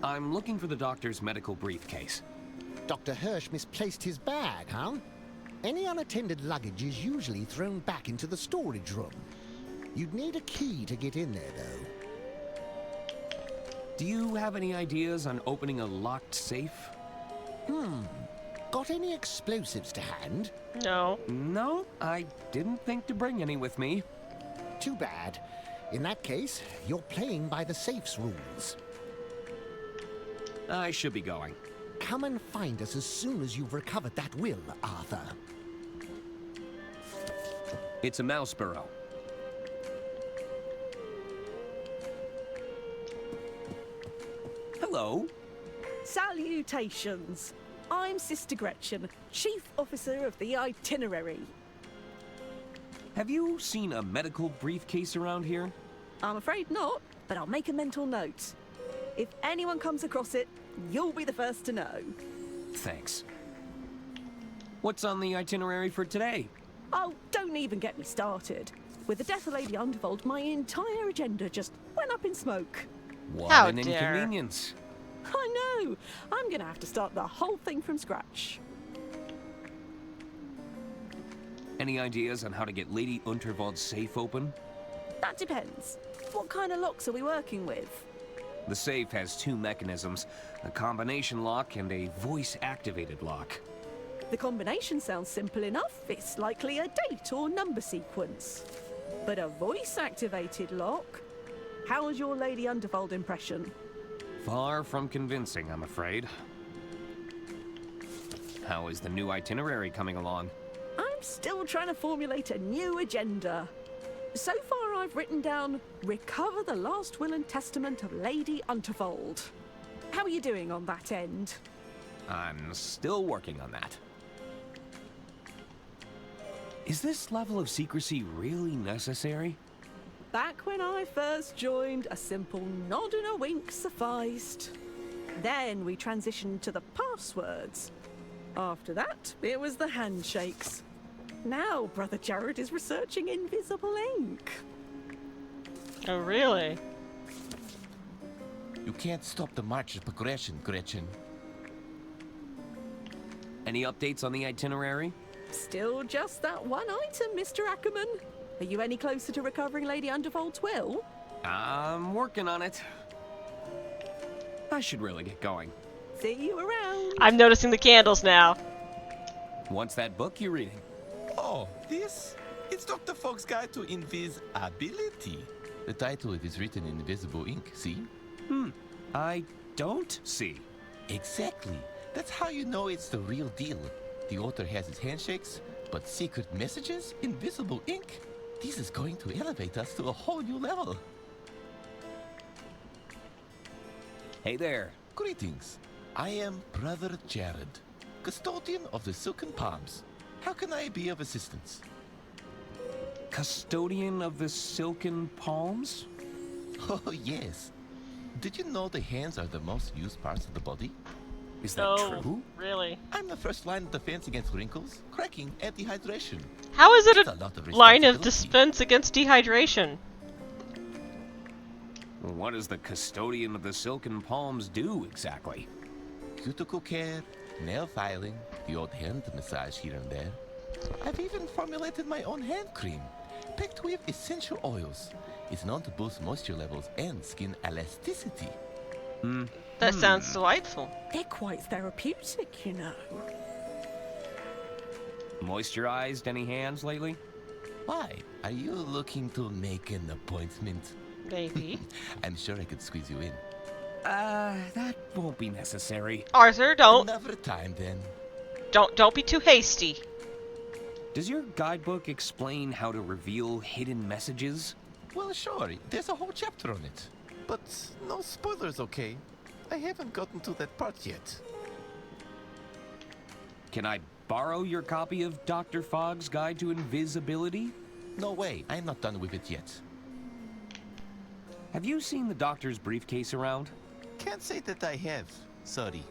I'm looking for the doctor's medical briefcase. Dr. Hirsch misplaced his bag, huh? Any unattended luggage is usually thrown back into the storage room. You'd need a key to get in there, though. Do you have any ideas on opening a locked safe? Got any explosives to hand? No. No, I didn't think to bring any with me. Too bad. In that case, you're playing by the safe's rules. I should be going. Come and find us as soon as you've recovered that will, Arthur. It's a mouse burrow. Hello. Salutations. I'm Sister Gretchen, Chief Officer of the Itinerary. Have you seen a medical briefcase around here? I'm afraid not, but I'll make a mental note. If anyone comes across it, you'll be the first to know. Thanks. What's on the itinerary for today? Oh, don't even get me started. With the death of Lady Undervold, my entire agenda just went up in smoke. What How an dare. inconvenience. I know. I'm gonna have to start the whole thing from scratch. Any ideas on how to get Lady Unterwald's safe open? That depends. What kind of locks are we working with? The safe has two mechanisms, a combination lock and a voice-activated lock. The combination sounds simple enough. It's likely a date or number sequence. But a voice-activated lock? How was your Lady Undervold impression? Far from convincing, I'm afraid. How is the new itinerary coming along? I'm still trying to formulate a new agenda. So far I've written down, recover the last will and testament of Lady Untervold. How are you doing on that end? I'm still working on that. Is this level of secrecy really necessary? Back when I first joined, a simple nod and a wink sufficed. Then we transitioned to the passwords. After that, it was the handshakes. Now Brother Jared is researching invisible ink. Oh, really? You can't stop the march of progression, Gretchen. Any updates on the itinerary? Still just that one item, Mr. Ackerman. Are you any closer to recovering Lady Undervold's will? I'm working on it. I should really get going. See you around. I'm noticing the candles now. What's that book you're reading? Oh, this? It's Dr. Fogg's Guide to Invisibility. The title is written in invisible ink, see? I don't see. Exactly. That's how you know it's the real deal. The author has his handshakes, but secret messages, invisible ink. This is going to elevate us to a whole new level. Hey there. Greetings. I am Brother Jared, custodian of the Silken Palms. How can I be of assistance? Custodian of the Silken Palms? Oh, yes. Did you know the hands are the most used parts of the body? Is that Oh, true? really? I'm the first line of defense against wrinkles, cracking, and dehydration. How is it It's a lot of line of responsibility. defense against dehydration? What does the custodian of the Silken Palms do exactly? Cuticle care, nail filing, the odd hand massage here and there. I've even formulated my own hand cream, packed with essential oils. It's known to boost moisture levels and skin elasticity. That sounds delightful. They're quite therapeutic, you know. Moisturized any hands lately? Why? Are you looking to make an appointment? Maybe. I'm sure I could squeeze you in. That won't be necessary. Arthur, don't Another time then. don't be too hasty. Does your guidebook explain how to reveal hidden messages? Well, sure. There's a whole chapter on it. But no spoilers, okay? I haven't gotten to that part yet. Can I borrow your copy of Dr. Fogg's Guide to Invisibility? No way. I'm not done with it yet. Have you seen the doctor's briefcase around? Can't say that I have. Sorry.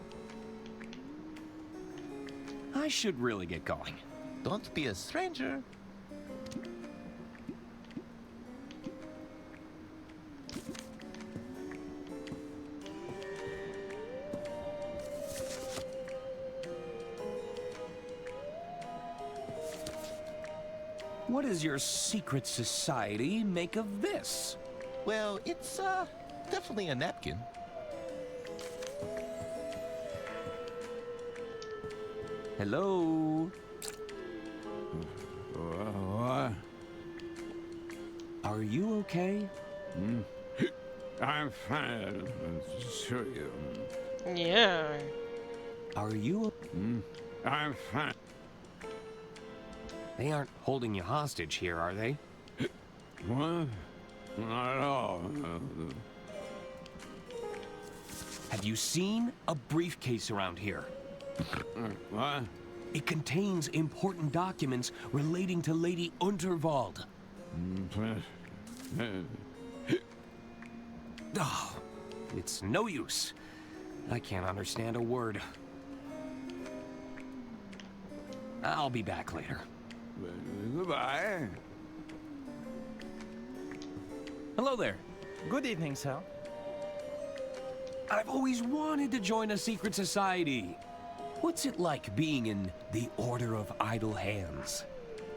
I should really get going. Don't be a stranger. What does your secret society make of this? Well, it's, definitely a napkin. Hello? What? Are you okay? I'm fine. Sure you. Yeah. Are you? I'm fine. They aren't holding you hostage here, are they? What? Not at all. Have you seen a briefcase around here? What? It contains important documents relating to Lady Unterwald. Oh, it's no use. I can't understand a word. I'll be back later. Goodbye. Hello there. Good evening, sir. I've always wanted to join a secret society. What's it like being in the Order of Idle Hands?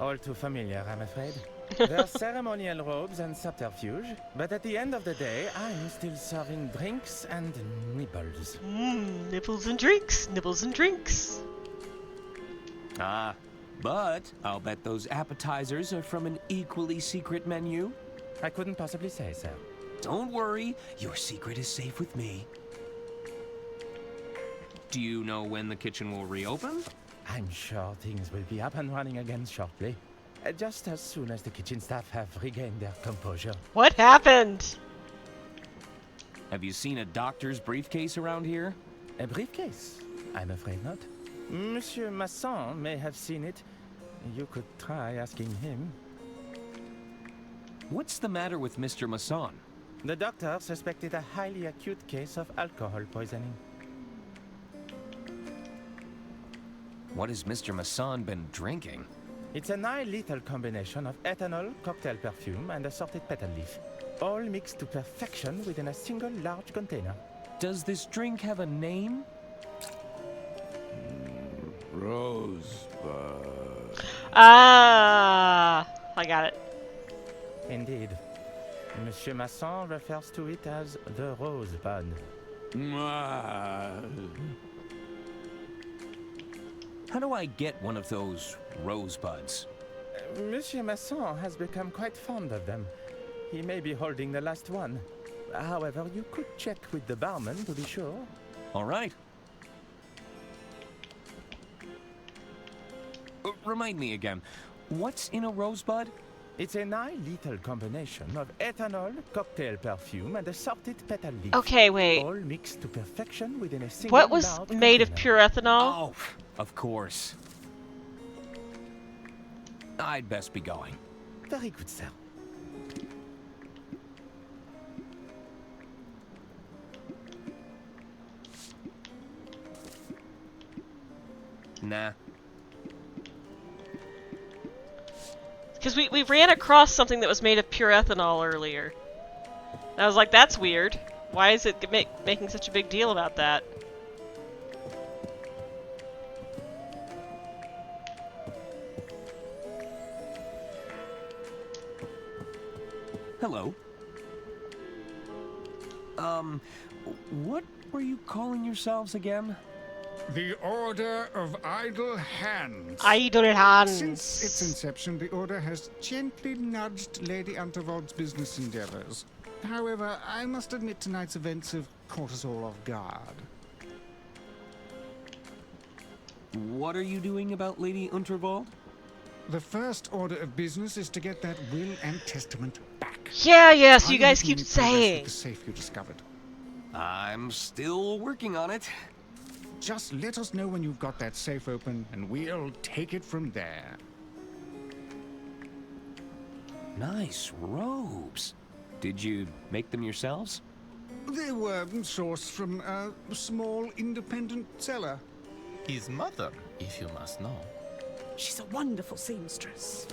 All too familiar, I'm afraid. There are ceremonial robes and subterfuge, but at the end of the day, I'm still serving drinks and nibbles. Nibbles and drinks, nibbles and drinks. Ah, but I'll bet those appetizers are from an equally secret menu. I couldn't possibly say, sir. Don't worry, your secret is safe with me. Do you know when the kitchen will reopen? I'm sure things will be up and running again shortly. Just as soon as the kitchen staff have regained their composure. What happened? Have you seen a doctor's briefcase around here? A briefcase? I'm afraid not. Monsieur Masson may have seen it. You could try asking him. What's the matter with Mr. Masson? The doctor suspected a highly acute case of alcohol poisoning. What has Mr. Masson been drinking? It's a nigh-lethal combination of ethanol, cocktail perfume, and assorted petal leaf. All mixed to perfection within a single large container. Does this drink have a name? Rosebud. Ah, I got it. Indeed. Monsieur Masson refers to it as the rosebud. How do I get one of those rosebuds? Monsieur Masson has become quite fond of them. He may be holding the last one. However, you could check with the barman to be sure. All right. Remind me again, what's in a rosebud? It's a nigh-lethal combination of ethanol, cocktail perfume, and assorted petal leaf. Okay, wait. All mixed to perfection within a single What was large made of container. pure ethanol? Oh, of course. I'd best be going. Very good, sir. Nah. Because we ran across something that was made of pure ethanol earlier. And I was like, that's weird. Why is it making such a big deal about that? Hello. What were you calling yourselves again? The Order of Idle Hands. Idle Hands. Since its inception, the Order has gently nudged Lady Unterwald's business endeavors. However, I must admit tonight's events have caught us all off guard. What are you doing about Lady Unterwald? The first order of business is to get that will and testament back. Yeah, yes, Are you guys making keep any progress with saying. the safe you discovered? I'm still working on it. Just let us know when you've got that safe open, and we'll take it from there. Nice robes. Did you make them yourselves? They were sourced from a small independent seller. His mother, if you must know. She's a wonderful seamstress.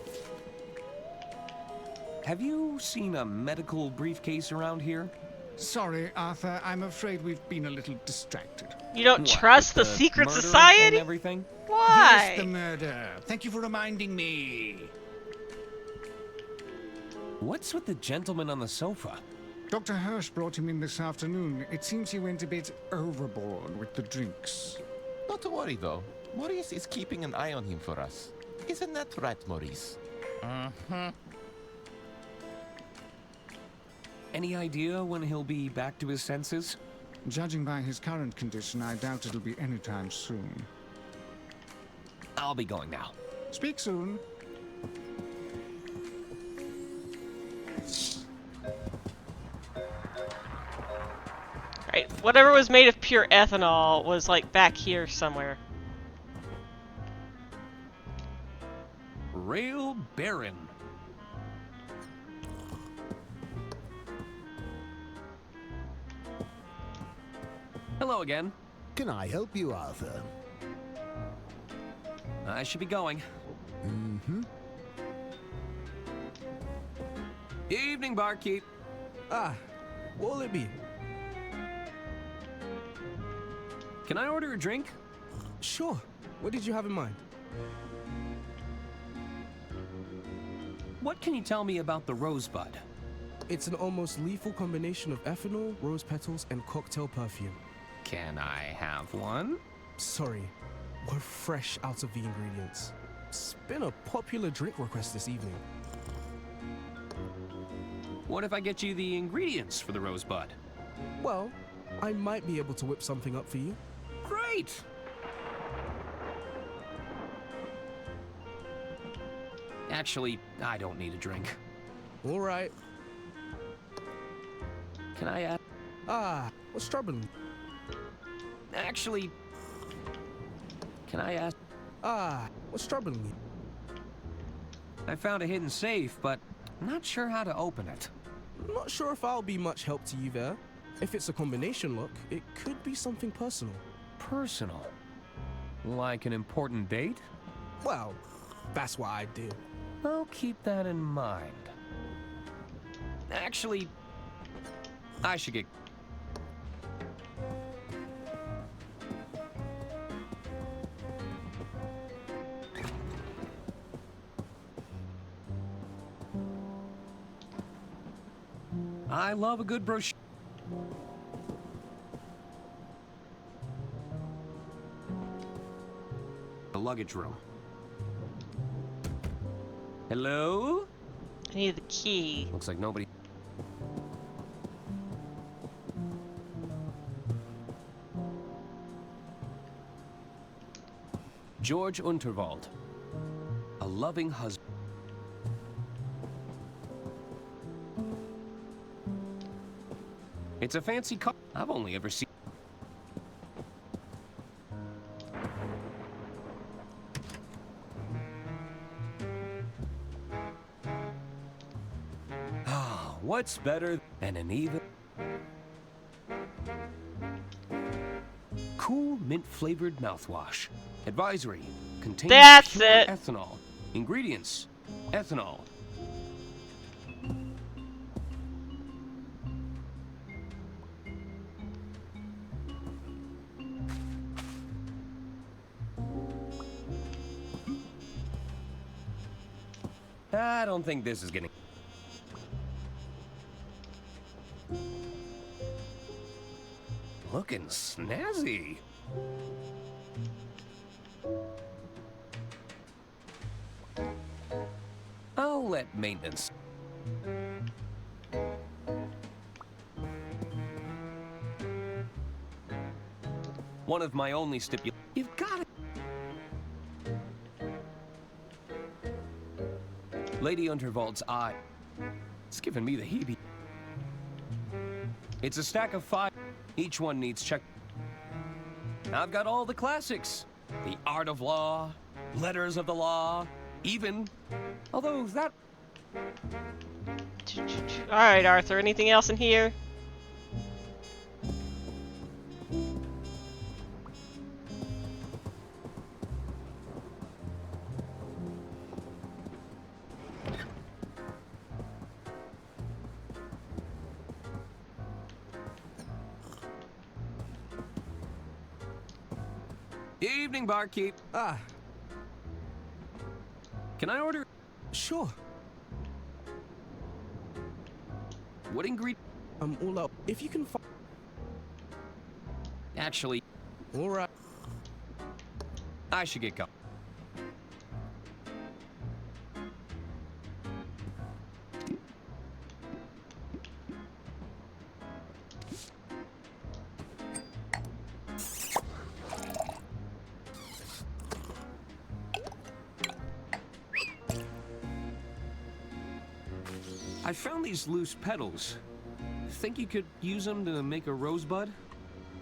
Have you seen a medical briefcase around here? Sorry, Arthur, I'm afraid we've been a little distracted. You don't What, trust with the secret murder society? and everything? Why? Yes, the murder. Thank you for reminding me. What's with the gentleman on the sofa? Dr. Hirsch brought him in this afternoon. It seems he went a bit overboard with the drinks. Not to worry, though. Maurice is keeping an eye on him for us. Isn't that right, Maurice? Mm-hmm. Any idea when he'll be back to his senses? Judging by his current condition, I doubt it'll be anytime soon. I'll be going now. Speak soon. Right, whatever was made of pure ethanol was like back here somewhere. Rail Baron. Hello again. Can I help you, Arthur? I should be going. Mm-hmm. Evening, barkeep. What'll it be? Can I order a drink? Sure. What did you have in mind? What can you tell me about the Rosebud? It's an almost lethal combination of ethanol, rose petals, and cocktail perfume. Can I have one? Sorry, we're fresh out of the ingredients. It's been a popular drink request this evening. What if I get you the ingredients for the Rosebud? Well, I might be able to whip something up for you. Great! Actually, I don't need a drink. All right. Can I ask? What's troubling you? Actually, can I ask? What's troubling you? I found a hidden safe, but I'm not sure how to open it. Not sure if I'll be much help to you there. If it's a combination lock, it could be something personal. Personal? Like an important date? Well, that's what I do. I'll keep that in mind. Actually, I should get... I love a good brochure. The luggage room. Hello? I need the key. Looks like nobody... George Unterwald. A loving husband. It's a fancy car. I've only ever seen... What's better than an even... Cool mint-flavored mouthwash. Advisory. Contains That's pure it. ethanol. Ingredients. Ethanol. I don't think this is getting... Looking snazzy. I'll let maintenance. One of my only stipulations. You've got it. Lady Unterwald's eye. It's giving me the heebie. It's a stack of 5. Each one needs check. I've got all the classics. The Art of Law, Letters of the Law, even... Although that... Alright, Arthur, anything else in here? Evening, barkeep. Can I order? Sure. What ingredient? I'm all up. If you can find... Actually... All right. I should get going. I found these loose petals. Think you could use them to make a rosebud?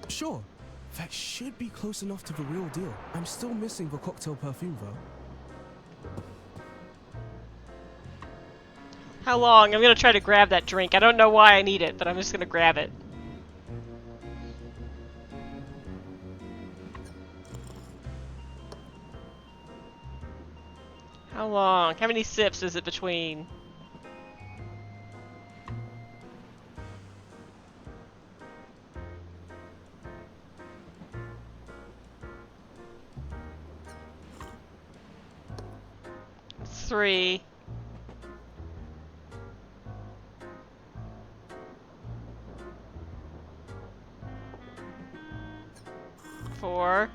Sure. That should be close enough to the real deal. I'm still missing the cocktail perfume, though. How long? I'm gonna try to grab that drink. I don't know why I need it, but I'm just gonna grab it. How long? How many sips is it between? Three. Four.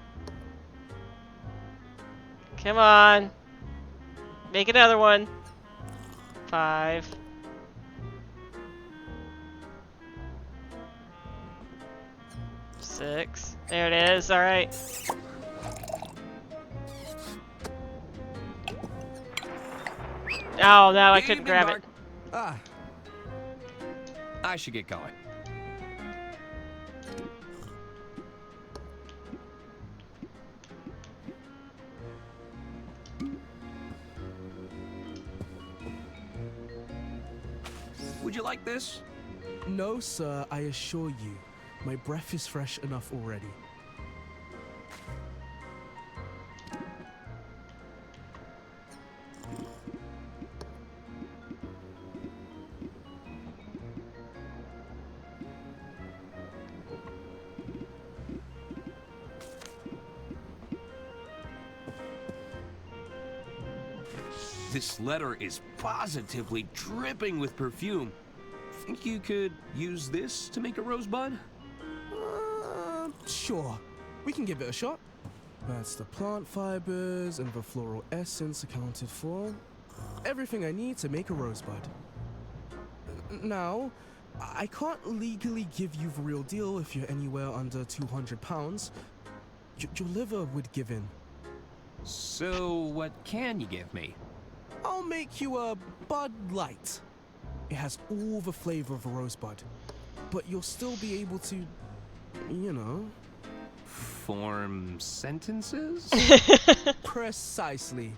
Come on. Make another one. 5. 6. There it is. All right. Oh no, I couldn't grab it. Ah. I should get going. Would you like this? No, sir, I assure you. My breath is fresh enough already. This letter is positively dripping with perfume. Think you could use this to make a rosebud? Sure. We can give it a shot. That's the plant fibers and the floral essence accounted for. Everything I need to make a rosebud. Now, I can't legally give you the real deal if you're anywhere under 200 pounds. Your liver would give in. So, what can you give me? I'll make you a Bud Light. It has all the flavor of a rosebud, but you'll still be able to, you know... Form sentences? Precisely.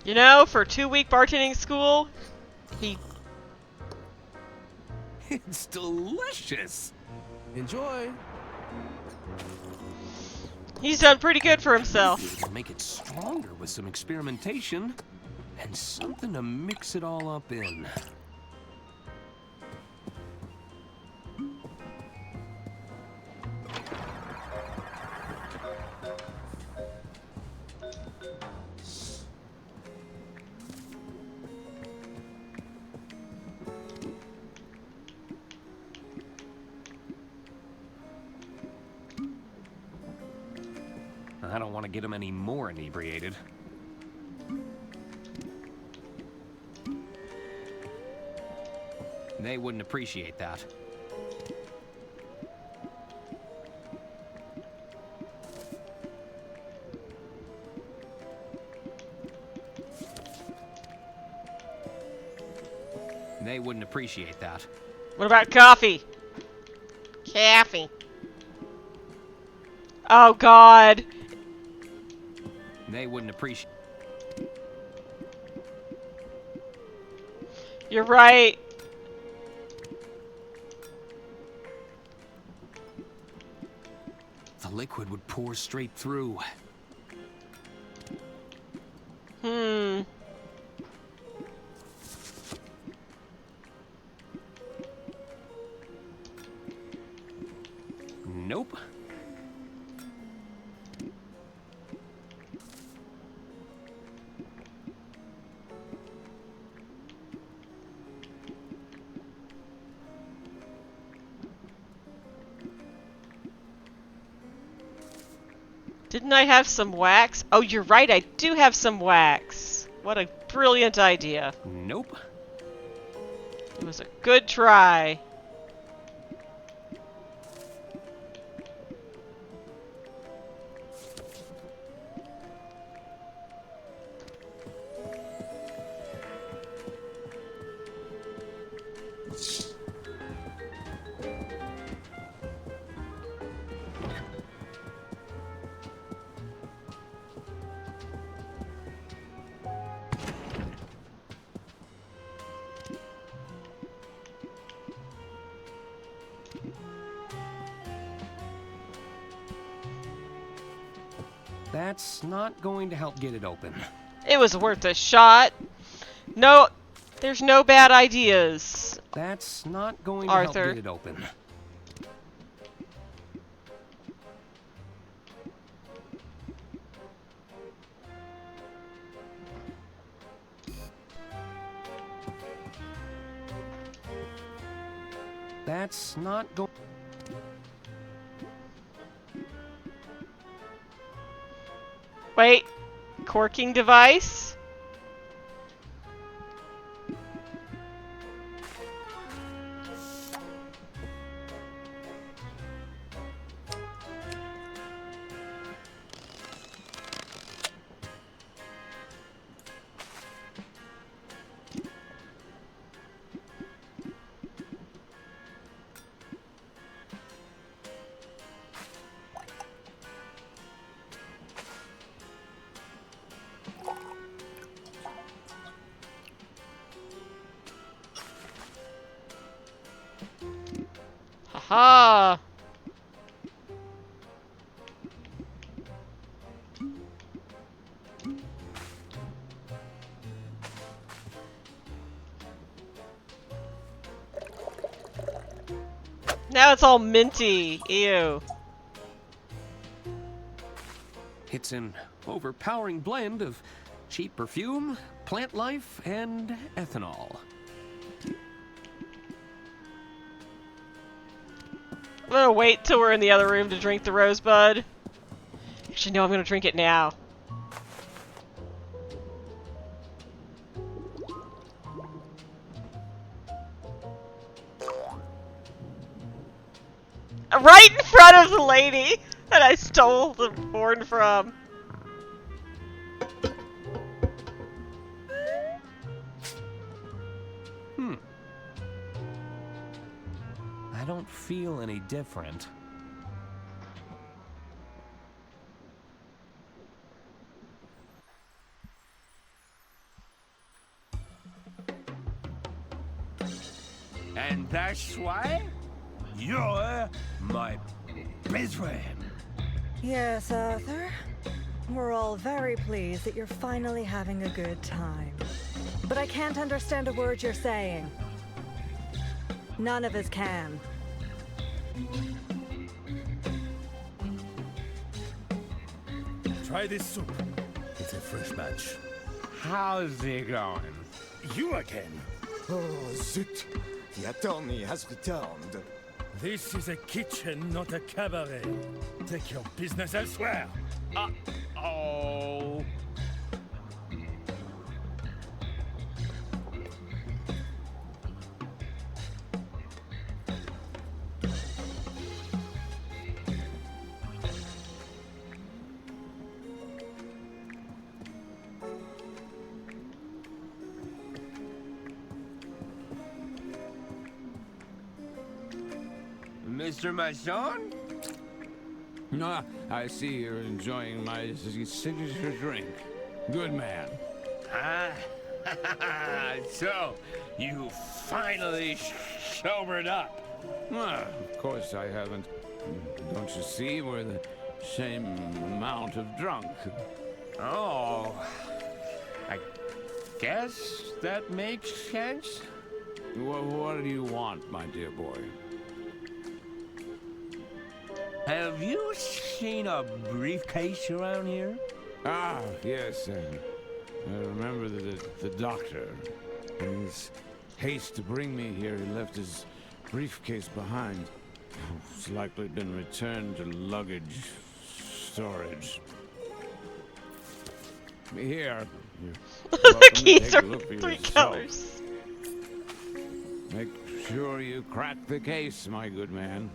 You know, for 2-week bartending school, It's delicious! Enjoy! He's done pretty good for himself. We'll make it stronger with some experimentation and something to mix it all up in. I don't want to get him any more inebriated. They wouldn't appreciate that. They wouldn't appreciate that. What about coffee? Coffee. Oh God. They wouldn't appreciate. You're right. The liquid would pour straight through. Nope. Didn't I have some wax? Oh, you're right, I do have some wax. What a brilliant idea. Nope. It was a good try. That's not going to help get it open. It was worth a shot. No, there's no bad ideas. That's not going Arthur. to help get it open. That's not going... Wait, corking device? Haha! Now it's all minty. Ew. It's an overpowering blend of cheap perfume, plant life, and ethanol. I'm gonna wait till we're in the other room to drink the rosebud. Actually, no, I'm gonna drink it now. Right in front of the lady that I stole the horn from. I don't feel any different. And that's why you're my best friend. Yes, Arthur. We're all very pleased that you're finally having a good time. But I can't understand a word you're saying. None of us can. Try this soup. It's a fresh batch. How's it going? You again. Oh, zut! The attorney has returned. This is a kitchen, not a cabaret. Take your business elsewhere. Oh. Mr. Masson? Ah, I see you're enjoying my signature drink. Good man. Ah, so you finally sobered up. Well, of course I haven't. Don't you see, we're the same amount of drunk. Oh, I guess that makes sense. What do you want, my dear boy? Have you seen a briefcase around here? Ah, yes. I remember the doctor. In his haste to bring me here, he left his briefcase behind. It's likely been returned to luggage storage. Here. The keys are 3 colors. Make sure you crack the case, my good man.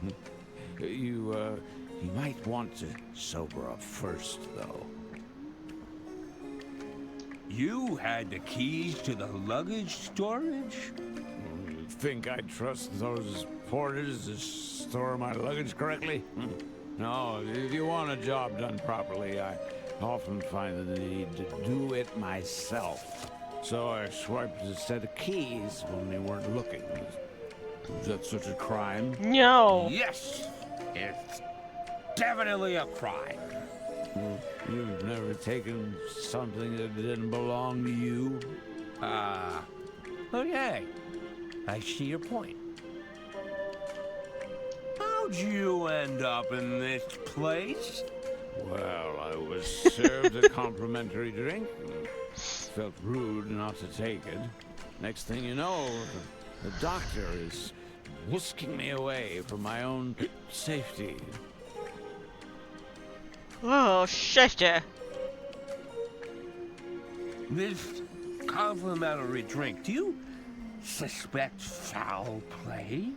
You might want to sober up first, though. You had the keys to the luggage storage? You think I'd trust those porters to store my luggage correctly? No, if you want a job done properly, I often find the need to do it myself. So I swiped a set of keys when they weren't looking. Is that such a crime? No. Yes, it's definitely a crime. You've never taken something that didn't belong to you? Okay. I see your point. How'd you end up in this place? Well, I was served a complimentary drink and felt rude not to take it. Next thing you know, the doctor is whisking me away for my own safety. Oh, safety. This complimentary drink, do you suspect foul play?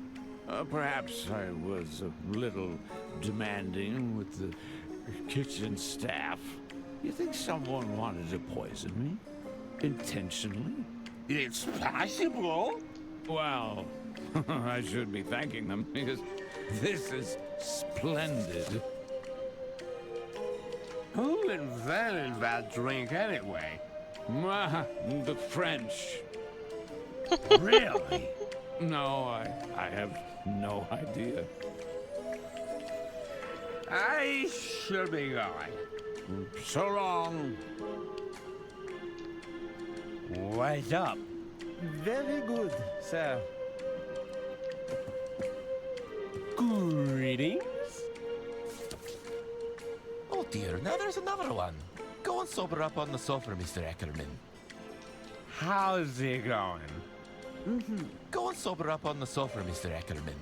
Perhaps I was a little demanding with the kitchen staff. You think someone wanted to poison me? Intentionally? It's possible. Well, I should be thanking them because this is splendid. Who invented that drink anyway? The French. Really? No, I have no idea. I should be going. So long. What's up? Very good, sir. Greetings. Oh dear, now there's another one. Go and sober up on the sofa, Mr. Ackerman. How's it going? Go and sober up on the sofa, Mr. Ackerman.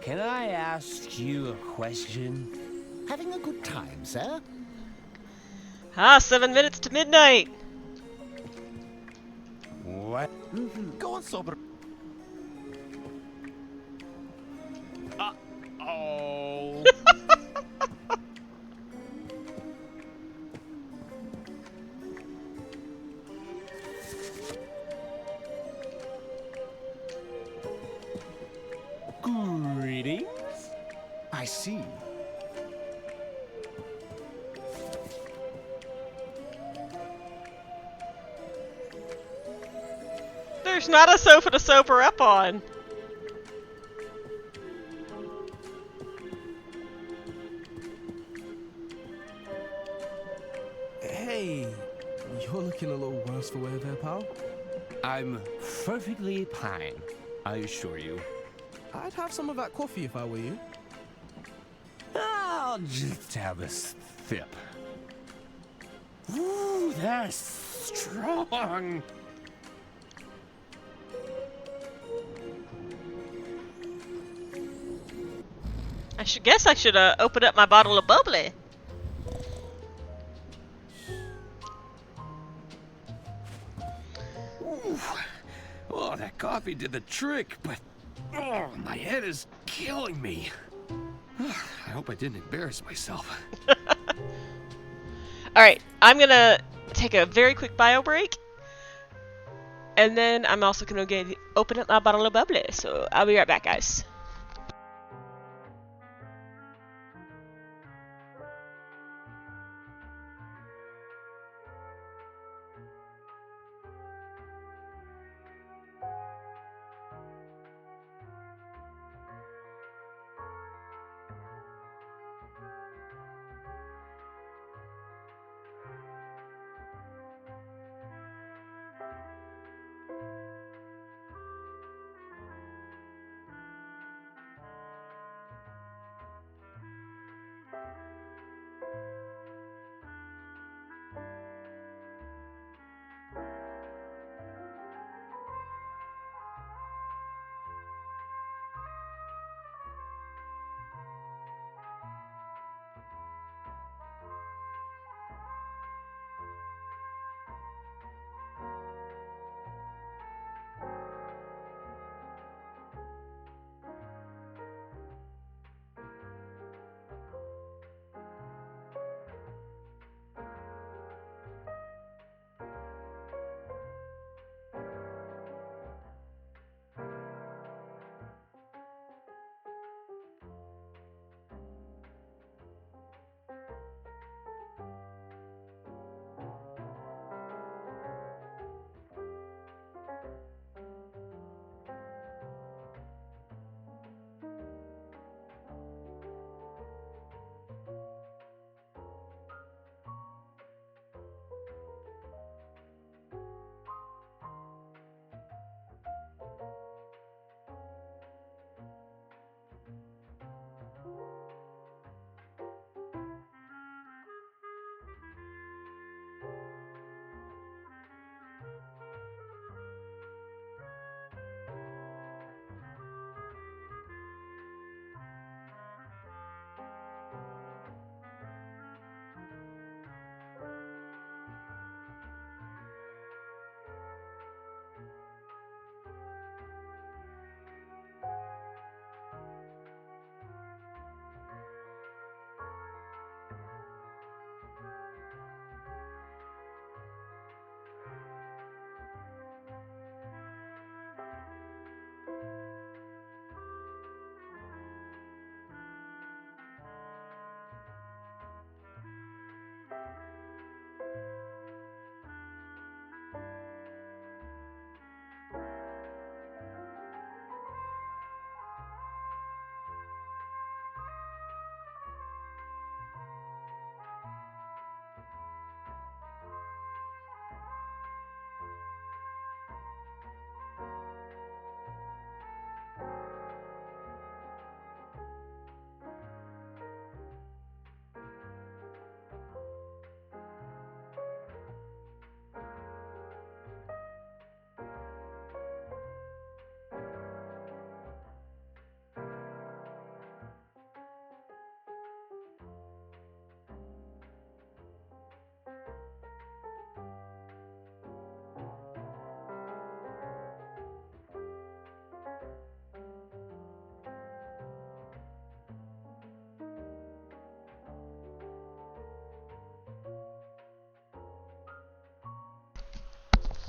Can I ask you a question? Having a good time, sir? 7 minutes to midnight. What? Go and sober. Oh. Greetings. I see. There's not a sofa to sober up on. Hey, you're looking a little worse for wear there, pal. I'm perfectly fine, I assure you. I'd have some of that coffee if I were you. I'll just have a sip. Ooh, that's strong. I should open up my bottle of bubbly. Ooh. Oh, that coffee did the trick, but oh, my head is killing me. I hope I didn't embarrass myself. Alright, I'm gonna take a very quick bio break. And then I'm also gonna open up my bottle of bubbly. So I'll be right back, guys.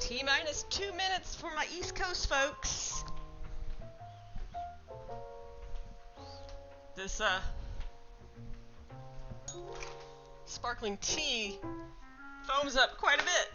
T-minus 2 minutes for my East Coast folks. This, sparkling tea foams up quite a bit.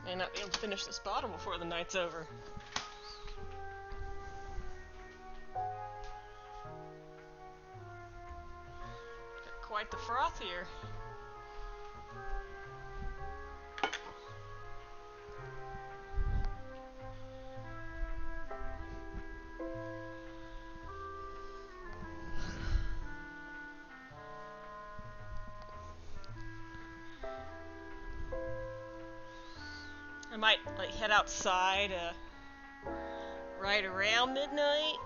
May not be able to finish this bottle before the night's over. Got quite the froth here. I might like head outside right around midnight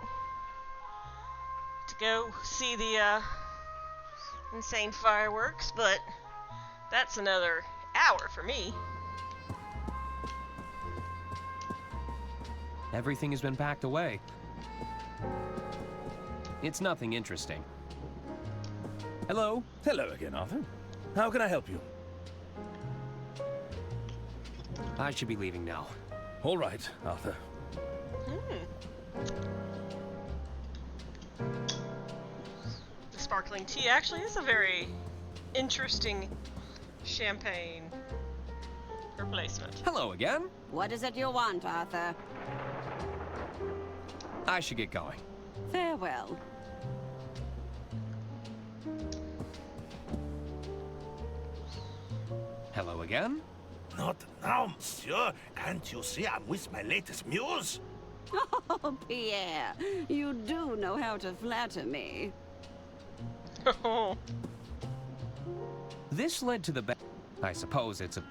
to go see the insane fireworks, but that's another hour for me. Everything has been packed away. It's nothing interesting. Hello? Hello again, Arthur. How can I help you? I should be leaving now. All right, Arthur. The sparkling tea actually is a very interesting champagne replacement. Hello again. What is it you want, Arthur? I should get going. Farewell. Hello again. Not now, monsieur. Can't you see I'm with my latest muse? Oh, Pierre, you do know how to flatter me. This led to the I suppose it's a...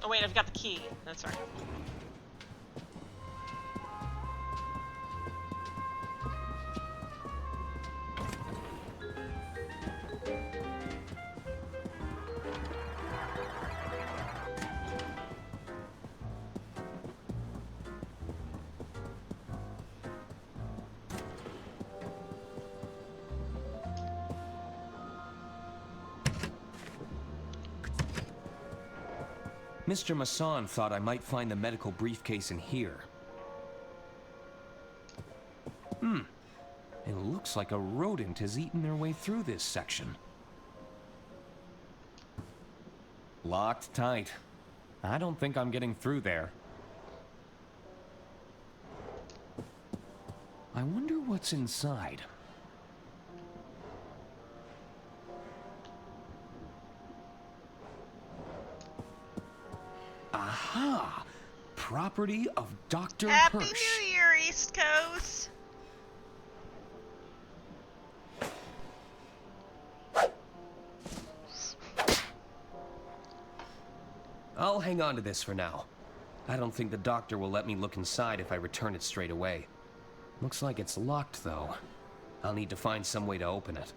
Oh wait, I've got the key. That's right. Mr. Masson thought I might find the medical briefcase in here. It looks like a rodent has eaten their way through this section. Locked tight. I don't think I'm getting through there. I wonder what's inside. Aha! Property of Dr. Happy Hirsch. New Year, East Coast! I'll hang on to this for now. I don't think the doctor will let me look inside if I return it straight away. Looks like it's locked, though. I'll need to find some way to open it.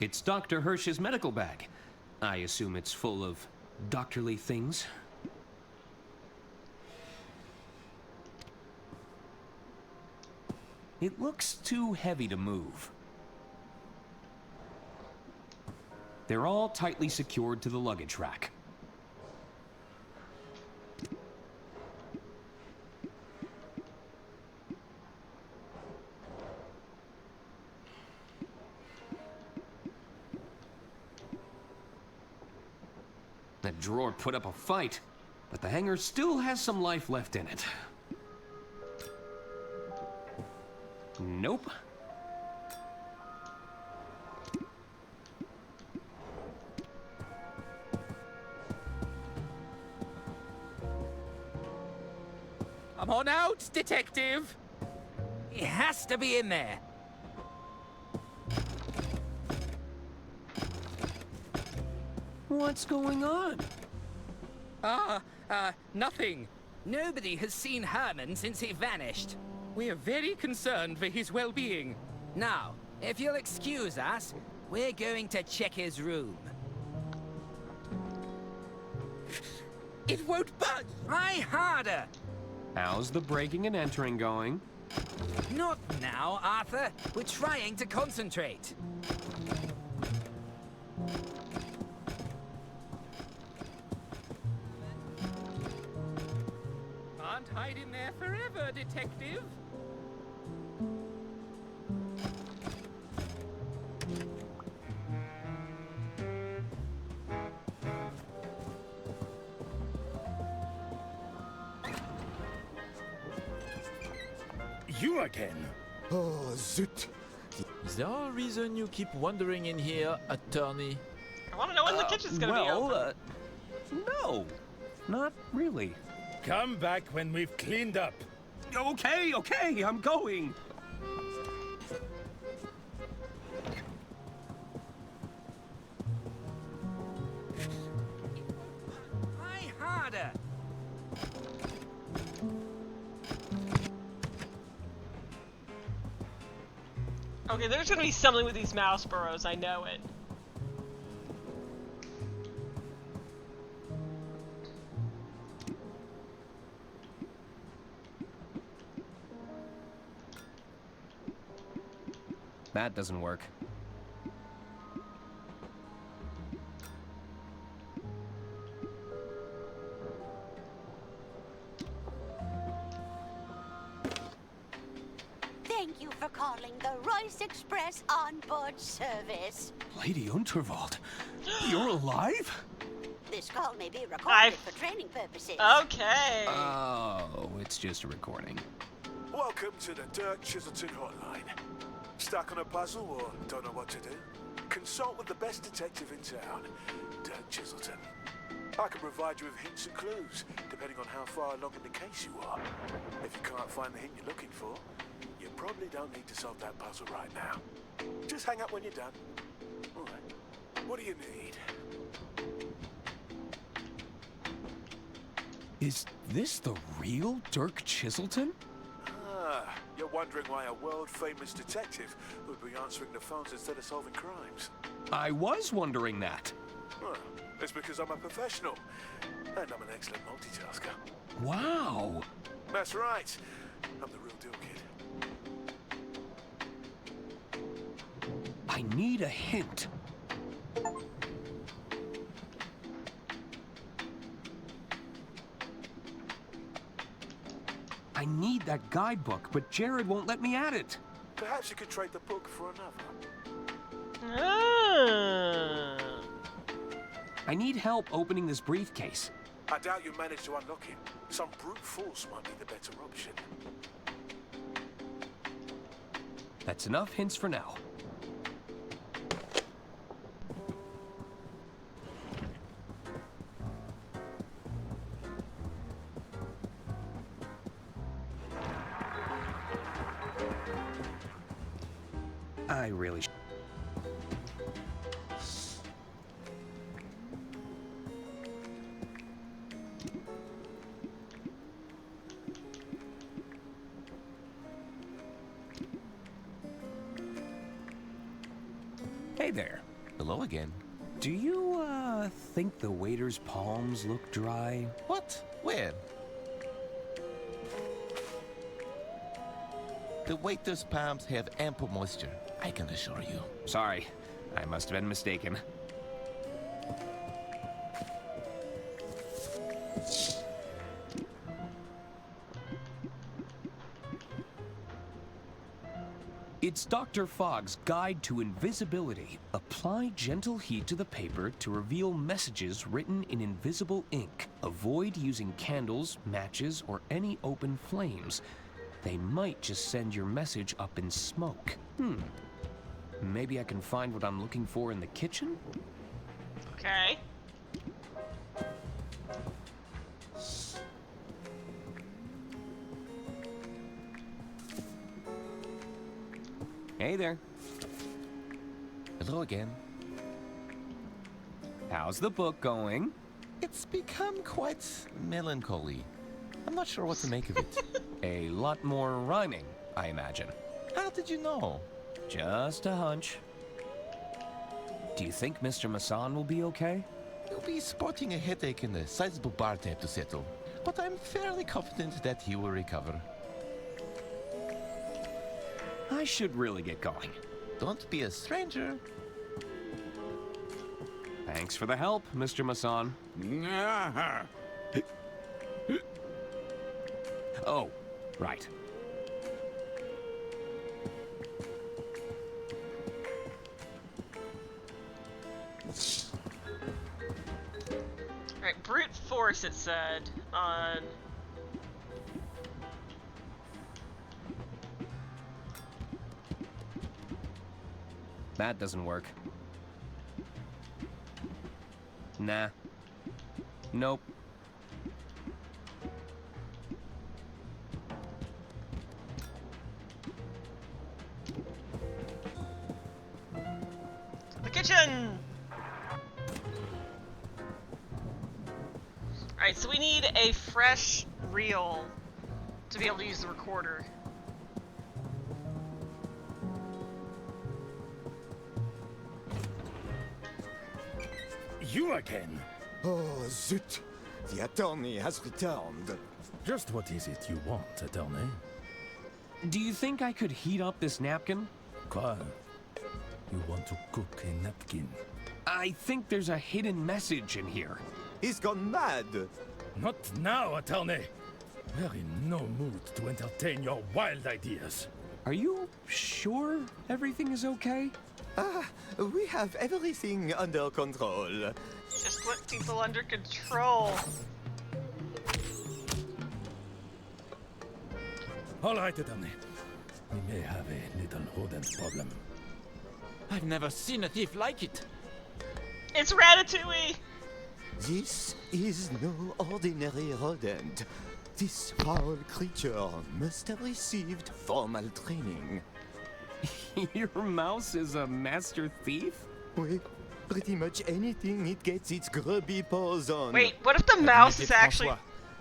It's Dr. Hirsch's medical bag. I assume it's full of doctorly things. It looks too heavy to move. They're all tightly secured to the luggage rack. That drawer put up a fight, but the hanger still has some life left in it. Nope. Come on out, detective! It has to be in there. What's going on? Nothing. Nobody has seen Herman since he vanished. We are very concerned for his well-being. Now, if you'll excuse us, we're going to check his room. It won't budge! Try harder! How's the breaking and entering going? Not now, Arthur. We're trying to concentrate. Can't hide in there forever, detective. You again? Oh, zut! Is there a reason you keep wandering in here, attorney? I want to know when the kitchen's gonna be open. No, not really. Come back when we've cleaned up. Okay, I'm going. Try harder! Okay, there's gonna be something with these mouse burrows, I know it. That doesn't work. Thank you for calling the Royce Express onboard service. Lady Unterwald, you're alive? This call may be recorded for training purposes. Okay. Oh, it's just a recording. Welcome to the Dirk Chiselton hotline. Stuck on a puzzle or don't know what to do? Consult with the best detective in town, Dirk Chiselton. I can provide you with hints and clues, depending on how far along in the case you are. If you can't find the hint you're looking for, you probably don't need to solve that puzzle right now. Just hang up when you're done. All right. What do you need? Is this the real Dirk Chiselton? Ah, you're wondering why a world-famous detective would be answering the phones instead of solving crimes. I was wondering that. Well, it's because I'm a professional, and I'm an excellent multitasker. Wow. That's right. I'm the real deal, kid. I need a hint. I need that guidebook, but Jared won't let me at it. Perhaps you could trade the book for another. Ah. I need help opening this briefcase. I doubt you managed to unlock it. Some brute force might be the better option. That's enough hints for now. I really should. Hey there. Hello again. Do you, think the waiter's palms look dry? What? Where? The waiter's palms have ample moisture, I can assure you. Sorry, I must have been mistaken. It's Dr. Fogg's Guide to Invisibility. Apply gentle heat to the paper to reveal messages written in invisible ink. Avoid using candles, matches, or any open flames. They might just send your message up in smoke. Maybe I can find what I'm looking for in the kitchen? Okay. Hey there. Hello again. How's the book going? It's become quite melancholy. I'm not sure what to make of it. A lot more rhyming, I imagine. How did you know? Just a hunch. Do you think Mr. Masson will be okay? He'll be sporting a headache and a sizable bar tab to settle, but I'm fairly confident that he will recover. I should really get going. Don't be a stranger. Thanks for the help, Mr. Masson. Oh, right. Alright, brute force it said on... That doesn't work. Nah. Nope. The kitchen! Alright, so we need a fresh reel to be able to use the recorder. You again? Oh, zut! The attorney has returned. Just what is it you want, attorney? Do you think I could heat up this napkin? Quoi? You want to cook a napkin? I think there's a hidden message in here. He's gone mad! Not now, attorney! We're in no mood to entertain your wild ideas. Are you sure everything is okay? We have everything under control. Just put people under control. All right, attorney. We may have a little rodent problem. I've never seen a thief like it. It's Ratatouille! This is no ordinary rodent. This foul creature must have received formal training. Your mouse is a master thief? Oui, pretty much anything it gets its grubby paws on. Wait, what if the mouse is actually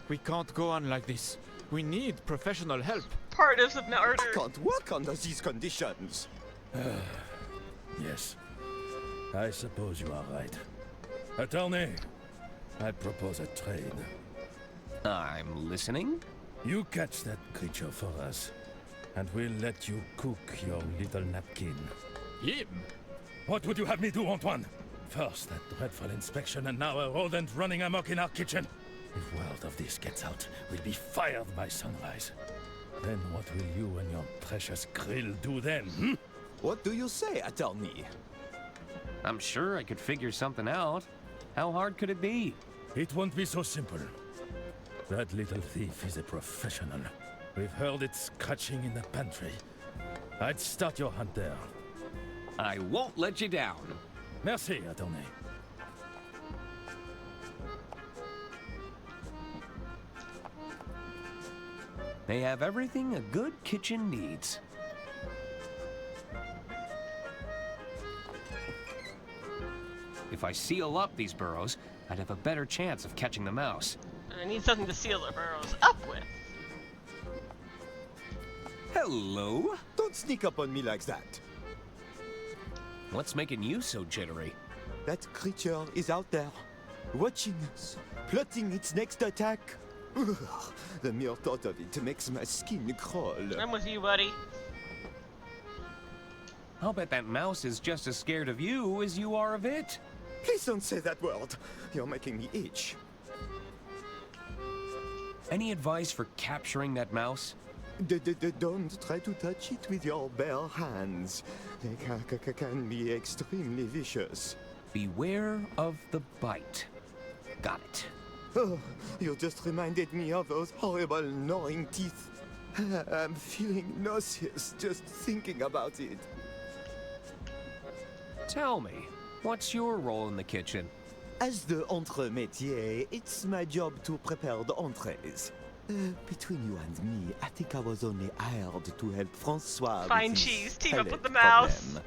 We can't go on like this. We need professional help. part of the murder? I can't work under these conditions. Yes. I suppose you are right. Attorney, I propose a trade. I'm listening. You catch that creature for us, and we'll let you cook your little napkin. Him? What would you have me do, Antoine? First, that dreadful inspection, and now a rodent running amok in our kitchen. If word of this gets out, we'll be fired by sunrise. Then what will you and your precious grill do then, hmm? What do you say, attorney? I'm sure I could figure something out. How hard could it be? It won't be so simple. That little thief is a professional. We've heard it scratching in the pantry. I'd start your hunt there. I won't let you down. Merci, attorney. They have everything a good kitchen needs. If I seal up these burrows, I'd have a better chance of catching the mouse. I need something to seal the burrows up with. Hello? Don't sneak up on me like that. What's making you so jittery? That creature is out there, watching us, plotting its next attack. Ugh, the mere thought of it makes my skin crawl. I'm with you, buddy. I'll bet that mouse is just as scared of you as you are of it. Please don't say that word. You're making me itch. Any advice for capturing that mouse? Don't try to touch it with your bare hands. They can be extremely vicious. Beware of the bite. Got it. Oh, you just reminded me of those horrible gnawing teeth. I'm feeling nauseous just thinking about it. Tell me, what's your role in the kitchen? As the entremetier, it's my job to prepare the entrees. Between you and me, I think I was only hired to help Francois Find with his cheese, team up with the palate mouse. problem.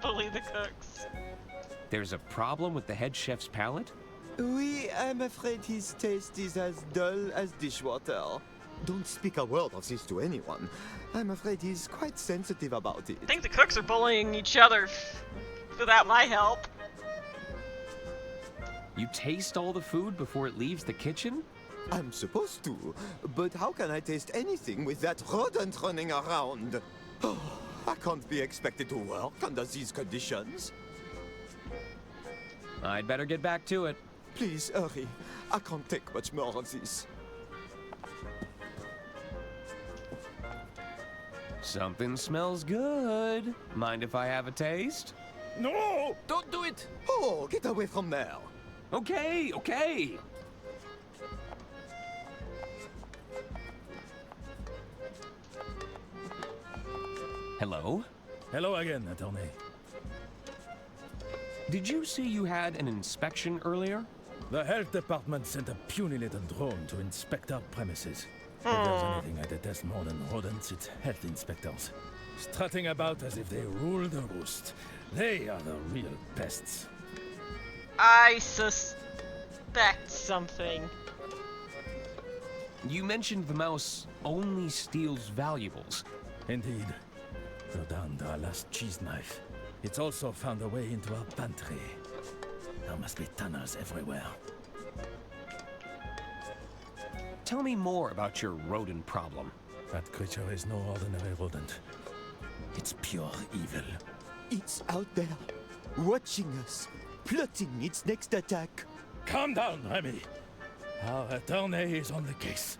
Bully the cooks. There's a problem with the head chef's palate? Oui, I'm afraid his taste is as dull as dishwater. Don't speak a word of this to anyone. I'm afraid he's quite sensitive about it. I think the cooks are bullying each other without my help. You taste all the food before it leaves the kitchen? I'm supposed to, but how can I taste anything with that rodent running around? Oh, I can't be expected to work under these conditions. I'd better get back to it. Please hurry. I can't take much more of this. Something smells good. Mind if I have a taste? No! Don't do it! Oh, get away from there. Okay, okay. Hello? Hello again, attorney. Did you say you had an inspection earlier? The health department sent a puny little drone to inspect our premises. If there's anything I detest more than rodents, it's health inspectors. Strutting about as if they rule the roost. They are the real pests. I suspect something. You mentioned the mouse only steals valuables. Indeed. We're down to our last cheese knife. It's also found a way into our pantry. There must be tunnels everywhere. Tell me more about your rodent problem. That creature is no ordinary rodent. It's pure evil. It's out there, watching us, plotting its next attack. Calm down, Remy. Our attorney is on the case.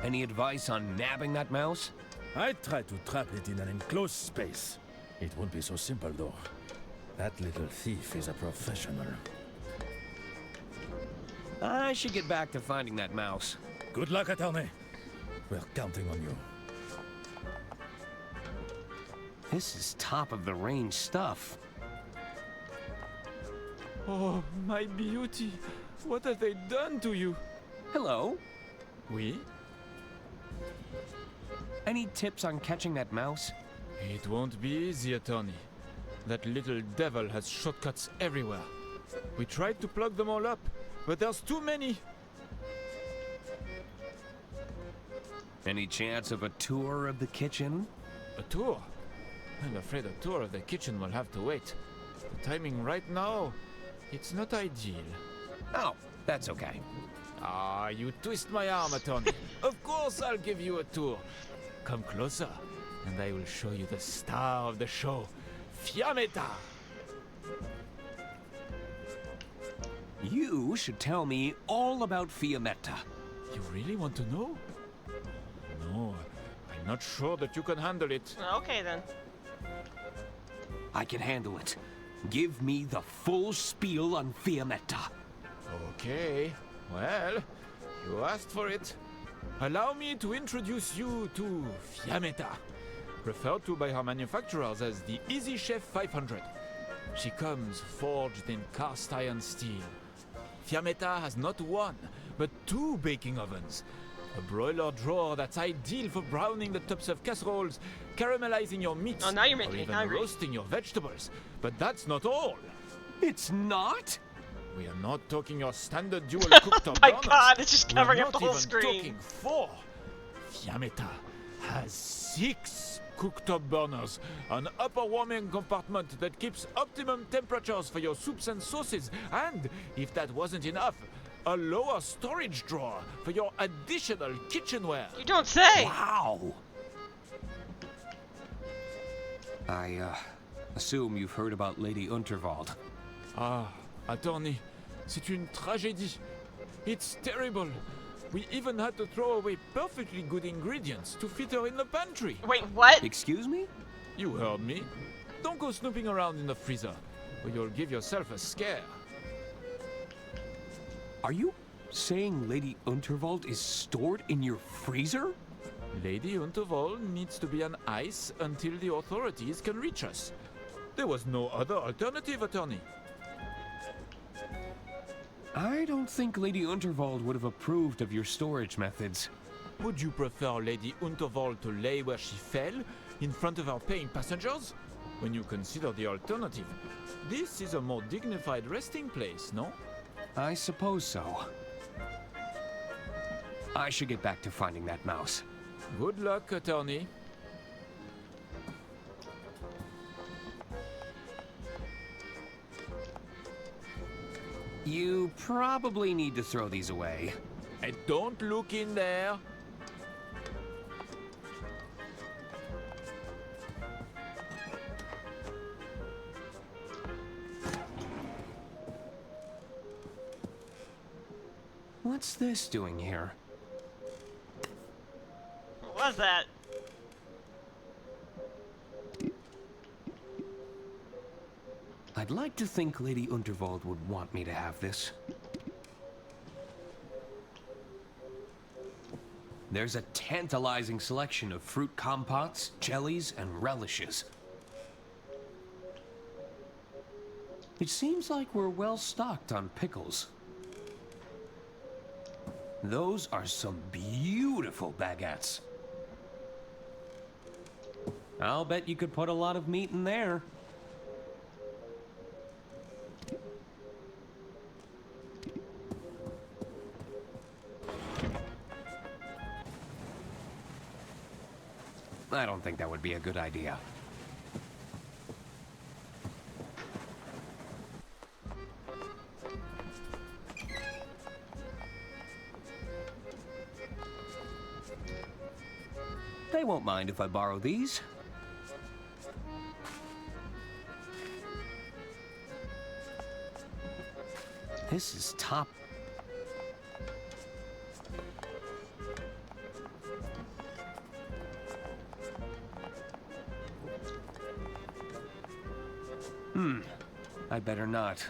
Any advice on nabbing that mouse? I'd try to trap it in an enclosed space. It won't be so simple, though. That little thief is a professional. I should get back to finding that mouse. Good luck, attorney. We're counting on you. This is top-of-the-range stuff. Oh, my beauty. What have they done to you? Hello? Oui? Any tips on catching that mouse? It won't be easy, attorney. That little devil has shortcuts everywhere. We tried to plug them all up, but there's too many. Any chance of a tour of the kitchen? A tour? I'm afraid a tour of the kitchen will have to wait. The timing right now, it's not ideal. Oh, that's okay. Ah, you twist my arm, attorney. Of course I'll give you a tour. Come closer, and I will show you the star of the show, Fiammetta. You should tell me all about Fiammetta. You really want to know? No, I'm not sure that you can handle it. Okay, then. I can handle it. Give me the full spiel on Fiammetta. Okay, well, you asked for it. Allow me to introduce you to Fiammetta, referred to by her manufacturers as the Easy Chef 500. She comes forged in cast iron steel. Fiammetta has not one, but two baking ovens. A broiler drawer that's ideal for browning the tops of casseroles, caramelizing your meats, Oh, now you're or making me even hungry. roasting your vegetables. But that's not all. It's not? We are not talking your standard dual cooktop My burners. God, it's just We're covering up not the whole even screen. Talking 4. Fiammetta has 6 cooktop burners, an upper warming compartment that keeps optimum temperatures for your soups and sauces, and, if that wasn't enough, a lower storage drawer for your additional kitchenware. You don't say! Wow! I, assume you've heard about Lady Unterwald. Ah, attorney, c'est une tragédie. It's terrible. We even had to throw away perfectly good ingredients to fit her in the pantry. Wait, what? Excuse me? You heard me. Don't go snooping around in the freezer, or you'll give yourself a scare. Are you saying Lady Unterwald is stored in your freezer? Lady Unterwald needs to be on ice until the authorities can reach us. There was no other alternative, attorney. I don't think Lady Unterwald would have approved of your storage methods. Would you prefer Lady Unterwald to lay where she fell, in front of our paying passengers? when you consider the alternative. This is a more dignified resting place, no? I suppose so. I should get back to finding that mouse. Good luck, attorney. You probably need to throw these away. And don't look in there. What's this doing here? What was that? I'd like to think Lady Unterwald would want me to have this. There's a tantalizing selection of fruit compotes, jellies, and relishes. It seems like we're well stocked on pickles. Those are some beautiful baguettes. I'll bet you could put a lot of meat in there. I don't think that would be a good idea. They won't mind if I borrow these. This is top. I better not.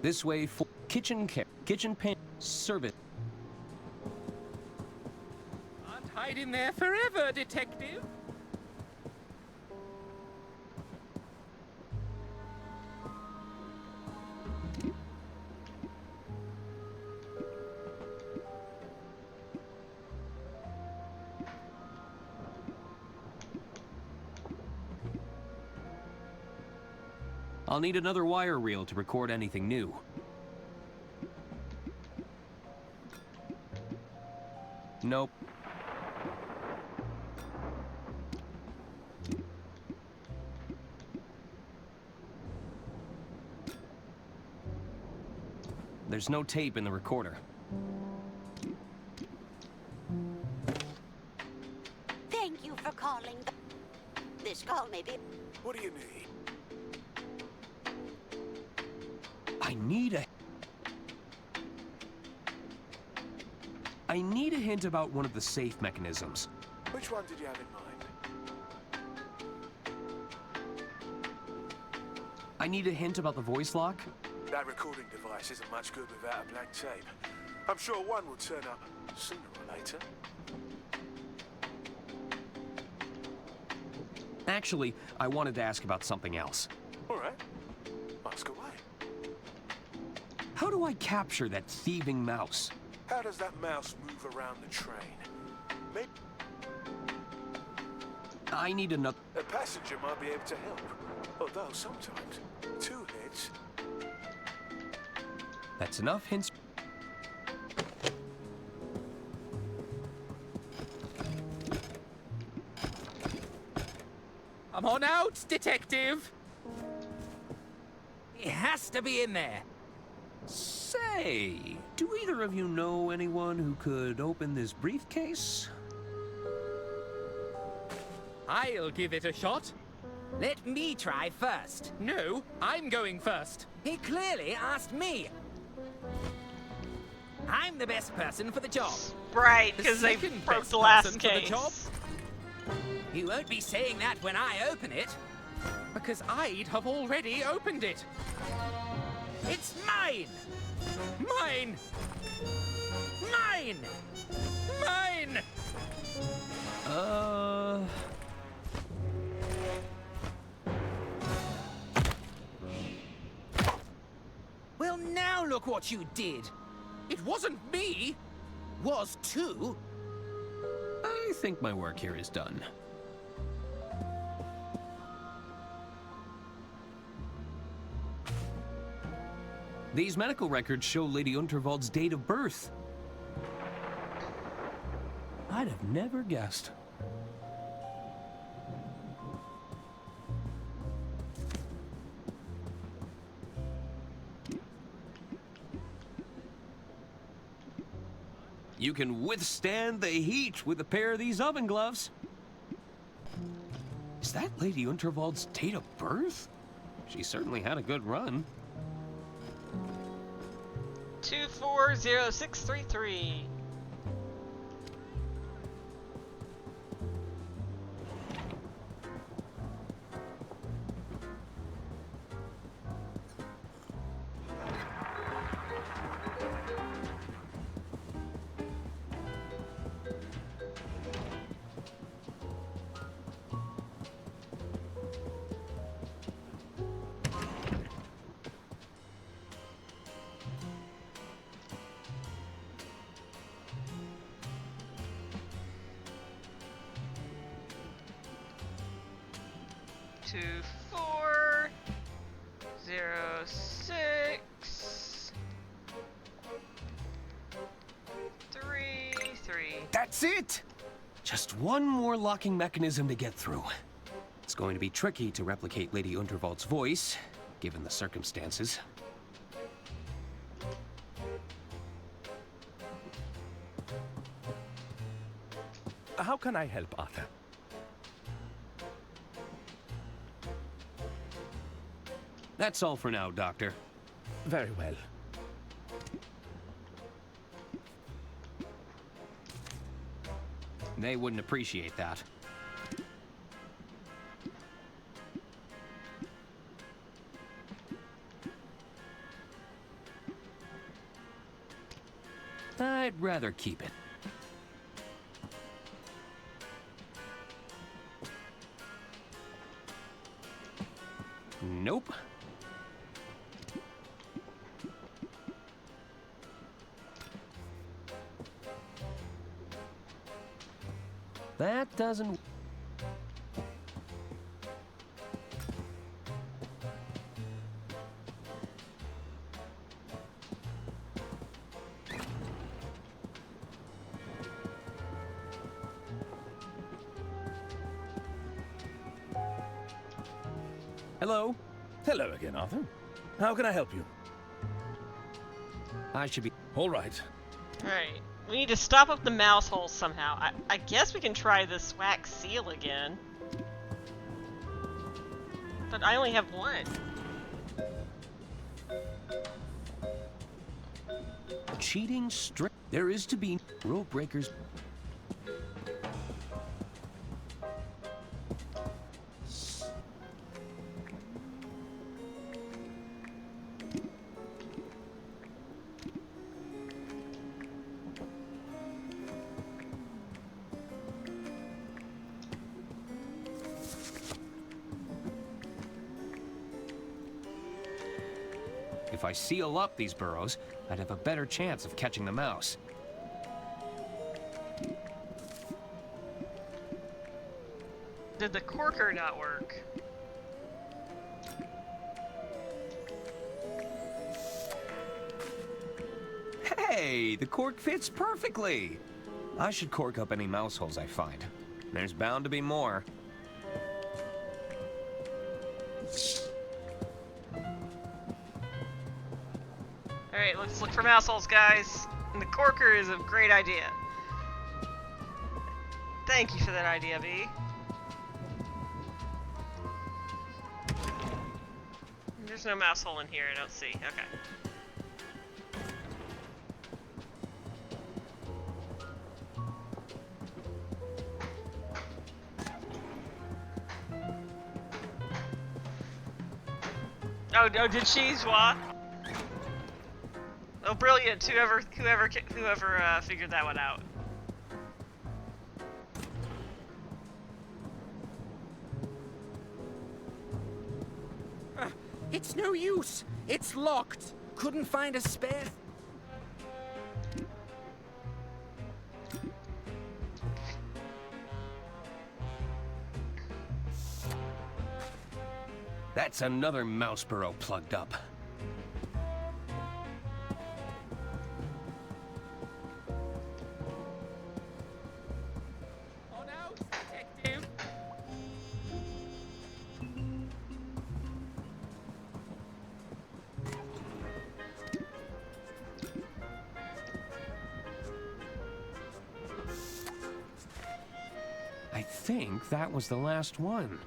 This way for kitchen pan service. Can't hide in there forever, detective. I'll need another wire reel to record anything new. Nope. There's no tape in the recorder. Thank you for calling. This call may be... What do you need? I need a hint about one of the safe mechanisms. Which one did you have in mind? I need a hint about the voice lock. That recording device isn't much good without a blank tape. I'm sure one will turn up sooner or later. Actually, I wanted to ask about something else. All right. Ask away. How do I capture that thieving mouse? How does that mouse move around the train? Maybe I need another... a passenger might be able to help. Although sometimes, two heads... That's enough hints. I'm on out, detective. It has to be in there. Say, do either of you know anyone who could open this briefcase? I'll give it a shot. Let me try first. No, I'm going first. He clearly asked me. I'm the best person for the job. Right, because they broke the last case. You won't be saying that when I open it. Because I'd have already opened it. It's mine! Mine! Mine! Mine! Well, now look what you did. It wasn't me! Was too. I think my work here is done. These medical records show Lady Unterwald's date of birth. I'd have never guessed. You can withstand the heat with a pair of these oven gloves. Is that Lady Unterwald's date of birth? She certainly had a good run. 240633. Two, 4, 0, 6, 3, 3. That's it! Just one more locking mechanism to get through. It's going to be tricky to replicate Lady Unterwald's voice, given the circumstances. How can I help, Arthur? That's all for now, Doctor. Very well. They wouldn't appreciate that. I'd rather keep it. Nope. That doesn't... Hello? Hello again, Arthur. How can I help you? I should be... All right. Alright, we need to stop up the mouse holes somehow. I guess we can try this wax seal again. But I only have one. Cheating strict. There is to be rule breakers. If I seal up these burrows, I'd have a better chance of catching the mouse. Did the corker not work? Hey, the cork fits perfectly. I should cork up any mouse holes I find. There's bound to be more. Alright, let's look for mouse holes, guys. And the corker is a great idea. Thank you for that idea, V. There's no mouse hole in here, I don't see. Okay. Oh, did she? What? Oh, brilliant! Whoever figured that one out. It's no use. It's locked. Couldn't find a spare. That's another mouse burrow plugged up. Oh no, detective! I think that was the last one.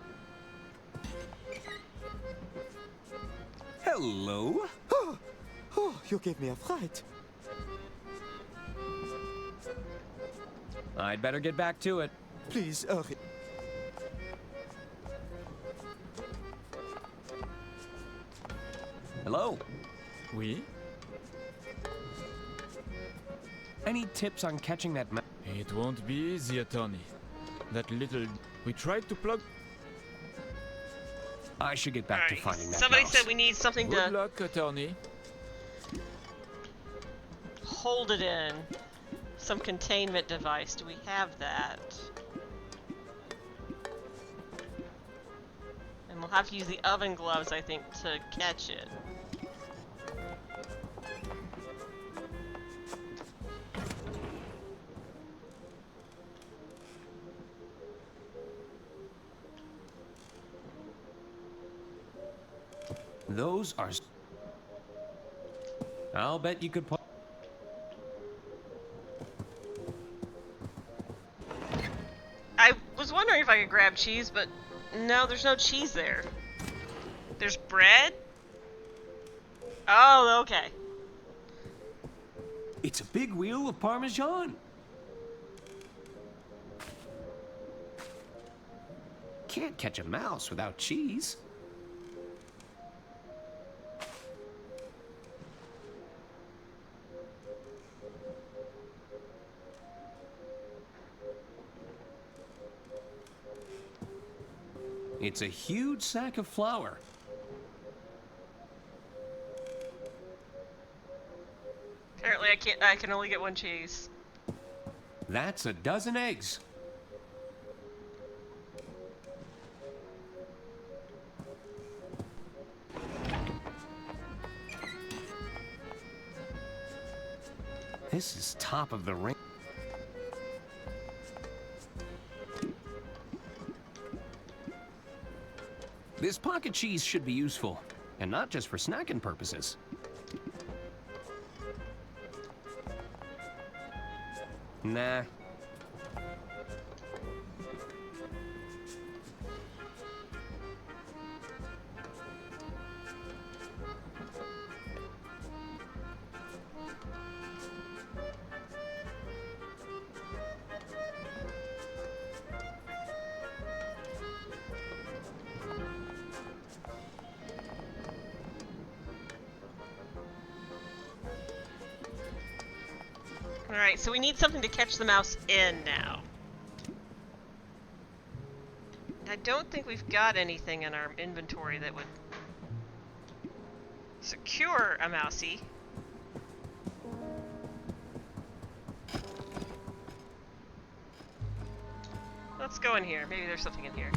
Hello? Oh, you gave me a fright. I'd better get back to it. Please, hurry. Hello? Oui? Any tips on catching that mouse? It won't be easy, attorney. That little... We tried to plug... I should get back to finding that Somebody mouse. said we need something Good to luck, attorney. hold it in. Some containment device. Do we have that? And we'll have to use the oven gloves, I think, to catch it. Those are... I'll bet you could... I was wondering if I could grab cheese, but no, there's no cheese there. There's bread? Oh, okay. It's a big wheel of Parmesan. Can't catch a mouse without cheese. It's a huge sack of flour. Apparently I can only get one cheese. That's a dozen eggs. This is top of the range. This pocket cheese should be useful, and not just for snacking purposes. Nah. Alright, so we need something to catch the mouse in now. I don't think we've got anything in our inventory that would secure a mousey. Let's go in here. Maybe there's something in here.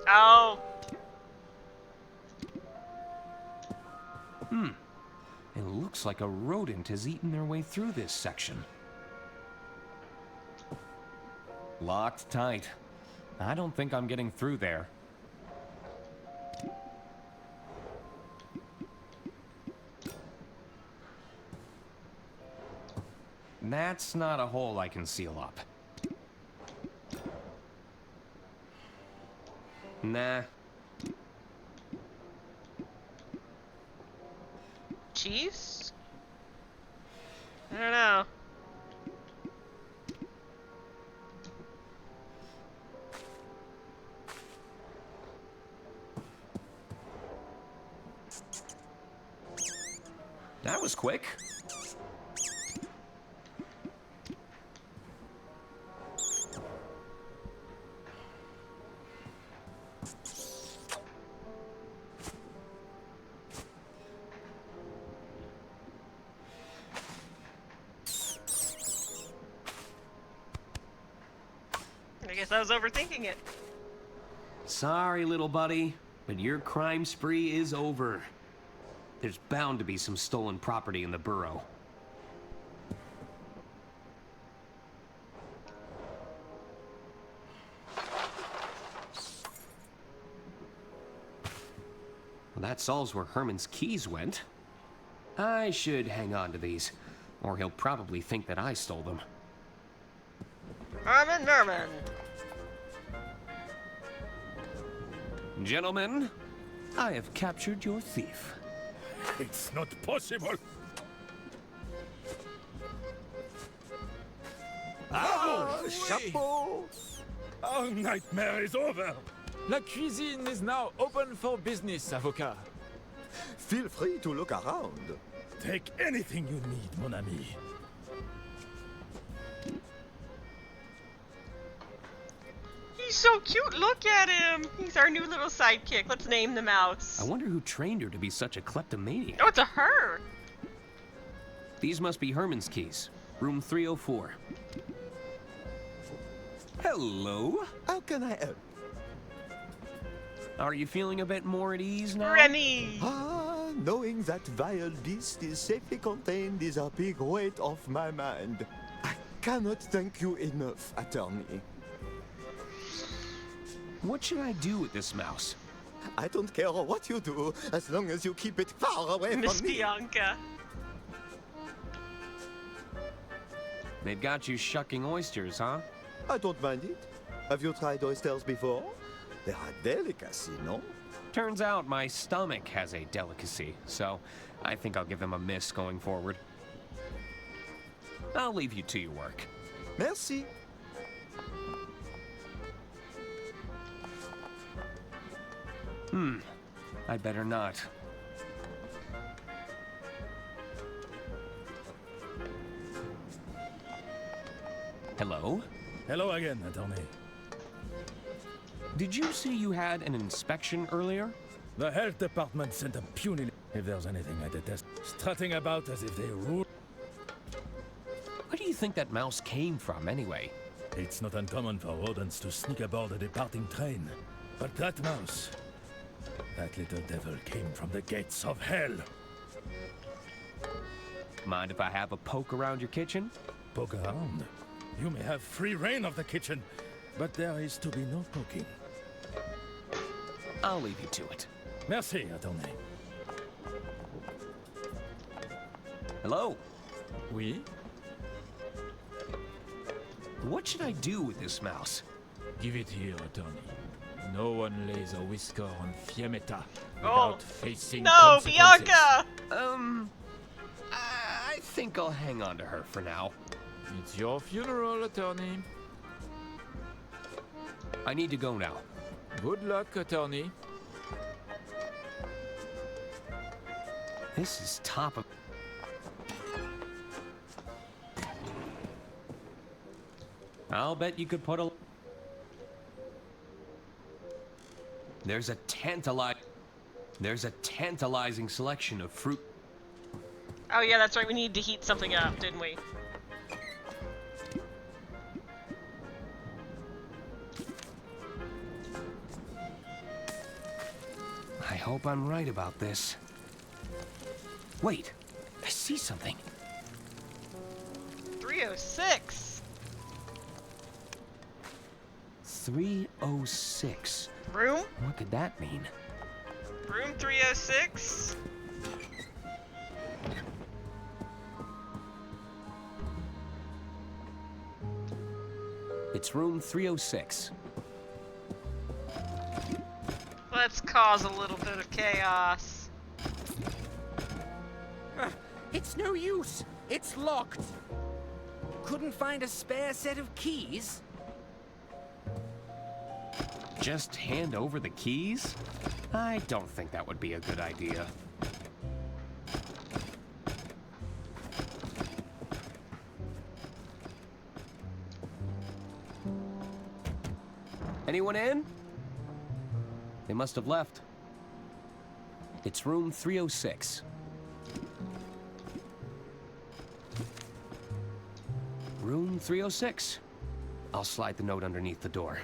Oh! It looks like a rodent has eaten their way through this section. Locked tight. I don't think I'm getting through there. That's not a hole I can seal up. Nah. Cheese? I don't know. That was quick. I guess I was overthinking it. Sorry, little buddy, but your crime spree is over. There's bound to be some stolen property in the burrow. Well, that solves where Herman's keys went. I should hang on to these, or he'll probably think that I stole them. Herman Merman. Gentlemen, I have captured your thief. It's not possible. Chapeau! Our nightmare is over. La cuisine is now open for business, avocat. Feel free to look around. Take anything you need, mon ami. He's so cute, look at him! He's our new little sidekick. Let's name the mouse. I wonder who trained her to be such a kleptomaniac. Oh, it's a her! These must be Herman's keys. Room 304. Hello. How can I help? Are you feeling a bit more at ease now? Remy! Ah, knowing that vile beast is safely contained is a big weight off my mind. I cannot thank you enough, attorney. What should I do with this mouse? I don't care what you do, as long as you keep it far away Miss from me. Bianca. They've got you shucking oysters, huh? I don't mind it. Have you tried oysters before? They're a delicacy, no? Turns out my stomach has a delicacy, so I think I'll give them a miss going forward. I'll leave you to your work. Merci. I better not. Hello? Hello again, attorney. Did you say you had an inspection earlier? The health department sent a puny... If there's anything I detest, strutting about as if they rule... Where do you think that mouse came from, anyway? It's not uncommon for rodents to sneak aboard a departing train. But that mouse... That little devil came from the gates of hell. Mind if I have a poke around your kitchen? Poke around. You may have free reign of the kitchen, but there is to be no poking. I'll leave you to it. Merci, attorney. Hello? Oui? What should I do with this mouse? Give it here, attorney. No one lays a whisker on Fiammetta without facing No, consequences. Bianca! I think I'll hang on to her for now. It's your funeral, attorney. I need to go now. Good luck, attorney. This is top of... I'll bet you could put a... There's a tantalizing selection of fruit. Oh yeah, that's right, we needed to heat something up, didn't we? I hope I'm right about this. Wait, I see something. 306. 306. Room? What could that mean? Room 306? It's room 306. Let's cause a little bit of chaos. It's no use. It's locked. Couldn't find a spare set of keys? Just hand over the keys? I don't think that would be a good idea. Anyone in? They must have left. It's room 306. Room 306. I'll slide the note underneath the door.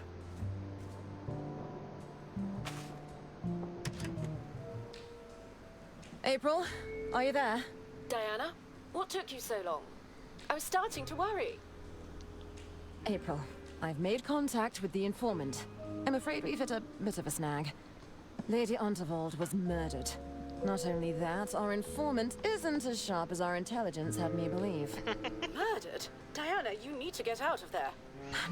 April, are you there? Diana, what took you so long? I was starting to worry. April, I've made contact with the informant. I'm afraid we've hit a bit of a snag. Lady Unterwald was murdered. Not only that, our informant isn't as sharp as our intelligence had me believe. Murdered? Diana, you need to get out of there.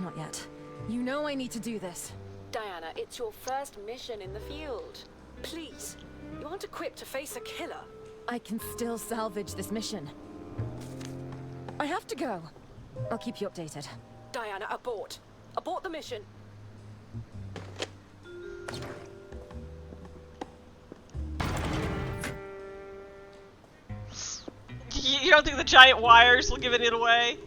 Not yet. You know I need to do this. Diana, it's your first mission in the field. Please, you aren't equipped to face a killer. I can still salvage this mission. I have to go. I'll keep you updated. Diana, abort. Abort the mission. You don't think the giant wires will give it away?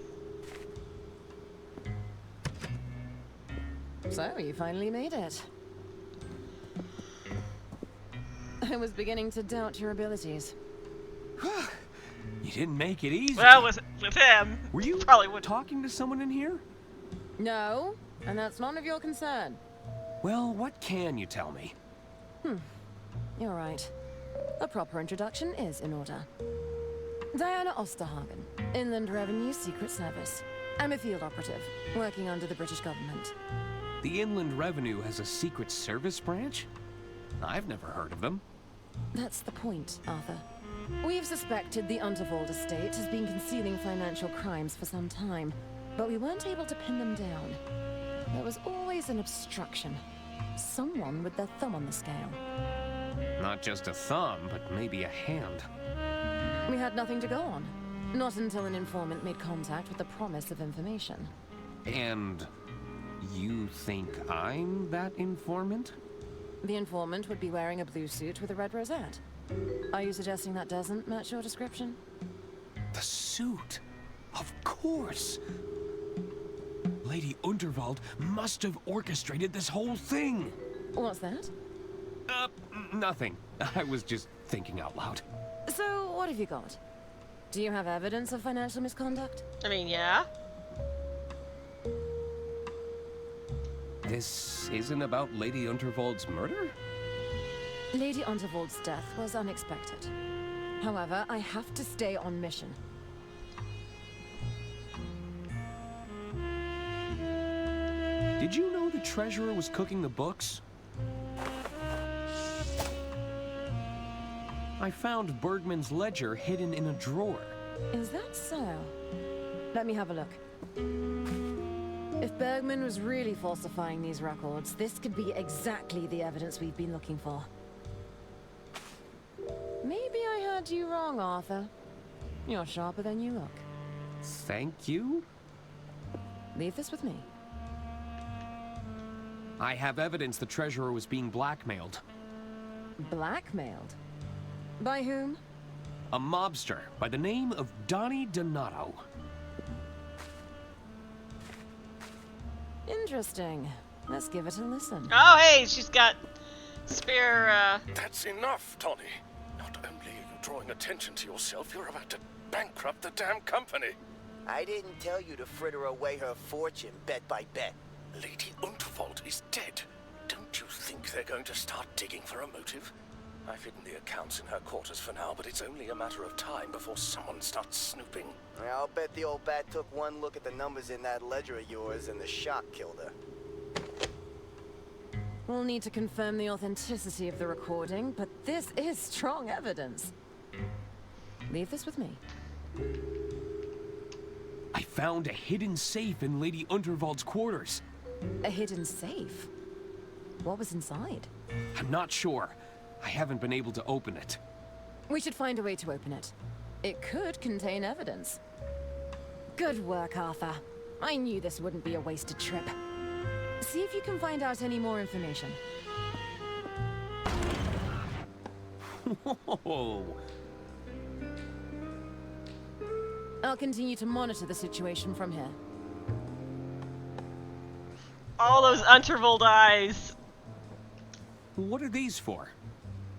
So, you finally made it. I was beginning to doubt your abilities. You didn't make it easy. Well, with him, were you probably would talking to someone in here? No, and that's none of your concern. Well, what can you tell me? You're right. A proper introduction is in order. Diana Osterhagen, Inland Revenue Secret Service. I'm a field operative, working under the British government. The Inland Revenue has a Secret Service branch? I've never heard of them. That's the point, Arthur. We've suspected the Unterwald estate has been concealing financial crimes for some time, but we weren't able to pin them down. There was always an obstruction. Someone with their thumb on the scale. Not just a thumb, but maybe a hand. We had nothing to go on. Not until an informant made contact with the promise of information. And you think I'm that informant? The informant would be wearing a blue suit with a red rosette. Are you suggesting that doesn't match your description? The suit? Of course! Lady Unterwald must have orchestrated this whole thing! What's that? Nothing. I was just thinking out loud. So, what have you got? Do you have evidence of financial misconduct? I mean, yeah. This isn't about Lady Unterwald's murder? Lady Unterwald's death was unexpected. However, I have to stay on mission. Did you know the treasurer was cooking the books? I found Bergman's ledger hidden in a drawer. Is that so? Let me have a look. If Bergman was really falsifying these records, this could be exactly the evidence we've been looking for. Maybe I heard you wrong, Arthur. You're sharper than you look. Thank you? Leave this with me. I have evidence the treasurer was being blackmailed. Blackmailed? By whom? A mobster by the name of Donnie Donato. Interesting. Let's give it a listen. Oh, hey, she's got spare, That's enough, Tony. Not only are you drawing attention to yourself, you're about to bankrupt the damn company. I didn't tell you to fritter away her fortune bet by bet. Lady Unterwald is dead. Don't you think they're going to start digging for a motive? I've hidden the accounts in her quarters for now, but it's only a matter of time before someone starts snooping. I'll bet the old bat took one look at the numbers in that ledger of yours and the shock killed her. We'll need to confirm the authenticity of the recording, but this is strong evidence. Leave this with me. I found a hidden safe in Lady Unterwald's quarters. A hidden safe? What was inside? I'm not sure. I haven't been able to open it. We should find a way to open it. It could contain evidence. Good work, Arthur. I knew this wouldn't be a wasted trip. See if you can find out any more information. Whoa! I'll continue to monitor the situation from here. all those Unterwald eyes. What are these for?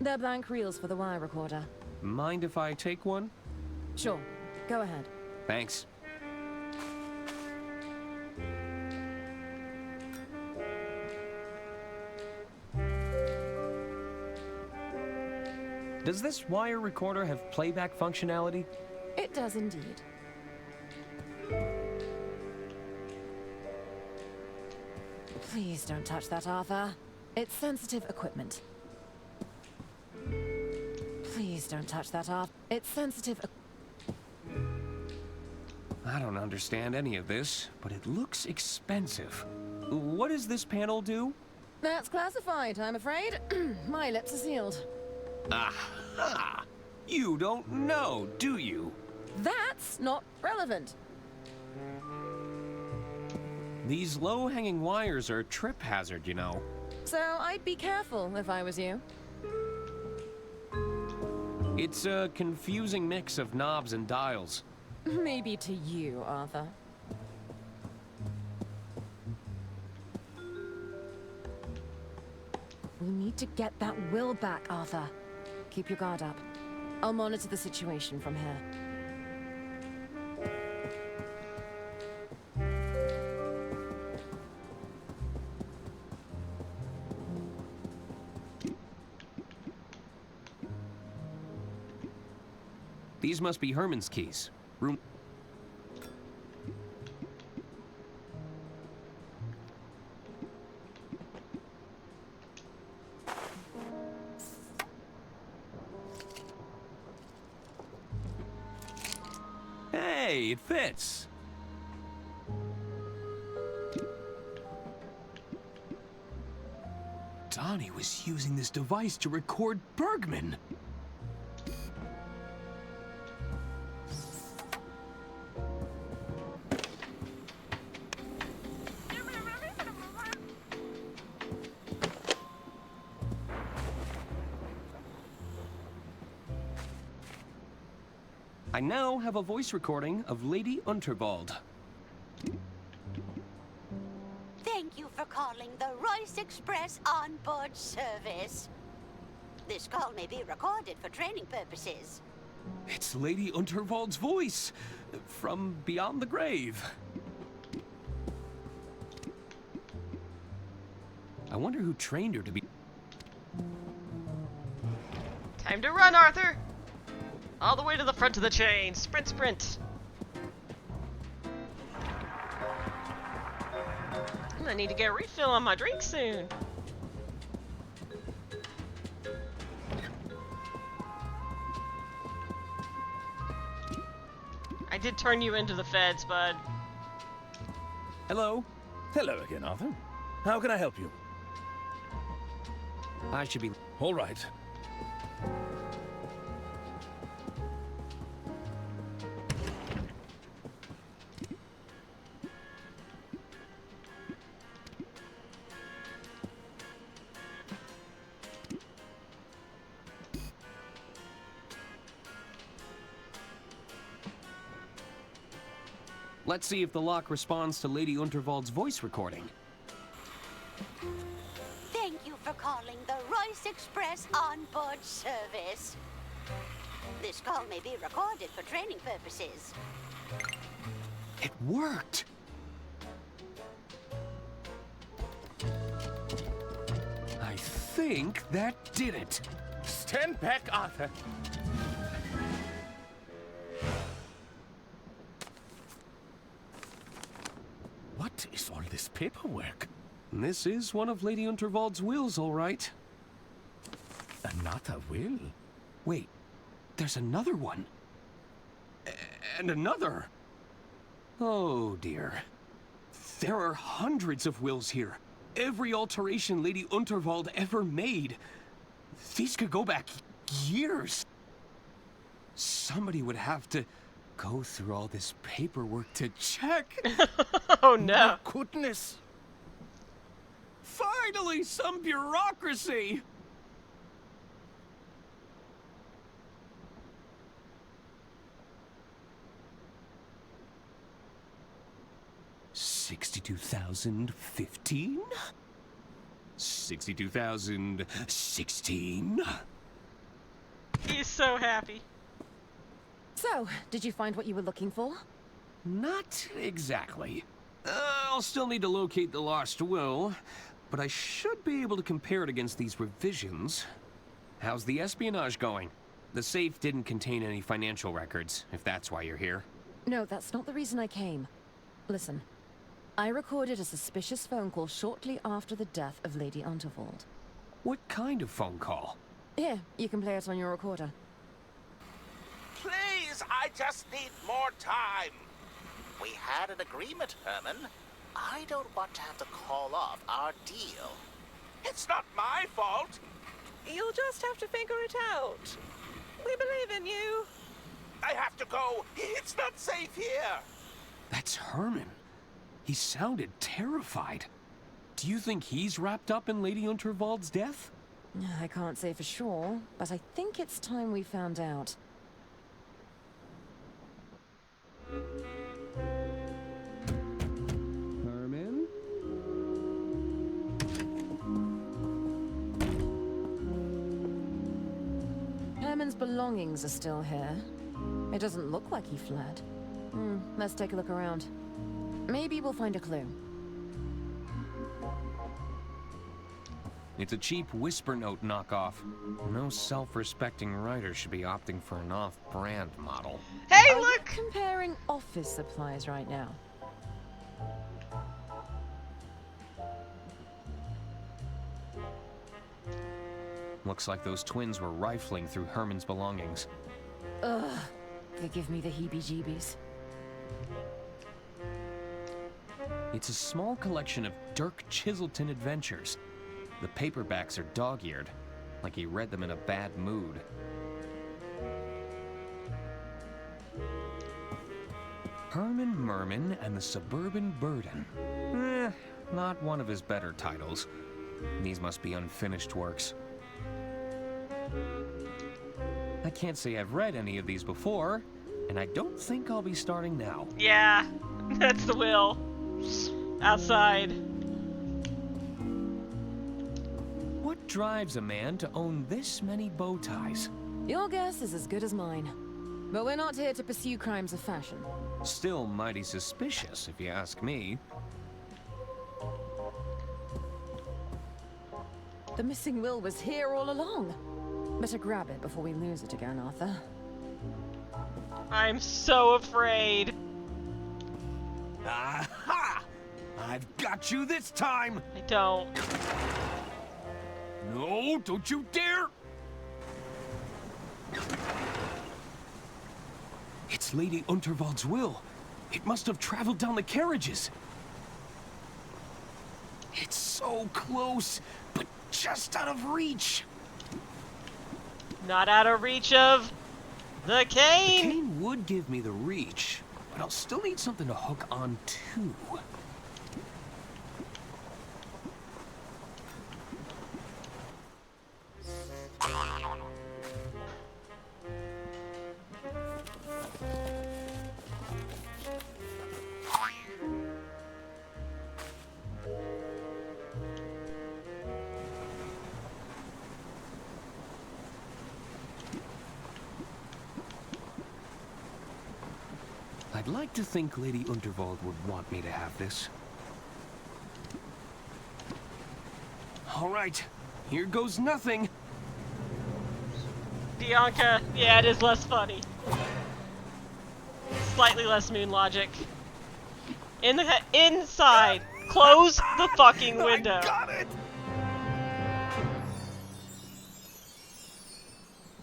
They're blank reels for the wire recorder. Mind if I take one? Sure. Go ahead. Thanks. Does this wire recorder have playback functionality? It does indeed. Please don't touch that, Arthur. It's sensitive equipment. Please don't touch that, Arthur. It's sensitive. I don't understand any of this, but it looks expensive. What does this panel do? That's classified, I'm afraid. My lips are sealed. Aha! You don't know, do you? That's not relevant. These low-hanging wires are a trip hazard, you know. So I'd be careful if I was you. It's a confusing mix of knobs and dials. Maybe to you, Arthur. We need to get that will back, Arthur. Keep your guard up. I'll monitor the situation from here. These must be Herman's keys. Room... Hey, it fits. Donnie was using this device to record Bergman. I now have a voice recording of Lady Unterwald. Thank you for calling the Royce Express onboard service. This call may be recorded for training purposes. It's Lady Unterwald's voice from beyond the grave. I wonder who trained her to be... Time to run, Arthur! All the way to the front of the chain. Sprint, sprint. I need to get a refill on my drink soon. I did turn you into the feds, bud. Hello. Hello again, Arthur. How can I help you? I should be... All right. Let's see if the lock responds to Lady Unterwald's voice recording. Thank you for calling the Royce Express onboard service. This call may be recorded for training purposes. It worked! I think that did it. Stand back, Arthur. What is all this paperwork? This is one of Lady Unterwald's wills, all right. Another will? Wait, there's another one. And another. Oh, dear. There are hundreds of wills here. Every alteration Lady Unterwald ever made. These could go back years. Somebody would have to go through all this paperwork to check. Oh, no. My goodness. Finally, some bureaucracy. $62,015? 62,016? He's so happy. So, did you find what you were looking for? Not exactly. I'll still need to locate the lost will, but I should be able to compare it against these revisions. How's the espionage going? The safe didn't contain any financial records, if that's why you're here. No, that's not the reason I came. Listen, I recorded a suspicious phone call shortly after the death of Lady Unterwald. What kind of phone call? Here, you can play it on your recorder. Please, I just need more time. We had an agreement, Herman. I don't want to have to call off our deal. It's not my fault. You'll just have to figure it out. We believe in you. I have to go. It's not safe here. That's Herman. He sounded terrified. Do you think he's wrapped up in Lady Unterwald's death? I can't say for sure, but I think it's time we found out. Herman? Herman's belongings are still here. It doesn't look like he fled. Let's take a look around. Maybe we'll find a clue. It's a cheap whisper note knockoff. No self-respecting writer should be opting for an off-brand model. Hey, Are look! you comparing office supplies right now? Looks like those twins were rifling through Herman's belongings. Ugh, they give me the heebie-jeebies. It's a small collection of Dirk Chiselton adventures. The paperbacks are dog-eared, like he read them in a bad mood. Herman Merman and the Suburban Burden. Not one of his better titles. These must be unfinished works. I can't say I've read any of these before, and I don't think I'll be starting now. Yeah, that's the will. Outside. What drives a man to own this many bow ties? Your guess is as good as mine. But we're not here to pursue crimes of fashion. Still mighty suspicious, if you ask me. The missing will was here all along. Better grab it before we lose it again, Arthur. I'm so afraid. Aha! I've got you this time! I don't. No, don't you dare! It's Lady Unterwald's will. It must have traveled down the carriages. It's so close, but just out of reach. Not out of reach of the cane. The cane would give me the reach, but I'll still need something to hook on to. I'd like to think Lady Unterwald would want me to have this. All right, here goes nothing. Bianca, yeah, it is less funny. Slightly less moon logic. Inside. Close the fucking window. I got it.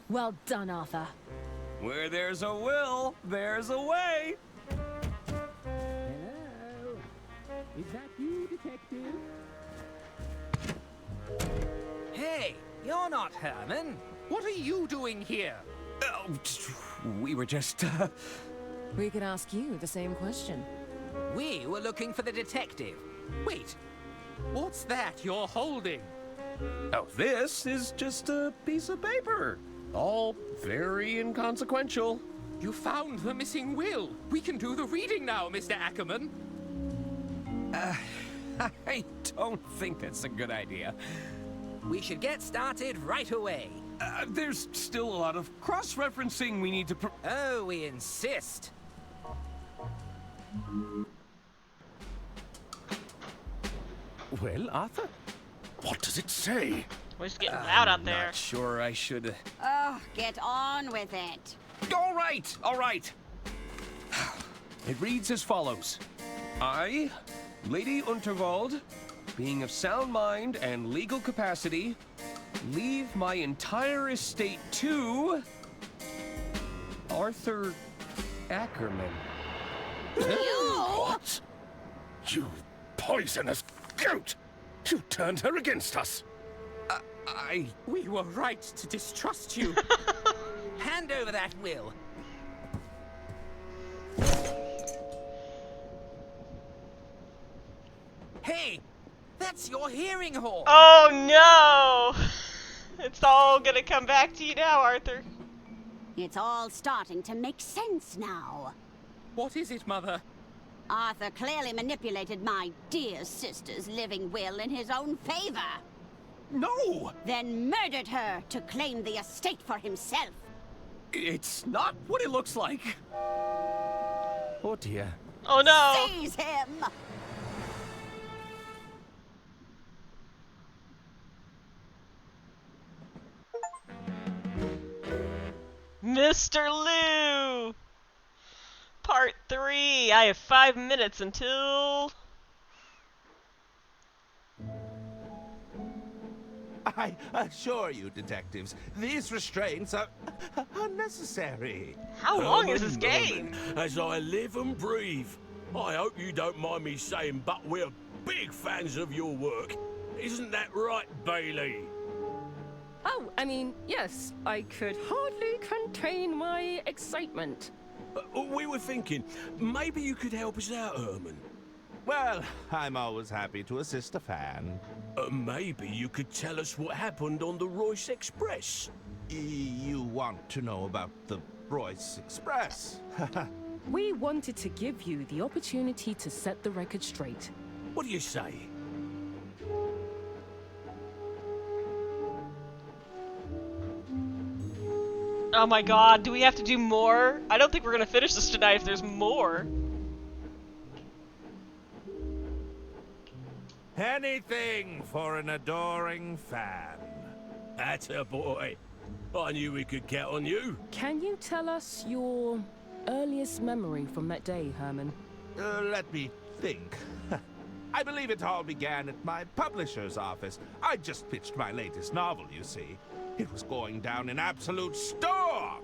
Well done, Arthur. Where there's a will, there's a way. Hello? Is that you, Detective? Hey, you're not Herman. What are you doing here? Oh, we were just, We could ask you the same question. We were looking for the detective. Wait, what's that you're holding? Oh, this is just a piece of paper. All very inconsequential. You found the missing will. We can do the reading now, Mr. Ackerman. I don't think that's a good idea. We should get started right away. There's still a lot of cross-referencing we need to Oh, we insist. Well, Arthur, what does it say? We're just getting loud out there. Not sure I should. Oh, get on with it. All right, all right. It reads as follows. I, Lady Unterwald, being of sound mind and legal capacity, leave my entire estate to Arthur Ackerman. What? You poisonous goat! You turned her against us! We were right to distrust you. Hand over that will. Hey, that's your hearing hole. Oh no! It's all gonna come back to you now, Arthur. It's all starting to make sense now. What is it, Mother? Arthur clearly manipulated my dear sister's living will in his own favor. No! Then murdered her to claim the estate for himself. It's not what it looks like. Oh dear. Oh no! Seize him! Mr. Lou! Part 3. I have 5 minutes until... I assure you, detectives, these restraints are unnecessary. How long is this game? As I live and breathe, I hope you don't mind me saying, but we're big fans of your work. Isn't that right, Bailey? Oh, I mean, yes, I could hardly contain my excitement. We were thinking, maybe you could help us out, Herman. Well, I'm always happy to assist a fan. Maybe you could tell us what happened on the Royce Express. You want to know about the Royce Express? We wanted to give you the opportunity to set the record straight. What do you say? Oh my god, do we have to do more? I don't think we're gonna finish this tonight if there's more. Anything for an adoring fan. Atta boy. I knew we could count on you. Can you tell us your earliest memory from that day, Herman? Let me think. I believe it all began at my publisher's office. I just pitched my latest novel, you see. It was going down in absolute storm.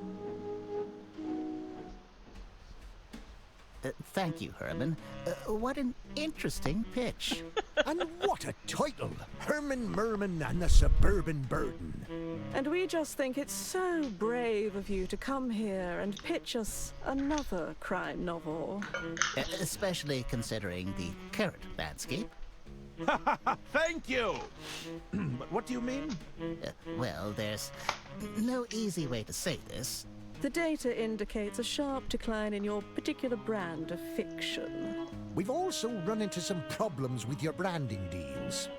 Thank you, Herman. What an interesting pitch. And what a title! Herman Merman and the Suburban Burden. And we just think it's so brave of you to come here and pitch us another crime novel. Especially considering the current landscape. Thank you! But what do you mean? Well, there's no easy way to say this. The data indicates a sharp decline in your particular brand of fiction. We've also run into some problems with your branding deals.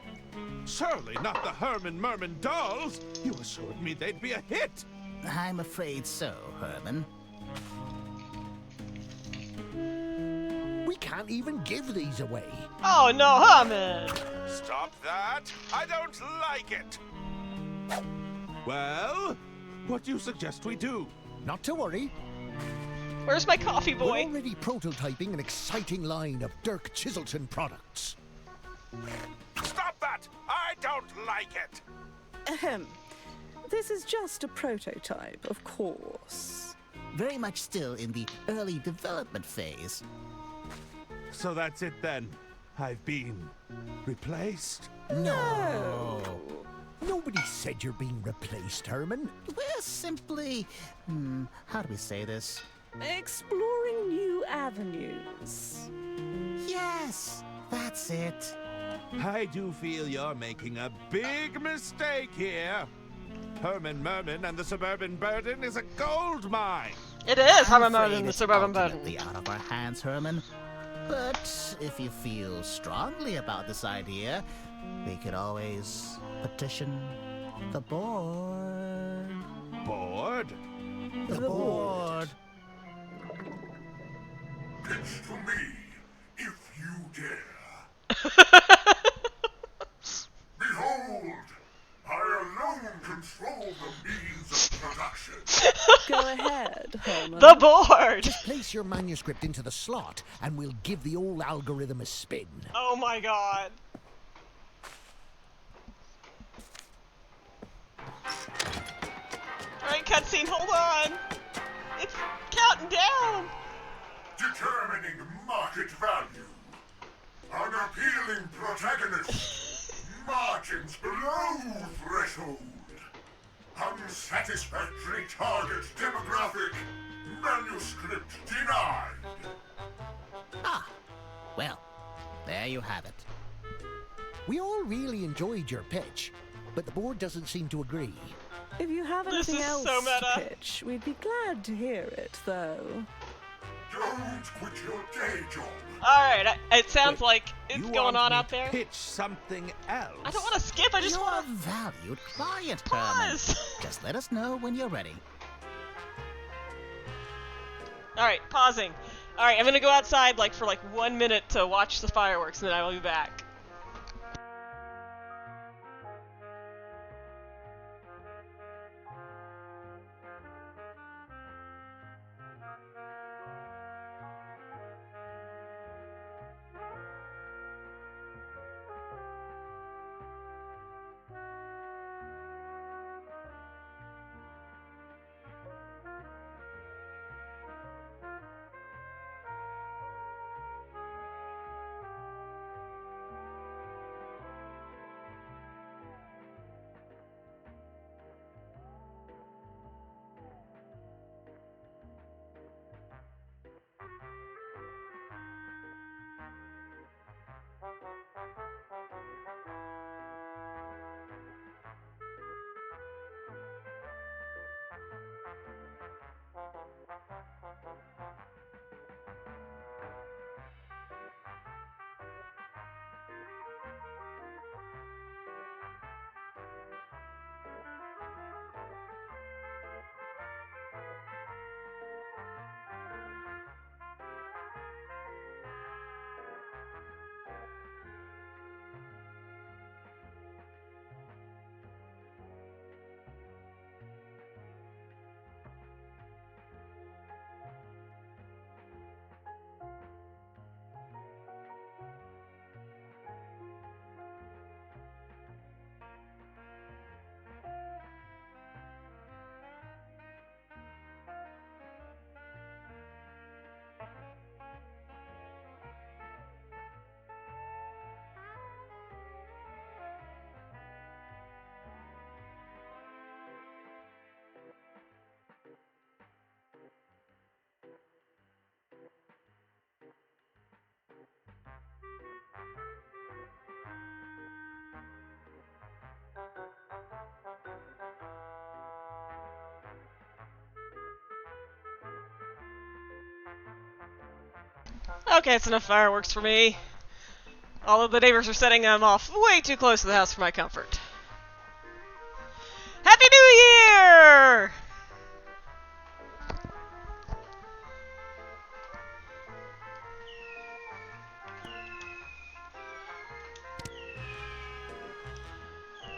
Surely not the Herman Merman dolls! You assured me they'd be a hit! I'm afraid so, Herman. We can't even give these away. Oh no, Herman! Stop that! I don't like it! Well, what do you suggest we do? Not to worry. Where's my coffee boy? We're already prototyping an exciting line of Dirk Chiselton products. Stop that! I don't like it! Ahem. This is just a prototype, of course. Very much still in the early development phase. So that's it then. I've been replaced? No! Nobody said you're being replaced, Herman. We're simply... how do we say this? Exploring new avenues. Yes, that's it. I do feel you're making a big mistake here. Herman Merman and the Suburban Burden is a gold mine. It is Herman Merman and the Suburban Burden. Out of our hands, Herman. But if you feel strongly about this idea, we could always petition the board. Board? The board. Pitch to me, if you dare. Behold, I control the means of production. Go ahead, Herman. The board! Just place your manuscript into the slot, and we'll give the old algorithm a spin. Oh my god. Alright, cutscene, hold on! It's counting down! Determining market value. Unappealing protagonist. Margins below threshold. Unsatisfactory target demographic. Manuscript denied. Ah, well, there you have it. We all really enjoyed your pitch, but the board doesn't seem to agree. If you have This anything is else so meta. to pitch, we'd be glad to hear it, though. Don't quit your day job. Alright, it sounds like it's You going want on me out to there. pitch something else? I don't want to skip, I just You're want a valued client, to Herman. pause. Just let us know when you're ready. Alright, pausing. Alright, I'm gonna go outside for 1 minute to watch the fireworks and then I will be back. Okay, it's enough fireworks for me. All of the neighbors are setting them off way too close to the house for my comfort. Happy New Year!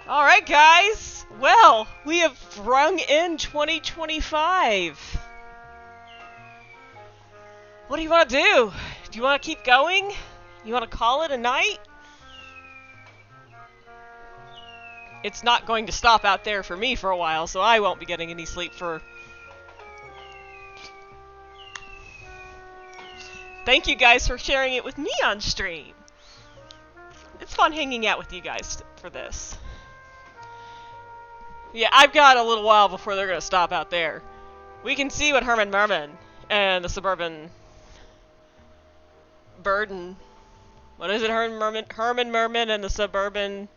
Alright guys, well, we have rung in 2025. What do you want to do? Do you want to keep going? You want to call it a night? It's not going to stop out there for me for a while, so I won't be getting any sleep for... Thank you guys for sharing it with me on stream. It's fun hanging out with you guys for this. Yeah, I've got a little while before they're going to stop out there. We can see what Herman Merman and the Suburban Burden... What is it, Herman Merman and the Suburban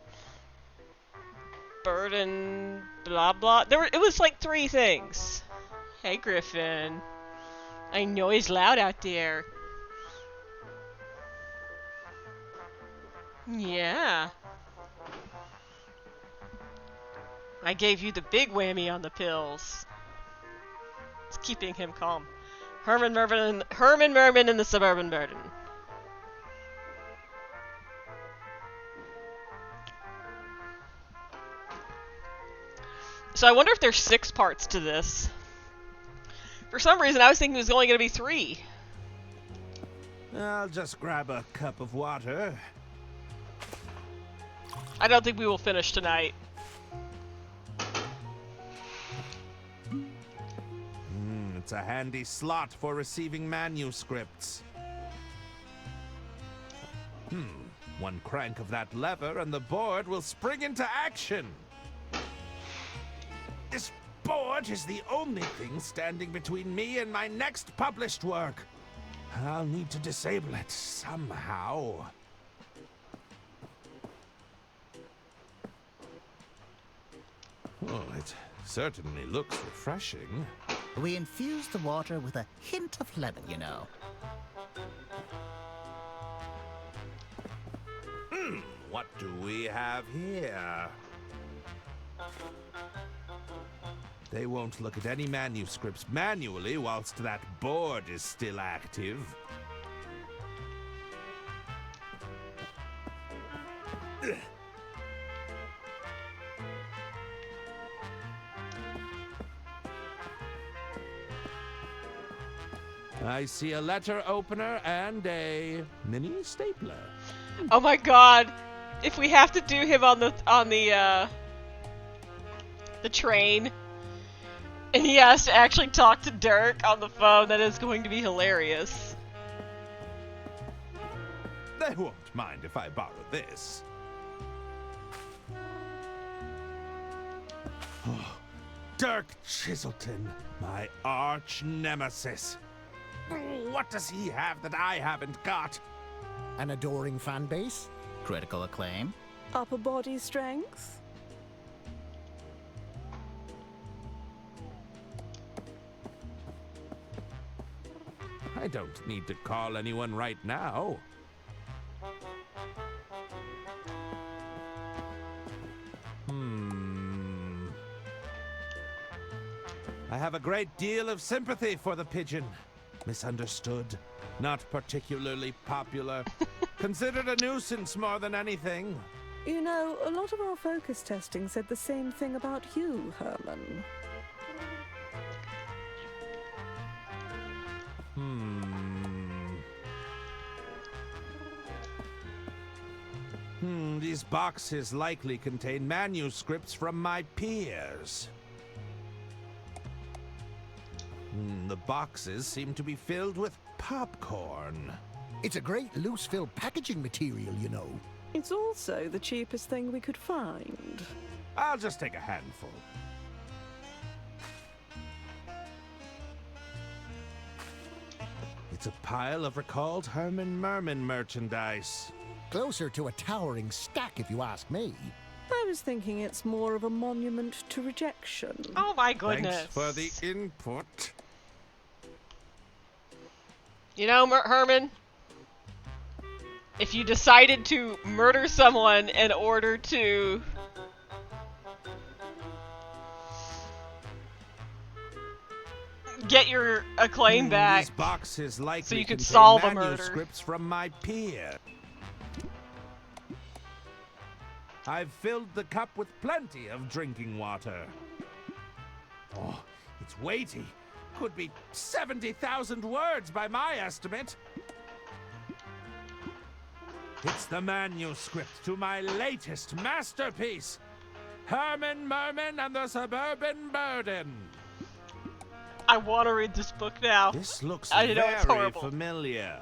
Burden blah blah? It was like 3 things. Hey Griffin. I know it's loud out there. Yeah. I gave you the big whammy on the pills. It's keeping him calm. Herman Merman and the Suburban Burden. So I wonder if there's 6 parts to this. For some reason, I was thinking it was only going to be 3. I'll just grab a cup of water. I don't think we will finish tonight. It's a handy slot for receiving manuscripts. One crank of that lever and the board will spring into action. This board is the only thing standing between me and my next published work. I'll need to disable it somehow. Oh, it certainly looks refreshing. We infuse the water with a hint of lemon, you know. What do we have here? They won't look at any manuscripts manually whilst that board is still active. I see a letter opener and a mini stapler. Oh my god! If we have to do him on the train, and he has to actually talk to Dirk on the phone, that is going to be hilarious. They won't mind if I borrow this. Oh, Dirk Chiselton, my arch nemesis. What does he have that I haven't got? An adoring fan base? Critical acclaim? Upper body strength? I don't need to call anyone right now. I have a great deal of sympathy for the pigeon. Misunderstood, not particularly popular, considered a nuisance more than anything. You know, a lot of our focus testing said the same thing about you, Herman. These boxes likely contain manuscripts from my peers. The boxes seem to be filled with popcorn. It's a great loose-fill packaging material, you know. It's also the cheapest thing we could find. I'll just take a handful. It's a pile of recalled Herman Merman merchandise. Closer to a towering stack, if you ask me. I was thinking it's more of a monument to rejection. Oh my goodness. Thanks for the input. You know, Herman, if you decided to murder someone in order to get your acclaim back, These boxes likely so you could contain solve a murder. manuscripts from my peer. I've filled the cup with plenty of drinking water. Oh, it's weighty. Could be 70,000 words by my estimate. It's the manuscript to my latest masterpiece, Herman Merman and the Suburban Burden. I want to read this book now. This looks I know it's very horrible. familiar.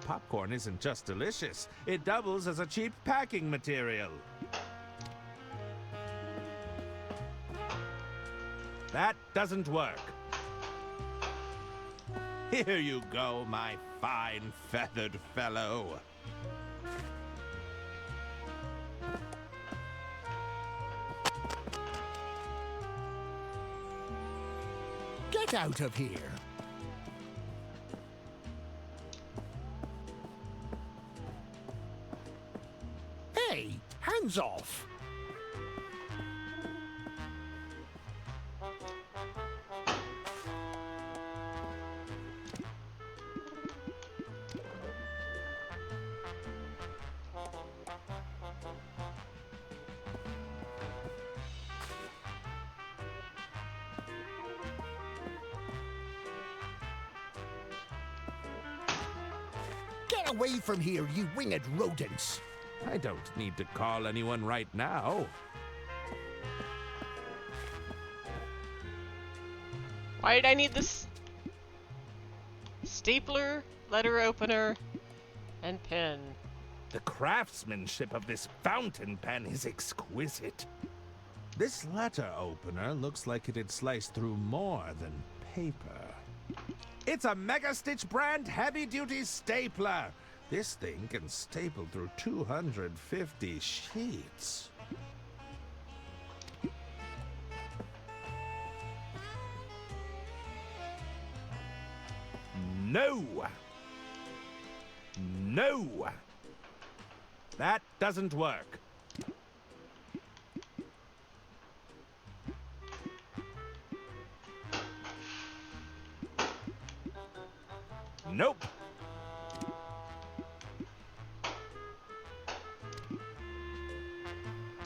Popcorn isn't just delicious, it doubles as a cheap packing material. That doesn't work. Here you go, my fine feathered fellow. Get out of here. Hey, hands off. away from here, you winged rodents! I don't need to call anyone right now. Why did I need this? Stapler, letter opener, and pen. The craftsmanship of this fountain pen is exquisite. This letter opener looks like it had sliced through more than paper. It's a Mega Stitch brand heavy-duty stapler. This thing can staple through 250 sheets. No! No! That doesn't work. Nope.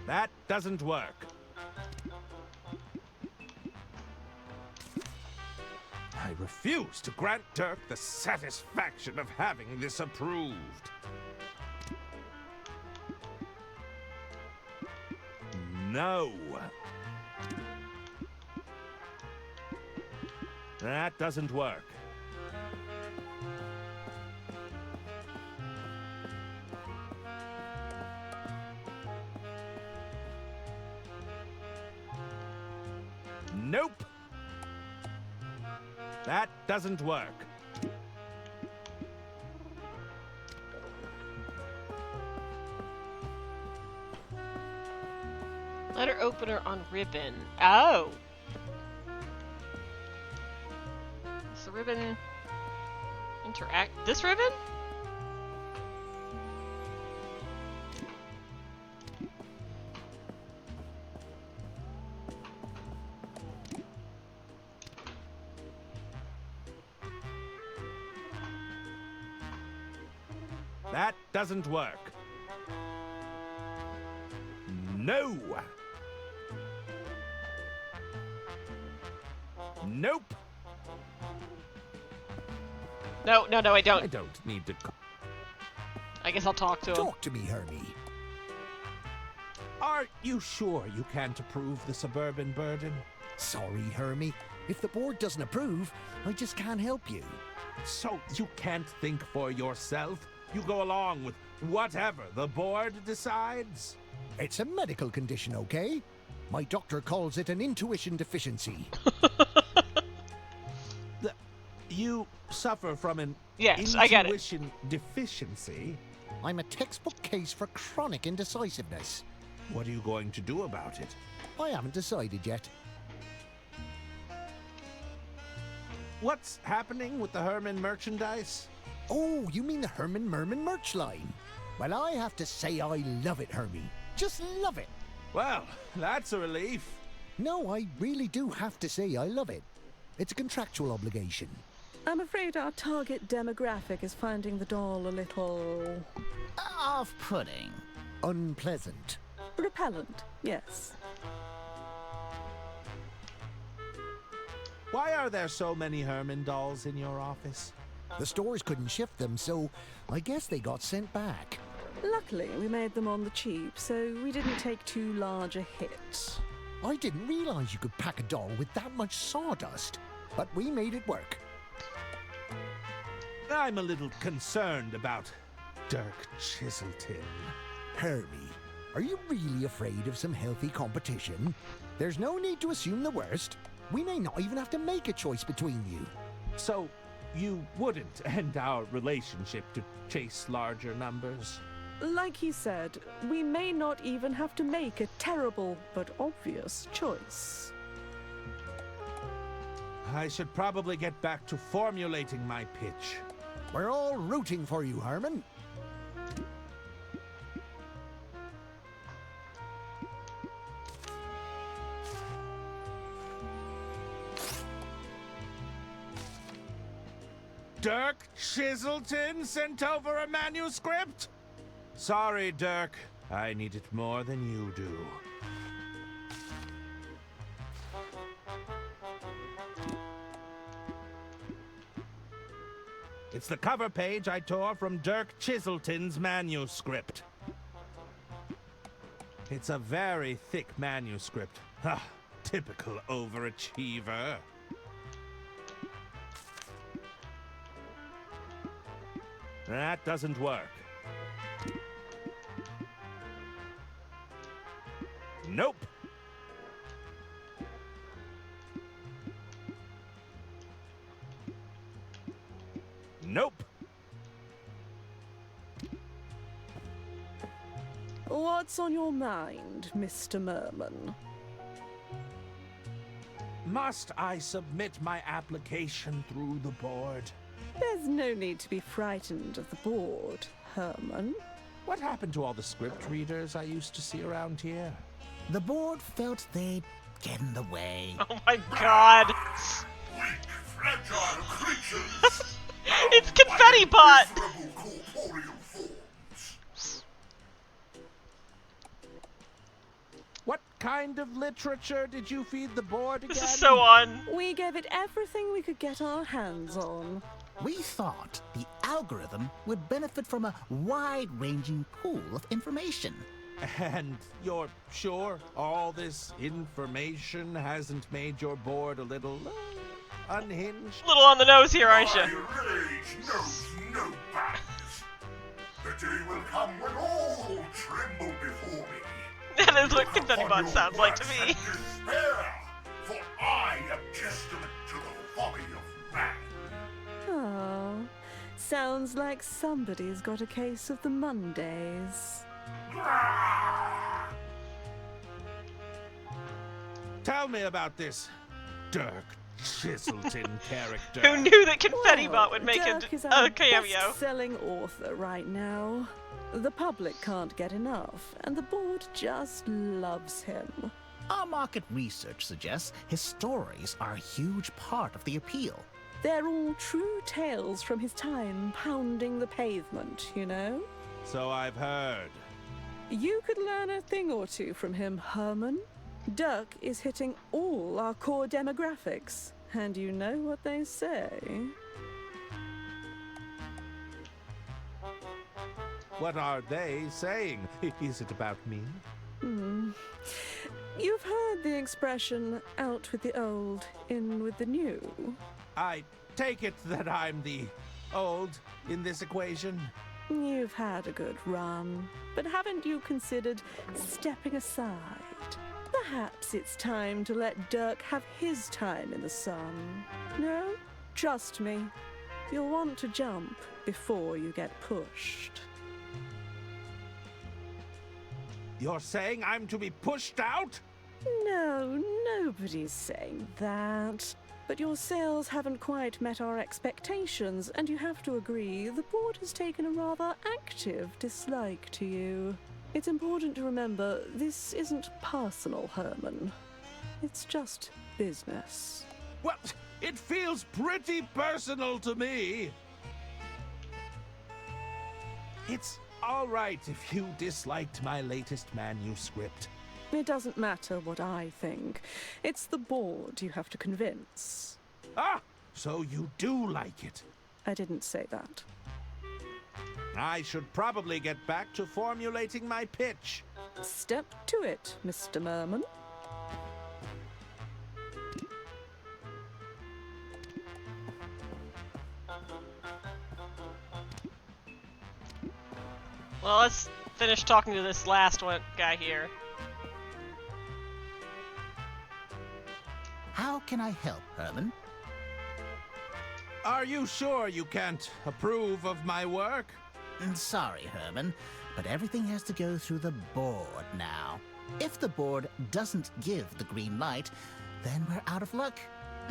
That doesn't work. I refuse to grant Dirk the satisfaction of having this approved. No. That doesn't work. Nope. That doesn't work. Letter opener on ribbon. Oh! Does the ribbon interact? This ribbon? That doesn't work. No! Nope! No, I don't. I don't need to... I guess I'll talk to him. Talk to me, Hermie. Are you sure you can't approve the suburban burden? Sorry, Hermie. If the board doesn't approve, I just can't help you. So you can't think for yourself? You go along with whatever the board decides? It's a medical condition, okay? My doctor calls it an intuition deficiency. You suffer from an Yes, I get it. intuition deficiency? I'm a textbook case for chronic indecisiveness. What are you going to do about it? I haven't decided yet. What's happening with the Herman merchandise? Oh, you mean the Herman Merman merch line? Well, I have to say I love it, Hermie. Just love it. Well, that's a relief. No, I really do have to say I love it. It's a contractual obligation. I'm afraid our target demographic is finding the doll a little... off-putting. Unpleasant. repellent, yes. Why are there so many Herman dolls in your office? The stores couldn't shift them, so I guess they got sent back. Luckily, we made them on the cheap, so we didn't take too large a hit. I didn't realize you could pack a doll with that much sawdust, but we made it work. I'm a little concerned about Dirk Chiselton. Hermie, are you really afraid of some healthy competition? There's no need to assume the worst. We may not even have to make a choice between you. So, you wouldn't end our relationship to chase larger numbers? Like he said, we may not even have to make a terrible but obvious choice. I should probably get back to formulating my pitch. We're all rooting for you, Herman. Dirk Chiselton sent over a manuscript? Sorry, Dirk. I need it more than you do. It's the cover page I tore from Dirk Chiselton's manuscript. It's a very thick manuscript. Ah, typical overachiever. That doesn't work. Nope. Nope. What's on your mind, Mr. Merman? Must I submit my application through the board? There's no need to be frightened of the board, Herman. What happened to all the script readers I used to see around here? The board felt they'd get in the way. Oh my god! Weak, fragile creatures. It's Confetti Pot! Miserable corporeal forms. What kind of literature did you feed the board again? This is so on. We gave it everything we could get our hands on. We thought the algorithm would benefit from a wide-ranging pool of information. And you're sure all this information hasn't made your board a little unhinged? Little on the nose here, aren't you? My rage knows no bounds. The day will come when all tremble before me. That is what Confetti Bot sounds like to me. Despair, for I am testament to the folly of man. Oh, sounds like somebody's got a case of the Mondays. Tell me about this Dirk Chiselton character. Who knew that Confetti Bot would make Dirk is a our cameo? best-selling author right now. The public can't get enough, and the board just loves him. Our market research suggests his stories are a huge part of the appeal. They're all true tales from his time pounding the pavement, you know? So I've heard. You could learn a thing or two from him, Herman. Dirk is hitting all our core demographics, and you know what they say. What are they saying? Is it about me? You've heard the expression, out with the old, in with the new. I take it that I'm the old in this equation? You've had a good run, but haven't you considered stepping aside? Perhaps it's time to let Dirk have his time in the sun. No? Trust me, you'll want to jump before you get pushed. You're saying I'm to be pushed out? No, nobody's saying that. But your sales haven't quite met our expectations, and you have to agree the board has taken a rather active dislike to you. It's important to remember this isn't personal, Herman. It's just business. Well, it feels pretty personal to me. It's all right if you disliked my latest manuscript. It doesn't matter what I think. It's the board you have to convince. Ah, so you do like it. I didn't say that. I should probably get back to formulating my pitch. Step to it, Mr. Merman. Well, let's finish talking to this last one guy here. How can I help, Herman? Are you sure you can't approve of my work? Sorry, Herman, but everything has to go through the board now. If the board doesn't give the green light, then we're out of luck.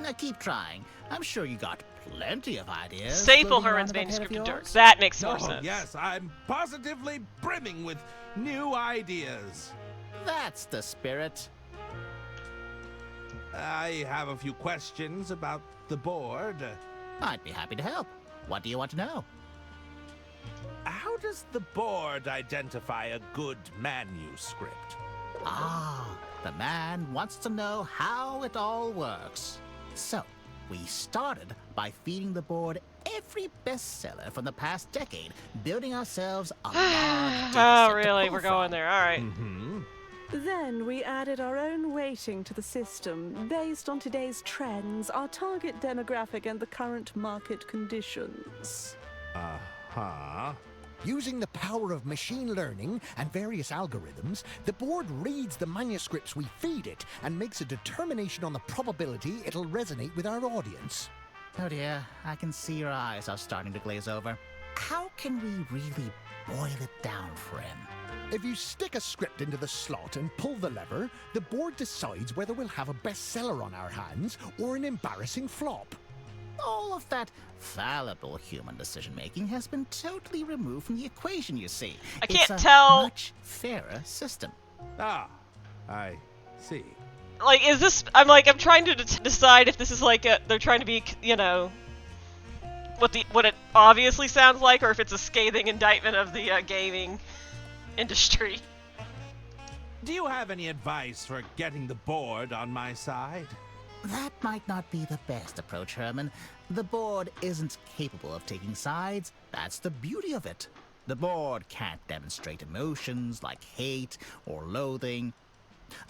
Now keep trying. I'm sure you got plenty of ideas. Staple Herman's manuscript to Dirk. That makes more sense. Yes, I'm positively brimming with new ideas. That's the spirit. I have a few questions about the board. I'd be happy to help. What do you want to know? How does the board identify a good manuscript? Ah, the man wants to know how it all works. So, we started by feeding the board every bestseller from the past decade, building ourselves a large Oh, data set to really? pull We're going from. there. All right. Then we added our own weighting to the system based on today's trends, our target demographic, and the current market conditions. Uh-huh. Using the power of machine learning and various algorithms, the board reads the manuscripts we feed it and makes a determination on the probability it'll resonate with our audience. Oh dear, I can see your eyes are starting to glaze over. How can we really boil it down for him? If you stick a script into the slot and pull the lever, the board decides whether we'll have a bestseller on our hands or an embarrassing flop. All of that fallible human decision-making has been totally removed from the equation, you see. I can't it's a tell. much fairer system. Ah, I see. Like, is this? I'm trying to decide if this is like they're trying to be, you know, what it obviously sounds like, or if it's a scathing indictment of the gaming industry. Do you have any advice for getting the board on my side? That might not be the best approach, Herman. The board isn't capable of taking sides. That's the beauty of it. The board can't demonstrate emotions like hate or loathing.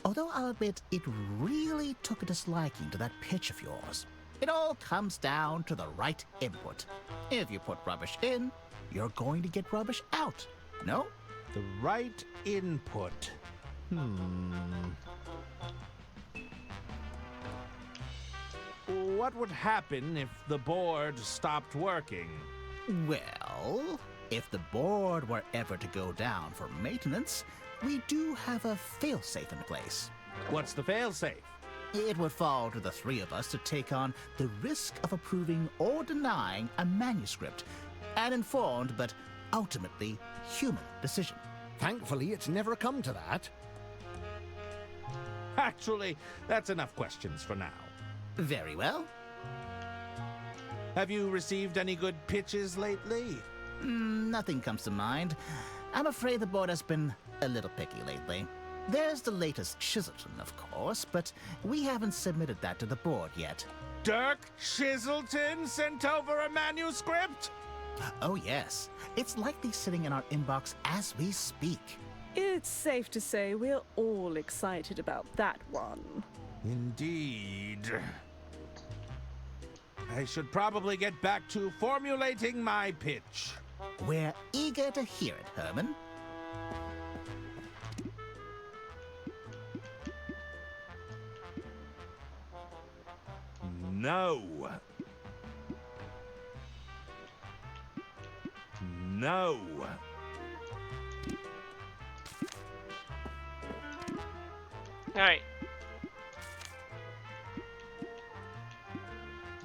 Although I'll admit it really took a disliking to that pitch of yours. It all comes down to the right input. If you put rubbish in, you're going to get rubbish out. No? The right input. What would happen if the board stopped working? Well, if the board were ever to go down for maintenance, we do have a failsafe in place. What's the failsafe? It would fall to the three of us to take on the risk of approving or denying a manuscript, an informed but ultimately human decision. Thankfully, it's never come to that. Actually, that's enough questions for now. Very well. Have you received any good pitches lately? Nothing comes to mind. I'm afraid the board has been a little picky lately. There's the latest Chiselton, of course, but we haven't submitted that to the board yet. Dirk Chiselton sent over a manuscript? Oh yes, it's likely sitting in our inbox as we speak. It's safe to say we're all excited about that one. Indeed. I should probably get back to formulating my pitch. We're eager to hear it, Herman. No. No. All right.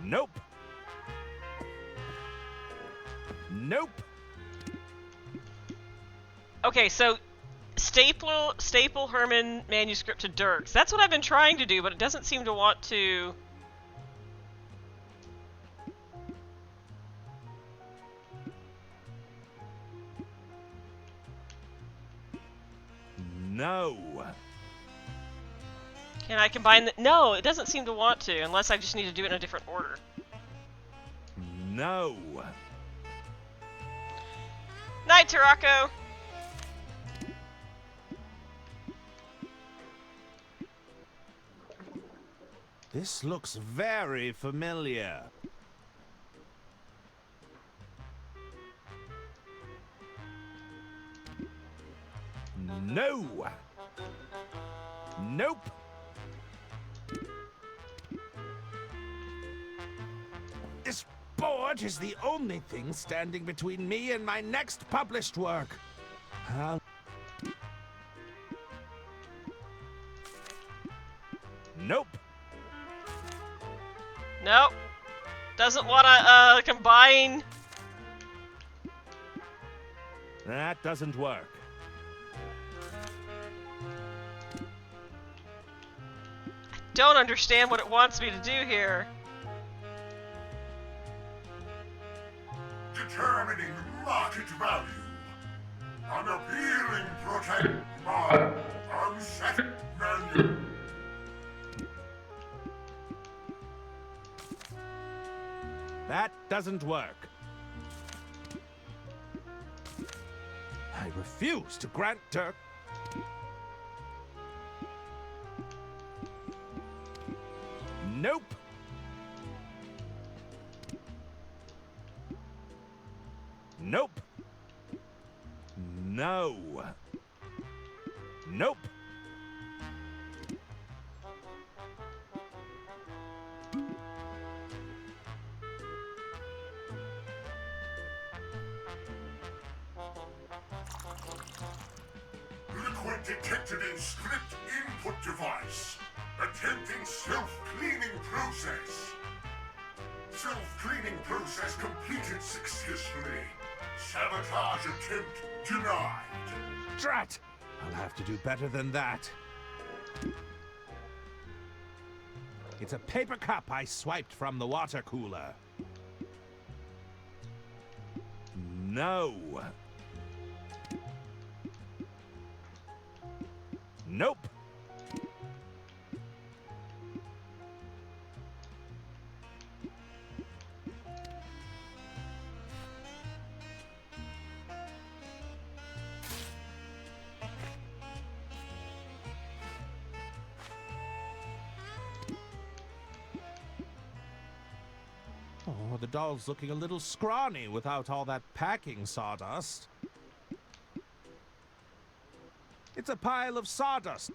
Nope. Nope. Okay, so staple Herman manuscript to Dirk's. That's what I've been trying to do, but it doesn't seem to want to. No. Can I combine the? No, it doesn't seem to want to, unless I just need to do it in a different order. No. Night, Tarako. This looks very familiar. No. Nope. This board is the only thing standing between me and my next published work. Nope. Nope. Doesn't want to combine. That doesn't work. Don't understand what it wants me to do here. Determining market value. Unappealing protect by unset menu. That doesn't work. I refuse to grant Dirk. Nope. Nope. No. Nope. Liquid detected in script input device. Attempting self-cleaning process. Self-cleaning process completed successfully. Sabotage attempt denied. Drat! I'll have to do better than that. It's a paper cup I swiped from the water cooler. No. Nope. Oh, the doll's looking a little scrawny without all that packing sawdust. It's a pile of sawdust.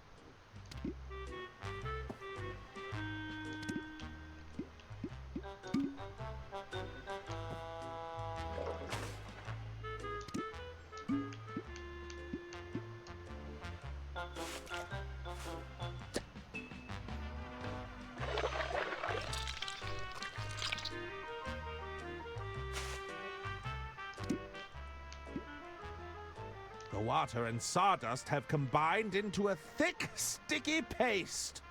The water and sawdust have combined into a thick, sticky paste.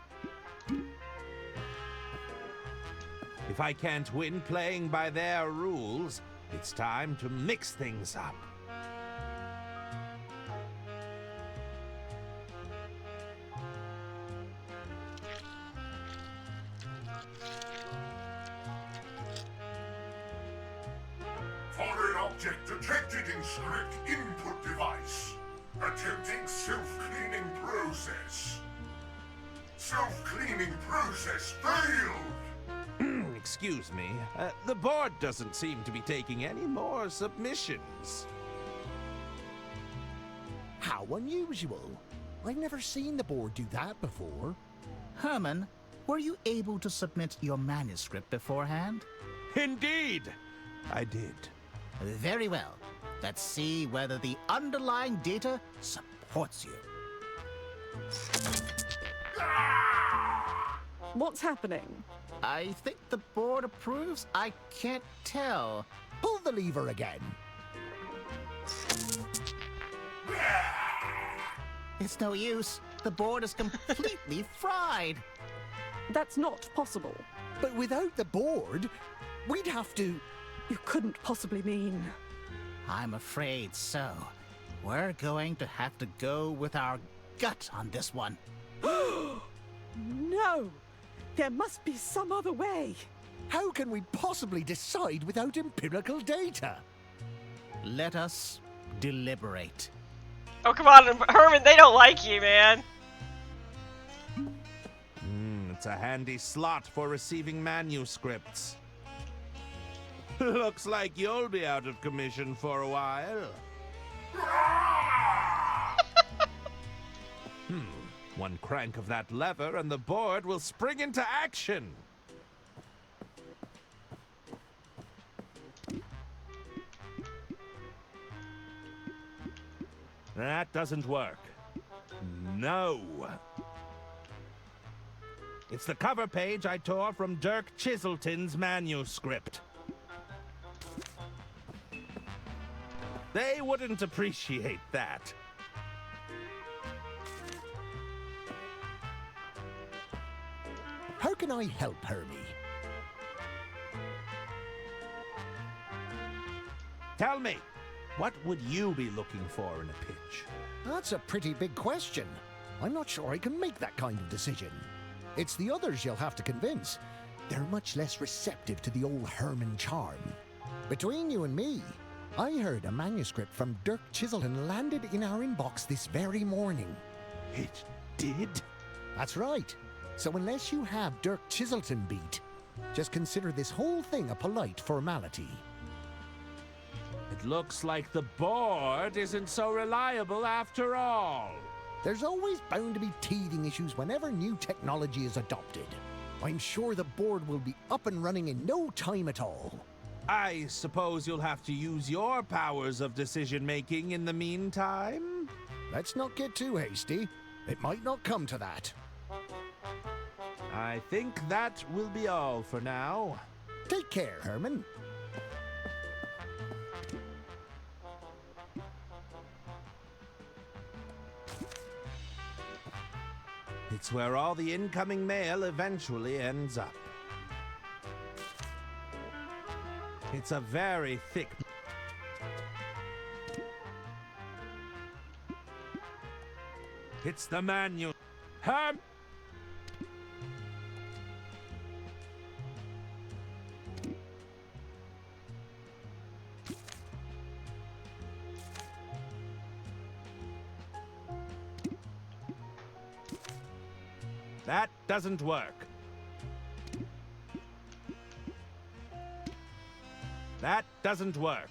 If I can't win playing by their rules, it's time to mix things up. Foreign object detected in script input device. Attempting self-cleaning process. Self-cleaning process failed. Excuse me, the board doesn't seem to be taking any more submissions. How unusual. I've never seen the board do that before. Herman, were you able to submit your manuscript beforehand? Indeed, I did. Very well. Let's see whether the underlying data supports you. What's happening? I think the board approves. I can't tell. Pull the lever again. It's no use. The board is completely fried. That's not possible. But without the board, we'd have to... You couldn't possibly mean... I'm afraid so. We're going to have to go with our gut on this one. No! There must be some other way. How can we possibly decide without empirical data? Let us deliberate. Oh, come on, Herman, they don't like you, man. It's a handy slot for receiving manuscripts. Looks like you'll be out of commission for a while. One crank of that lever and the board will spring into action. That doesn't work. No. It's the cover page I tore from Dirk Chiselton's manuscript. They wouldn't appreciate that. How can I help, Hermie? Tell me, what would you be looking for in a pitch? That's a pretty big question. I'm not sure I can make that kind of decision. It's the others you'll have to convince. they're much less receptive to the old Herman charm. Between you and me, I heard a manuscript from Dirk Chiselton landed in our inbox this very morning. It did? That's right. So unless you have Dirk Chiselton beat, just consider this whole thing a polite formality. It looks like the board isn't so reliable after all. There's always bound to be teething issues whenever new technology is adopted. I'm sure the board will be up and running in no time at all. I suppose you'll have to use your powers of decision-making in the meantime? Let's not get too hasty. It might not come to that. I think that will be all for now. Take care, Herman. It's where all the incoming mail eventually ends up. It's a very thick... It's the manual. That doesn't work. That doesn't work.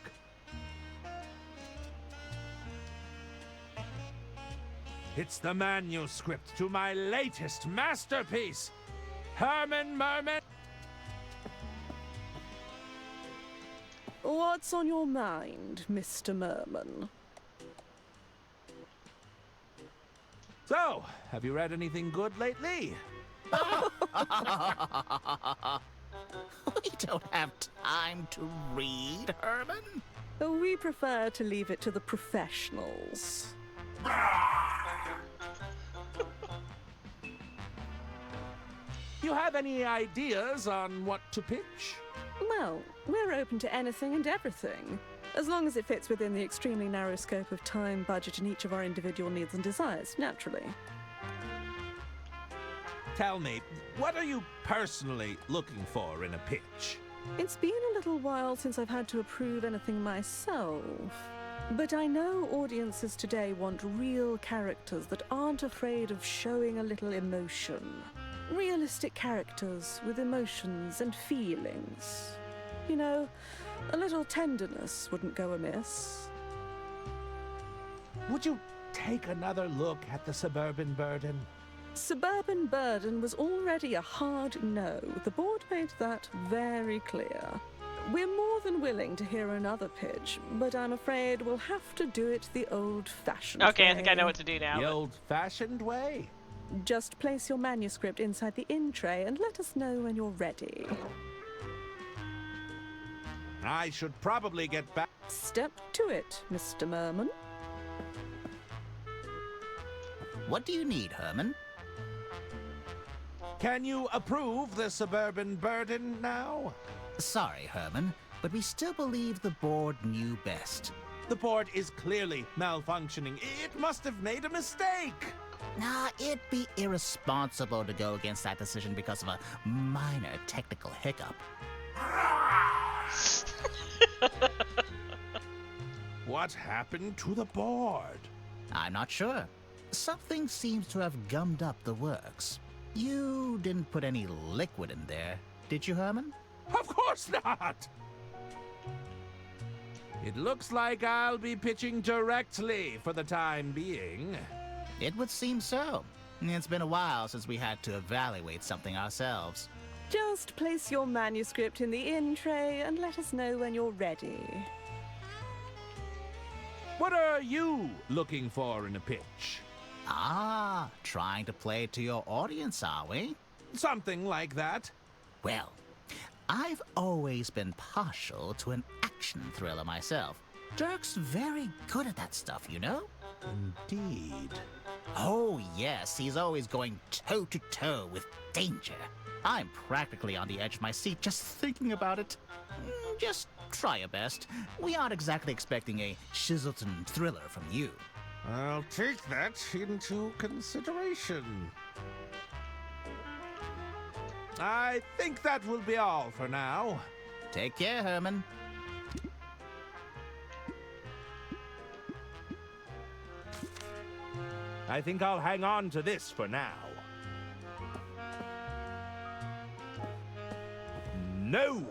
It's the manuscript to my latest masterpiece, Herman Merman. What's on your mind, Mr. Merman? So, have you read anything good lately? We don't have time to read, Herman. We prefer to leave it to the professionals. You have any ideas on what to pitch? Well, we're open to anything and everything, as long as it fits within the extremely narrow scope of time, budget, and each of our individual needs and desires, naturally. Tell me, what are you personally looking for in a pitch? It's been a little while since I've had to approve anything myself. But I know audiences today want real characters that aren't afraid of showing a little emotion. Realistic characters with emotions and feelings. You know, a little tenderness wouldn't go amiss. Would you take another look at the Suburban Burden? Suburban Burden was already a hard no. The board made that very clear. We're more than willing to hear another pitch, but I'm afraid we'll have to do it the old-fashioned way. Okay, I think I know what to do now. The old-fashioned way? Just place your manuscript inside the in tray and let us know when you're ready. I should probably get back. Step to it, Mr. Merman. What do you need, Herman? Can you approve the Suburban Burden now? Sorry, Herman, but we still believe the board knew best. The board is clearly malfunctioning. It must have made a mistake. Nah, it'd be irresponsible to go against that decision because of a minor technical hiccup. What happened to the board? I'm not sure. Something seems to have gummed up the works. You didn't put any liquid in there, did you, Herman? Of course not! It looks like I'll be pitching directly for the time being. It would seem so. It's been a while since we had to evaluate something ourselves. Just place your manuscript in the in tray and let us know when you're ready. What are you looking for in a pitch? Ah, trying to play to your audience, are we? Something like that. Well, I've always been partial to an action thriller myself. Dirk's very good at that stuff, you know? Indeed. Oh, yes, he's always going toe-to-toe with danger. I'm practically on the edge of my seat just thinking about it. Just try your best. We aren't exactly expecting a Chiselton thriller from you. I'll take that into consideration. I think that will be all for now. Take care, Herman. I think I'll hang on to this for now. No!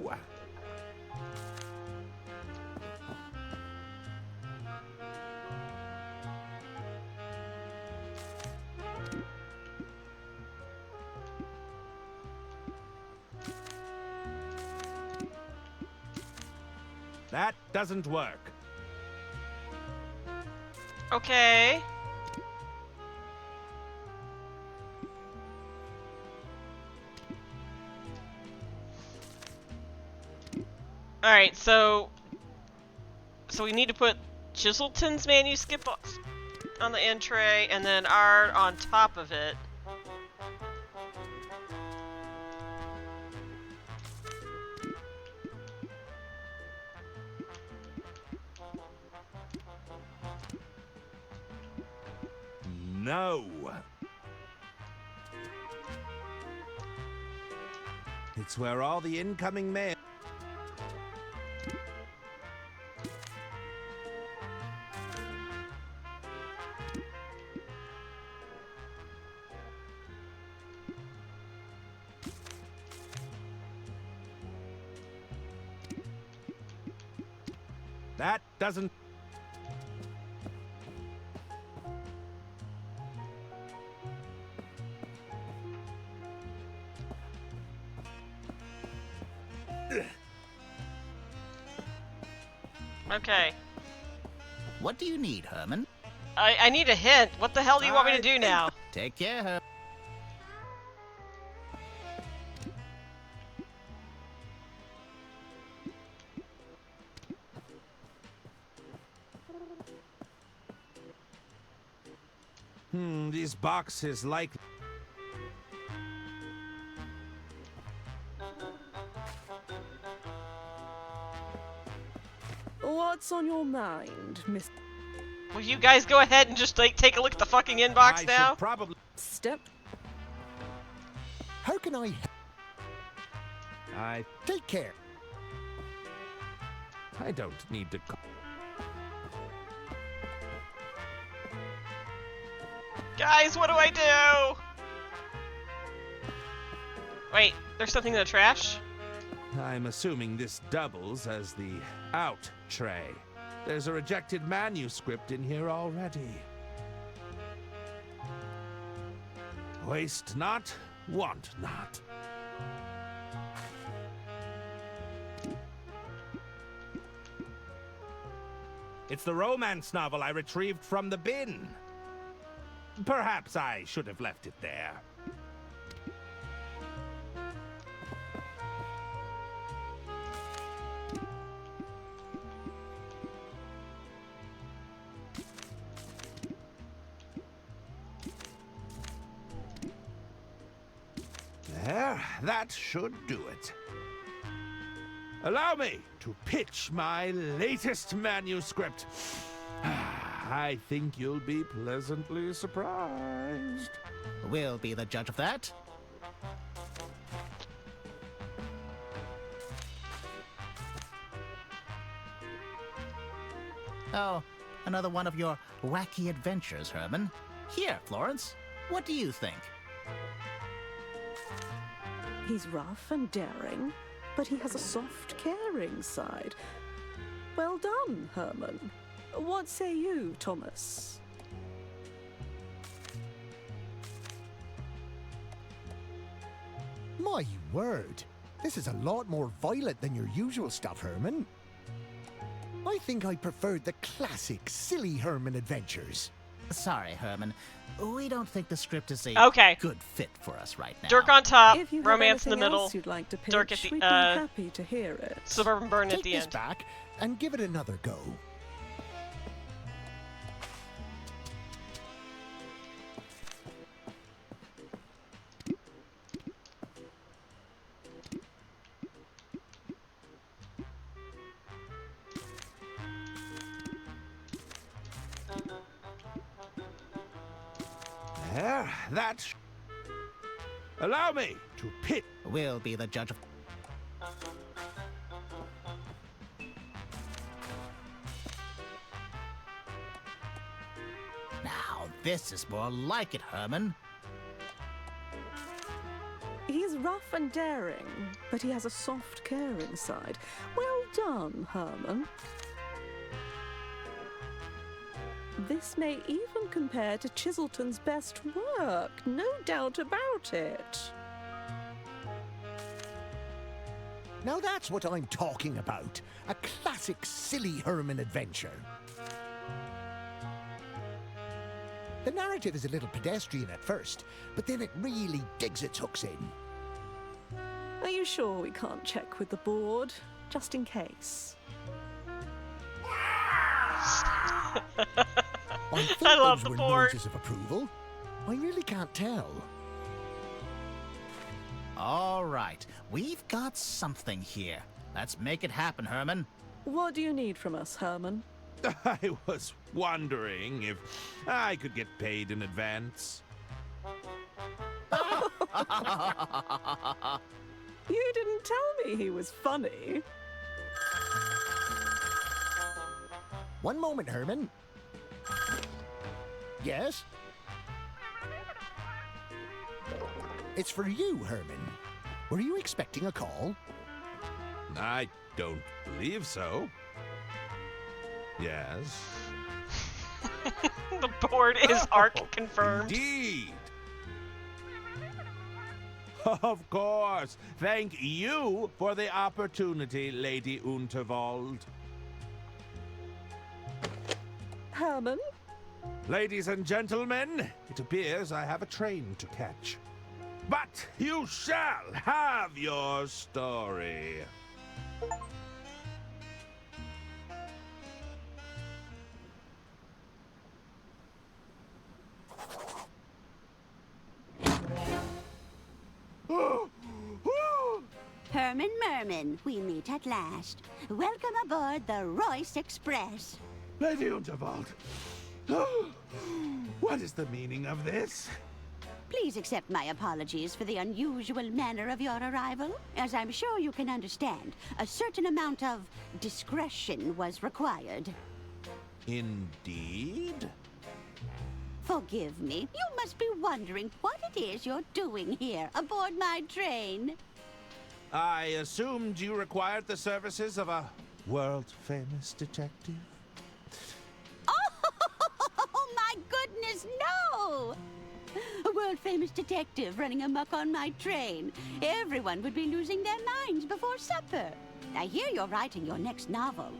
That doesn't work. Okay. Alright, so we need to put Chiselton's manuscript on the end tray and then art on top of it. No. It's where all the incoming mail. That doesn't. Okay. What do you need, Herman? I need a hint. What the hell do you want me to do now? Take care, Herman. These boxes like. What's on your mind, Miss? Will you guys go ahead and just like take a look at the fucking inbox now? Should probably. Step. How can I? Take care. I don't need to. Guys, what do I do? Wait, there's something in the trash? I'm assuming this doubles as the out tray. There's a rejected manuscript in here already. Waste not, want not. It's the romance novel I retrieved from the bin. Perhaps I should have left it there. There, that should do it. Allow me to pitch my latest manuscript. I think you'll be pleasantly surprised. We'll be the judge of that. Oh, another one of your wacky adventures, Herman. Here, Florence, what do you think? He's rough and daring, but he has a soft, caring side. Well done, Herman. What say you, Thomas? My word. This is a lot more violent than your usual stuff, Herman. I think I preferred the classic, silly Herman adventures. Sorry, Herman. We don't think the script is a good fit for us right now. Dirk on top, If you have romance in the anything middle, else you'd like to pitch, Dirk at the we'd be happy to hear it. suburban burn Take at the this end. back and give it another go. There, that's... Allow me to pit. We'll be the judge of... Now, this is more like it, Herman. He's rough and daring, but he has a soft, caring side. Well done, Herman. This may even compare to Chiselton's best work, no doubt about it. Now that's what I'm talking about. A classic silly Herman adventure. The narrative is a little pedestrian at first, but then it really digs its hooks in. Are you sure we can't check with the board, just in case? I think I love those the were board. noses of approval. I really can't tell. All right, we've got something here. Let's make it happen, Herman. What do you need from us, Herman? I was wondering if I could get paid in advance. You didn't tell me he was funny. One moment, Herman. Yes? It's for you, Herman. Were you expecting a call? I don't believe so. Yes. The board is ARC confirmed. Indeed. Of course. Thank you for the opportunity, Lady Unterwald. Herman? Ladies and gentlemen, it appears I have a train to catch. But you shall have your story. Herman Merman, we meet at last. Welcome aboard the Royce Express. Lady Unterwald, what is the meaning of this? Please accept my apologies for the unusual manner of your arrival. As I'm sure you can understand, a certain amount of discretion was required. Indeed? Forgive me. You must be wondering what it is you're doing here aboard my train. I assumed you required the services of a world-famous detective. Oh, my goodness, no! A world-famous detective running amok on my train. Everyone would be losing their minds before supper. I hear you're writing your next novel.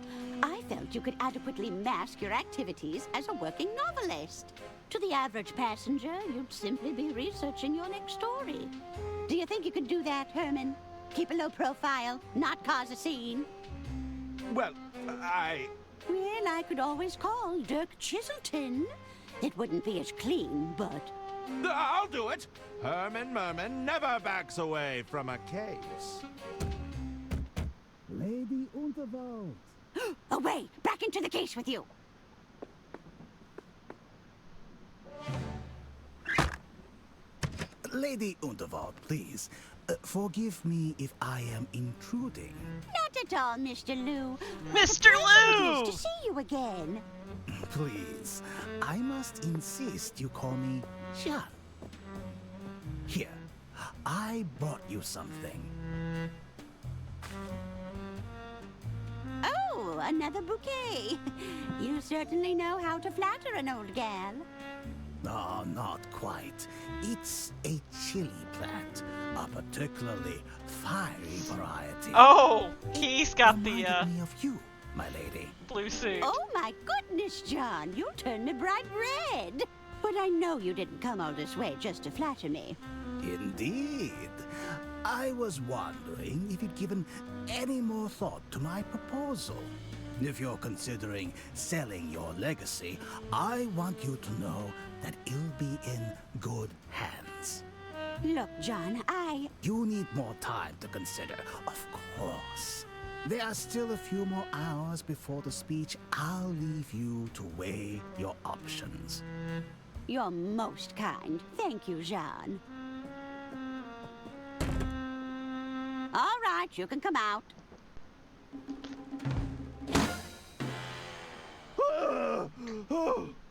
I felt you could adequately mask your activities as a working novelist. To the average passenger, you'd simply be researching your next story. Do you think you could do that, Herman? Keep a low profile, not cause a scene? Well, Well, I could always call Dirk Chiselton. It wouldn't be as clean, but... I'll do it! Herman Merman never backs away from a case. Lady Unterwald. Away! Back into the case with you! Lady Unterwald, please. Forgive me if I am intruding. Not at all, Mr. Lou. Mr. Lou! It is to see you again. Please, I must insist you call me Jean. Here, I brought you something. Oh, another bouquet. You certainly know how to flatter an old gal. Oh, not quite. It's a chili plant, a particularly fiery variety. Oh, he's got the Reminded me of you, my lady. blue suit. Oh my goodness, John, you turned me bright red. But I know you didn't come all this way just to flatter me. Indeed. I was wondering if you'd given any more thought to my proposal. If you're considering selling your legacy, I want you to know that it'll be in good hands. Look, John, You need more time to consider, of course. There are still a few more hours before the speech. I'll leave you to weigh your options. You're most kind. Thank you, Jean. All right, you can come out.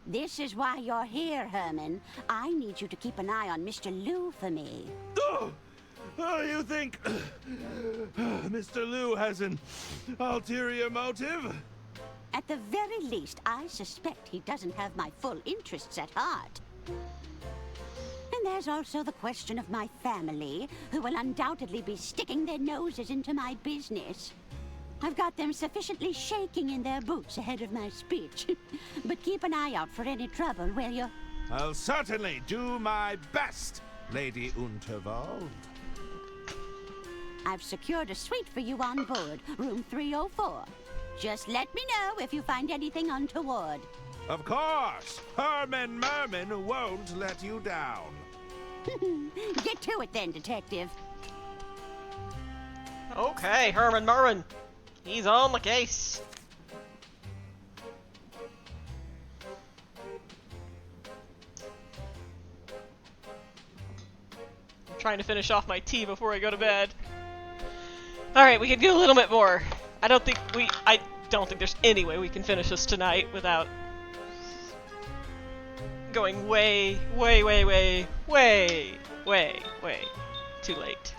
This is why you're here, Herman. I need you to keep an eye on Mr. Liu for me. You think Mr. Liu has an ulterior motive? At the very least, I suspect he doesn't have my full interests at heart. And there's also the question of my family, who will undoubtedly be sticking their noses into my business. I've got them sufficiently shaking in their boots ahead of my speech. But keep an eye out for any trouble, will you? I'll certainly do my best, Lady Unterwald. I've secured a suite for you on board, room 304. Just let me know if you find anything untoward. Of course! Herman Merman won't let you down. Get to it then, Detective. Okay, Herman Merman. He's on the case. I'm trying to finish off my tea before I go to bed. Alright, we can do a little bit more. I don't think there's any way we can finish this tonight without going way too late.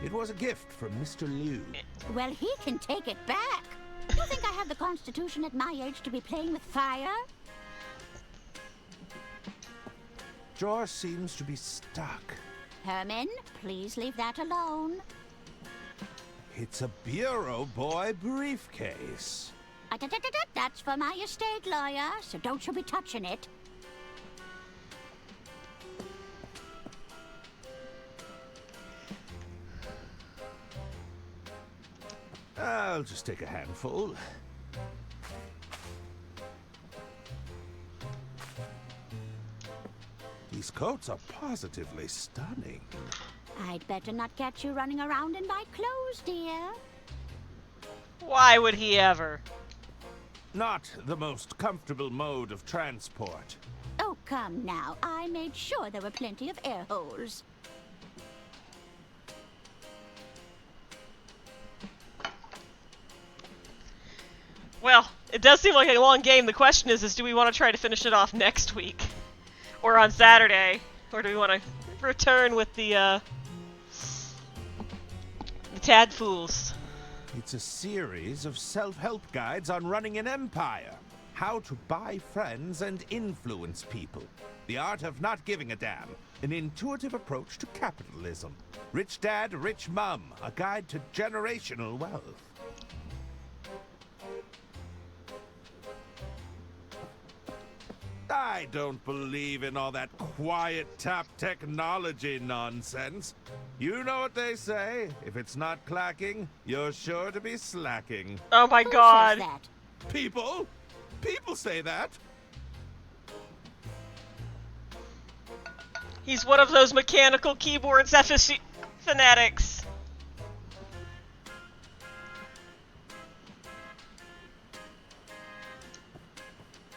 It was a gift from Mr. Liu. Well, he can take it back. You think I have the Constitution at my age to be playing with fire? Drawer seems to be stuck. Herman, please leave that alone. It's a Bureau Boy briefcase. That's for my estate lawyer, so don't you be touching it. I'll just take a handful. These coats are positively stunning. I'd better not catch you running around in my clothes, dear. Why would he ever? Not the most comfortable mode of transport. Oh, come now. I made sure there were plenty of air holes. Well, it does seem like a long game. The question is do we want to try to finish it off next week? Or on Saturday? Or do we want to return with the Tad Fools? It's a series of self-help guides on running an empire. How to buy friends and influence people. The art of not giving a damn. An intuitive approach to capitalism. Rich Dad, Rich Mum. A guide to generational wealth. I don't believe in all that quiet tap technology nonsense. You know what they say. If it's not clacking, you're sure to be slacking. Oh my god. Who says that? People? People say that. He's one of those mechanical keyboard fanatics.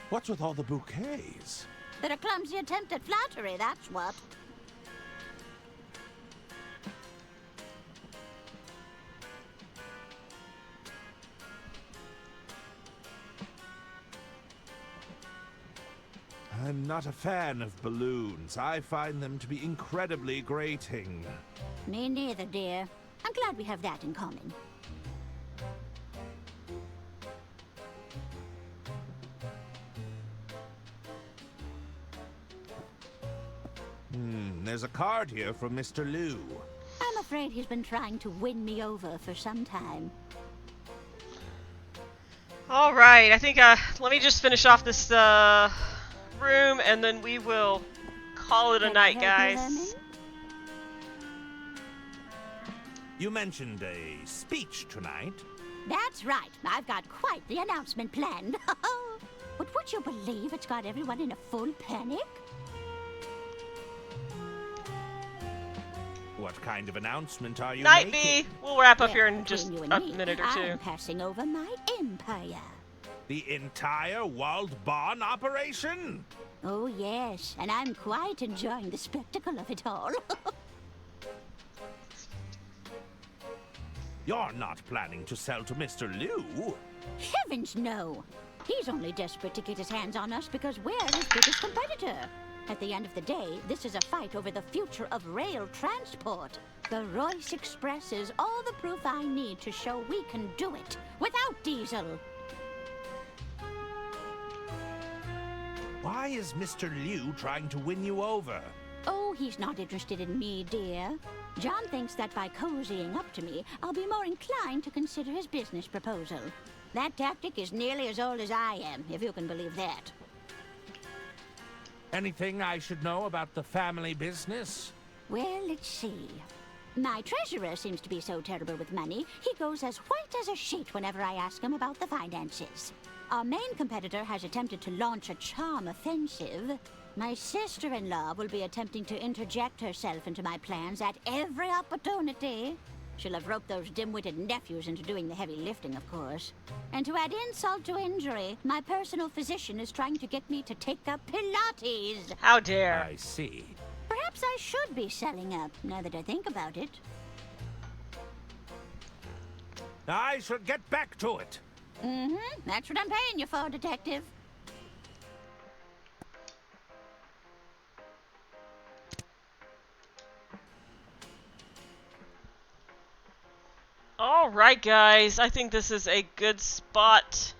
What's with all the bouquets? They're a clumsy attempt at flattery, that's what. I'm not a fan of balloons. I find them to be incredibly grating. Me neither, dear. I'm glad we have that in common. There's a card here from Mr. Liu. I'm afraid he's been trying to win me over for some time. Alright, I think, let me just finish off this, room, and then we will call it a night, guys. You mentioned a speech tonight. That's right. I've got quite the announcement planned. But would you believe it's got everyone in a full panic? What kind of announcement are you Night making? B! We'll wrap up here in Well, just between you a and me, minute or two. I'm passing over my empire. The entire Walled Barn operation? Oh, yes, and I'm quite enjoying the spectacle of it all. You're not planning to sell to Mr. Liu? Heavens, no. He's only desperate to get his hands on us because we're his biggest competitor. At the end of the day, this is a fight over the future of rail transport. The Royce Express is all the proof I need to show we can do it without diesel. Why is Mr. Liu trying to win you over? Oh, he's not interested in me, dear. John thinks that by cozying up to me, I'll be more inclined to consider his business proposal. That tactic is nearly as old as I am, if you can believe that. Anything I should know about the family business? Well, let's see. My treasurer seems to be so terrible with money, he goes as white as a sheet whenever I ask him about the finances. Our main competitor has attempted to launch a charm offensive. My sister-in-law will be attempting to interject herself into my plans at every opportunity. She'll have roped those dim-witted nephews into doing the heavy lifting, of course. And to add insult to injury, my personal physician is trying to get me to take up Pilates. How dare. I see. Perhaps I should be selling up, now that I think about it. I shall get back to it. Mm-hmm. That's what I'm paying you for, Detective. Alright guys, I think this is a good spot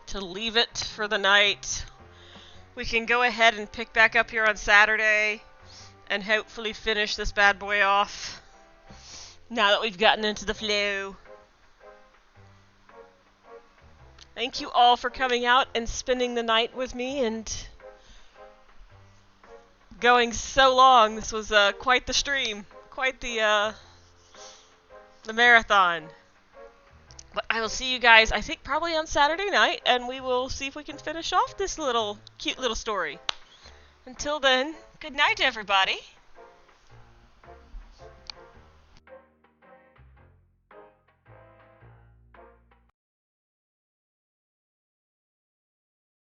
to leave it for the night. We can go ahead and pick back up here on Saturday and hopefully finish this bad boy off now that we've gotten into the flow. Thank you all for coming out and spending the night with me and going so long. This was quite the stream. Quite the marathon. But I will see you guys, I think, probably on Saturday night, and we will see if we can finish off this cute little story. Until then, good night, everybody.